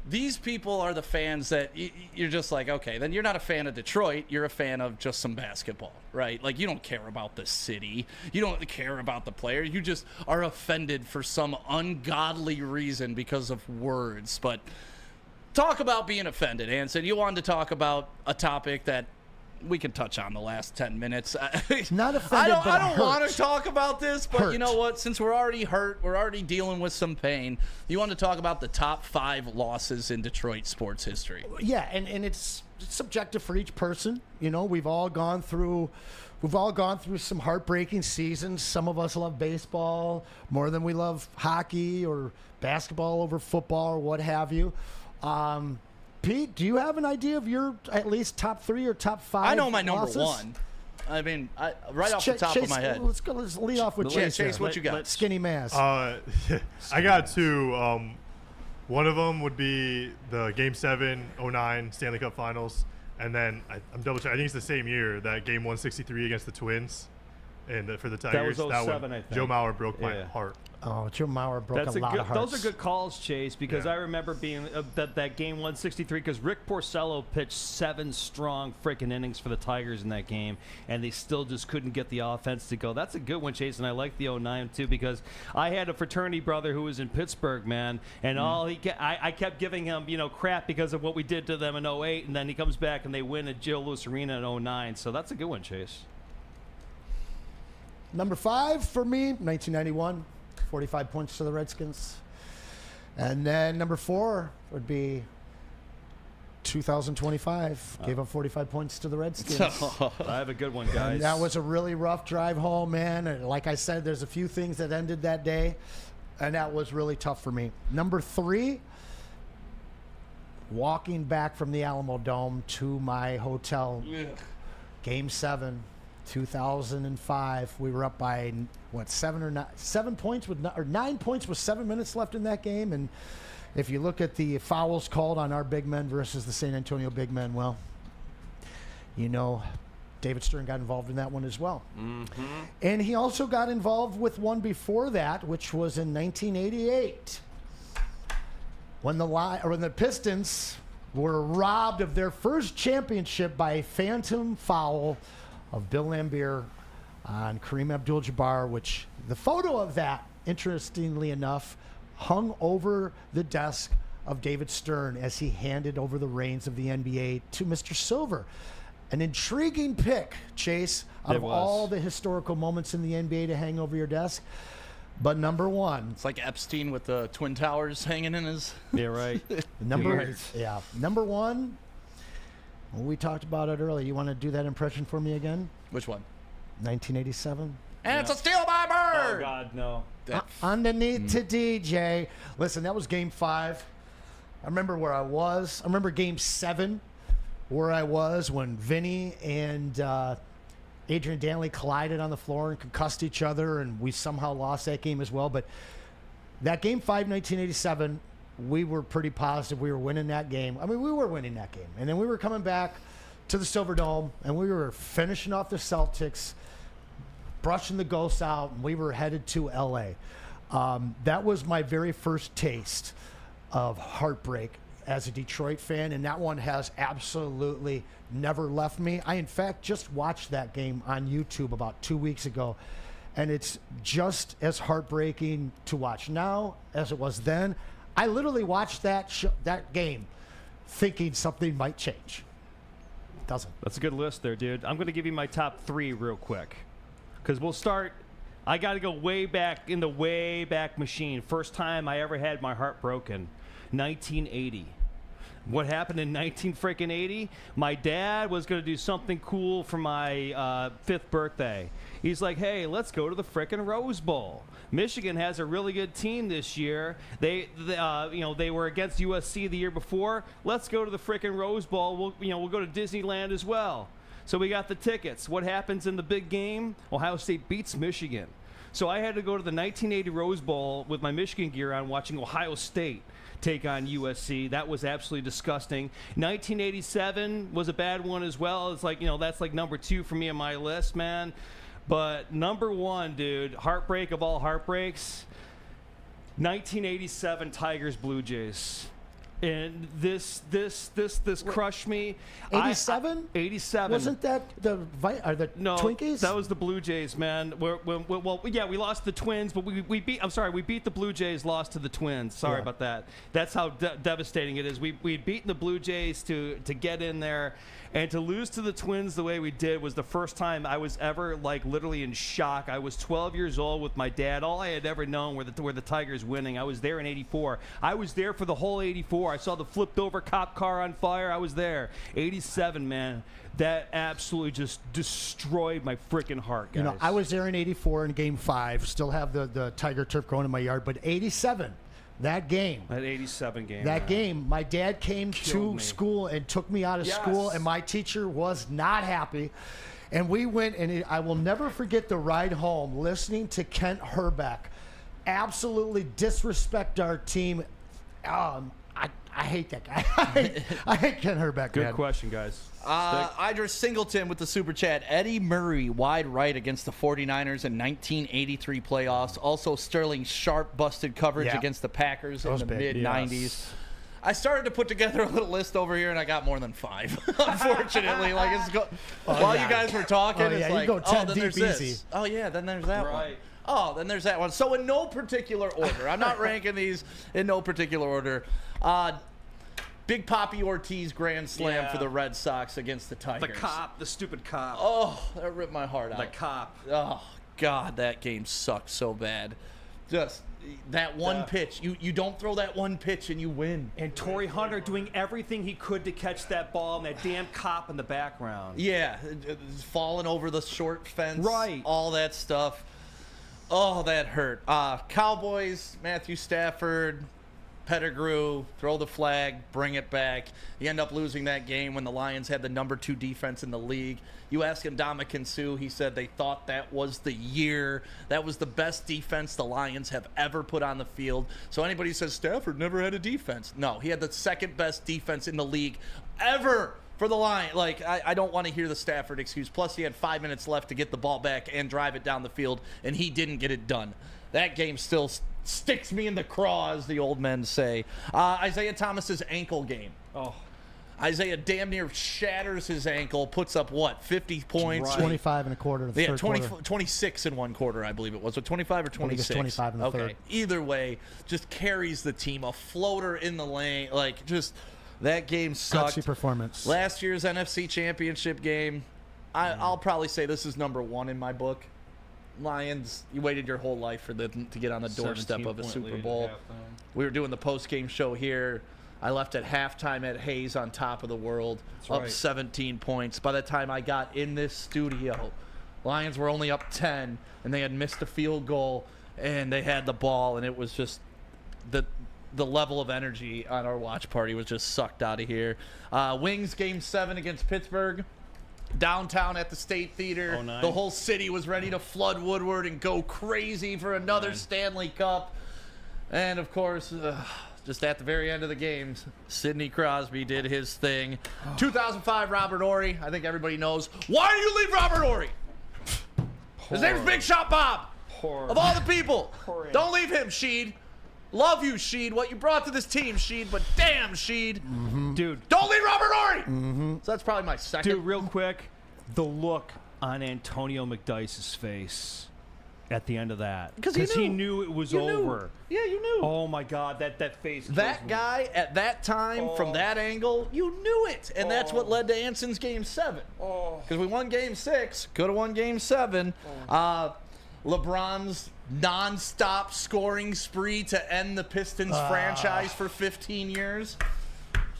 these people are the fans that you're just like, okay, then you're not a fan of Detroit. You're a fan of just some basketball, right? Like, you don't care about the city. You don't care about the player. You just are offended for some ungodly reason because of words. But talk about being offended, Anson. You wanted to talk about a topic that we can touch on the last 10 minutes. Not offended, I don't want to talk about this, but you know what? Since we're already hurt, we're already dealing with some pain. You want to talk about the top 5 losses in Detroit sports history? Yeah, and it's subjective for each person. You know, we've all gone through some heartbreaking seasons. Some of us love baseball more than we love hockey or basketball over football or what have you. Pete, do you have an idea of your at least top 3 or top 5? I know my number losses? 1. I mean, right off the top of my head. Let's lead off with Chase. Chase, what you got? Skinny Mass. I got 2. One of them would be the Game 7 09 Stanley Cup Finals, and then I'm double checking. I think it's the same year, that Game 163 against the Twins, and for the Tigers. That was 07, I think. Joe Mauer broke my heart. Oh, Joe Mauer broke a lot of hearts. Those are good calls, Chase, because I remember being that game 163 because Rick Porcello pitched 7 strong freaking innings for the Tigers in that game, and they still just couldn't get the offense to go. That's a good one, Chase, and I like the 09 too because I had a fraternity brother who was in Pittsburgh, man, and I kept giving him crap because of what we did to them in 08, and then he comes back and they win at Joe Louis Arena in 09. So that's a good one, Chase. Number 5 for me, 1991. 45 points to the Redskins. And then number 4 would be 2025. Gave up 45 points to the Redskins. I have a good one, guys. And that was a really rough drive home, man. And like I said, there's a few things that ended that day, and that was really tough for me. Number 3, walking back from the Alamo Dome to my hotel. Game 7. 2005, we were up by 7 points or 9 points with 7 minutes left in that game. And if you look at the fouls called on our big men versus the San Antonio big men, well, David Stern got involved in that one as well. Mm-hmm. And he also got involved with one before that, which was in 1988, when the Pistons were robbed of their first championship by a phantom foul of Bill Laimbeer on Kareem Abdul-Jabbar, which the photo of that, interestingly enough, hung over the desk of David Stern as he handed over the reins of the NBA to Mr. Silver. An intriguing pick, Chase, out of all the historical moments in the NBA to hang over your desk. But number 1. It's like Epstein with the Twin Towers hanging in his... Yeah, right. Number 1... Well, we talked about it earlier. You want to do that impression for me again? Which one? 1987. And it's a steal by Bird! Oh, God, no. Underneath to DJ. Listen, that was Game 5. I remember where I was. I remember Game 7, where I was when Vinny and Adrian Danley collided on the floor and concussed each other, and we somehow lost that game as well. But that Game 5, 1987... we were pretty positive we were winning that game. I mean, we were winning that game. And then we were coming back to the Silverdome, and we were finishing off the Celtics, brushing the ghosts out, and we were headed to L.A. That was my very first taste of heartbreak as a Detroit fan, and that one has absolutely never left me. I, in fact, just watched that game on YouTube about 2 weeks ago, and it's just as heartbreaking to watch now as it was then. I literally watched that game thinking something might change. It doesn't. That's a good list there, dude. I'm going to give you my top 3 real quick. Because we'll start. I got to go way back in the way back machine. First time I ever had my heart broken, 1980. What happened in 1980? My dad was going to do something cool for my 5th birthday. He's like, hey, let's go to the frickin' Rose Bowl. Michigan has a really good team this year. They were against USC the year before. Let's go to the frickin' Rose Bowl. We'll go to Disneyland as well. So we got the tickets. What happens in the big game? Ohio State beats Michigan. So I had to go to the 1980 Rose Bowl with my Michigan gear on, watching Ohio State take on USC. That was absolutely disgusting. 1987 was a bad one as well. It's like, that's like number 2 for me on my list, man. But number 1, dude, heartbreak of all heartbreaks, 1987 Tigers Blue Jays. And this crushed me. 87? 87. Wasn't that the Twinkies? That was the Blue Jays, man. We lost the Twins, but we beat the Blue Jays, lost to the Twins. Sorry about that. That's how devastating it is. We'd beaten the Blue Jays to get in there, and to lose to the Twins the way we did was the first time I was ever literally in shock. I was 12 years old with my dad. All I had ever known were the Tigers winning. I was there in '84. I was there for the whole '84. I saw the flipped over cop car on fire. I was there. '87, man. That absolutely just destroyed my freaking heart, guys. I was there in '84 in Game 5. Still have the Tiger turf growing in my yard. But '87, that game. That '87 game. That game. My dad came to school and took me out of school, and my teacher was not happy. And we went, and I will never forget the ride home, listening to Kent Herbeck absolutely disrespect our team. I hate that guy. I hate Ken Herbeck. Good question, guys. Idris Singleton with the super chat. Eddie Murray wide right against the 49ers in 1983 playoffs. Also Sterling Sharp busted coverage against the Packers in the mid-90s. I started to put together a little list over here, and I got more than 5. Unfortunately, while you guys were talking, it's you like, go 10 then deep there's easy. this. Oh yeah, then there's that one. Right. Oh, then there's that one. So in no particular order. I'm not ranking these in no particular order. Big Papi Ortiz grand slam for the Red Sox against the Tigers. The stupid cop. Oh, that ripped my heart out. The cop. Oh, God, that game sucked so bad. Just that one pitch. You don't throw that one pitch and you win. And Torrey Hunter doing everything he could to catch that ball, and that damn cop in the background. Yeah, falling over the short fence. Right. All that stuff. Oh, that hurt. Cowboys, Matthew Stafford, Pettigrew, throw the flag, bring it back. You end up losing that game when the Lions had the number 2 defense in the league. You ask Ndamukong Suh, he said they thought that was the year. That was the best defense the Lions have ever put on the field. So anybody who says Stafford never had a defense. No, he had the second best defense in the league ever for the Lions. I don't want to hear the Stafford excuse. Plus, he had 5 minutes left to get the ball back and drive it down the field, and he didn't get it done. That game still sticks me in the craw, as the old men say. Isaiah Thomas's ankle game. Oh. Isaiah damn near shatters his ankle, puts up, 50 points? Right. 25 and a quarter in the third quarter. 26 in one quarter, I believe it was. So 25 or 26? 25 in the third. Either way, just carries the team. A floater in the lane. That game sucked. Gutsy performance. Last year's NFC Championship game, I'll probably say this is number 1 in my book. Lions, you waited your whole life for them to get on the doorstep of a Super Bowl. We were doing the post-game show here. I left at halftime at Hayes on top of the world, up 17 points. By the time I got in this studio, Lions were only up 10, and they had missed a field goal, and they had the ball, and it was just the level of energy on our watch party was just sucked out of here. Wings Game 7 against Pittsburgh. Downtown at the State Theater. Oh, nice. The whole city was ready to flood Woodward and go crazy for another Stanley Cup. And, of course, just at the very end of the games, Sidney Crosby did his thing. 2005 Robert Horry. I think everybody knows. Why do you leave Robert Horry? His name's Big Shot Bob. Of all the people. Don't leave him, Sheed. Love you, Sheed. What you brought to this team, Sheed, but damn, Sheed. Mm-hmm. Dude. Don't leave Robert Horry. Mm-hmm. So that's probably my second. Dude, real quick, the look on Antonio McDyess's face at the end of that. Because he knew it was over. Yeah, you knew. Oh, my God, that face. That guy at that time, from that angle, you knew it. And that's what led to Anson's Game 7. Because we won Game 6, could have won Game 7. LeBron's non-stop scoring spree to end the Pistons franchise for 15 years.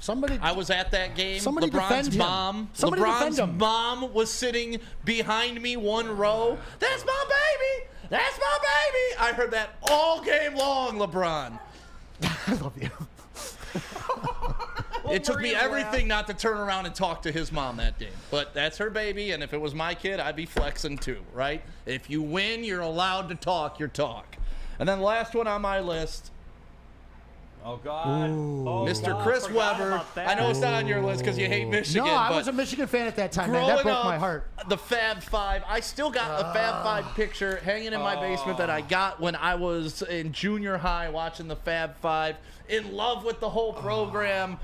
Somebody. I was at that game. Somebody defend LeBron's him. mom. Somebody defend LeBron's him. mom was sitting behind me one row. That's my baby. That's my baby. I heard that all game long, LeBron. I love you. It took me everything not to turn around and talk to his mom that day. But that's her baby, and if it was my kid, I'd be flexing too, right? If you win, you're allowed to talk your talk. And then the last one on my list, Oh, God. Oh, Mr. God, Chris forgot Webber. about that. I know it's not on your list because you hate Michigan. No, I but was a Michigan fan at that time, man. That growing broke up, my heart. The Fab Five. I still got the Fab Five picture hanging in my basement that I got when I was in junior high watching the Fab Five. In love with the whole program.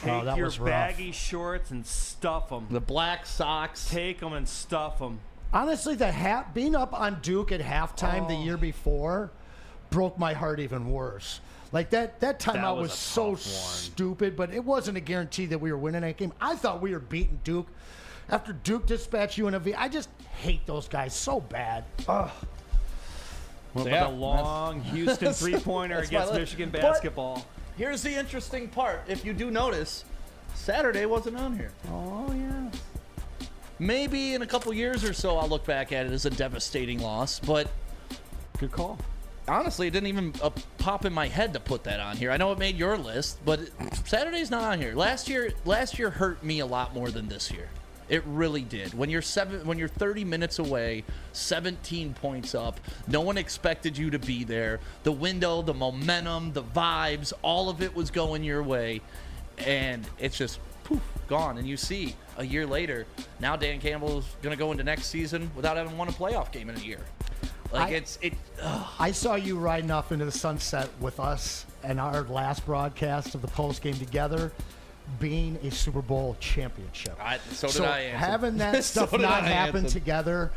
Take that your was rough. baggy shorts and stuff them. The black socks. Take them and stuff them. Honestly, being up on Duke at halftime the year before broke my heart even worse. Like that timeout was was a so tough one. stupid, but it wasn't a guarantee that we were winning that game. I thought we were beating Duke. After Duke dispatched UNLV, I just hate those guys so bad. Ugh. What Yeah, about a long Houston three-pointer that's my against list. Michigan But- basketball? Here's the interesting part. If you do notice, Saturday wasn't on here. Oh, yeah. Maybe in a couple years or so, I'll look back at it as a devastating loss. But Good call. honestly, it didn't even pop in my head to put that on here. I know it made your list, but Saturday's not on here. Last year hurt me a lot more than this year. It really did. When you're 30 minutes away, 17 points up, no one expected you to be there. The window, the momentum, the vibes, all of it was going your way, and it's just poof, gone. And you see, a year later, now Dan Campbell's going to go into next season without having won a playoff game in a year. Like I saw you riding off into the sunset with us and our last broadcast of the post game together, being a Super Bowl championship. So did I, Anson. Having that stuff So did not I, happen Anson. together,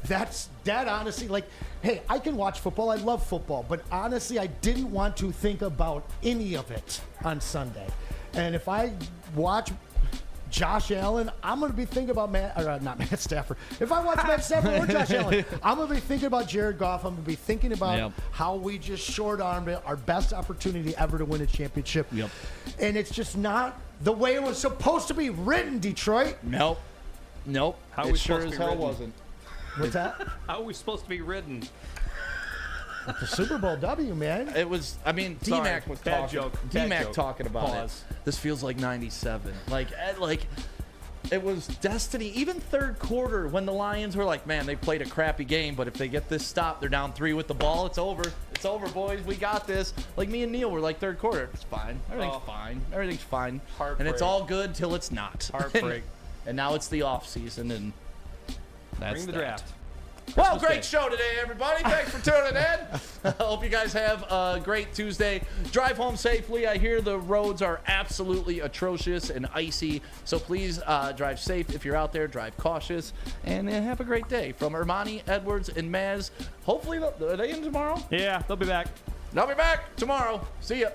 that honestly, like, hey, I can watch football. I love football, but honestly, I didn't want to think about any of it on Sunday. And if I watch Josh Allen, I'm going to be thinking about not Matt Stafford. If I watch Matt Stafford or Josh Allen, I'm going to be thinking about Jared Goff. I'm going to be thinking about how we just short-armed it, our best opportunity ever to win a championship. Yep. And it's just not the way it was supposed to be written, Detroit. Nope. How are It we sure supposed as to be hell written? wasn't. What's that? How are we supposed to be ridden? The Super Bowl W, man. It was. I mean, Sorry, D-Mac was bad talking. joke, bad D-Mac joke. talking about Pause. it. This feels like '97. Like it was destiny. Even third quarter, when the Lions were like, "Man, they played a crappy game, but if they get this stop, they're down 3 with the ball. It's over. It's over, boys. We got this." Like me and Neil were like, third quarter, it's fine. Everything's fine. Everything's fine. Heartbreak. And it's all good till it's not. Heartbreak. And now it's the off season, and that's Bring the that. draft. Well, Christmas great Day. show today, everybody. Thanks for tuning in. I hope you guys have a great Tuesday. Drive home safely. I hear the roads are absolutely atrocious and icy, so please drive safe. If you're out there, drive cautious, and have a great day. From Ermanni, Edwards, and Maz. Hopefully, are they in tomorrow? Yeah, they'll be back. They'll be back tomorrow. See ya.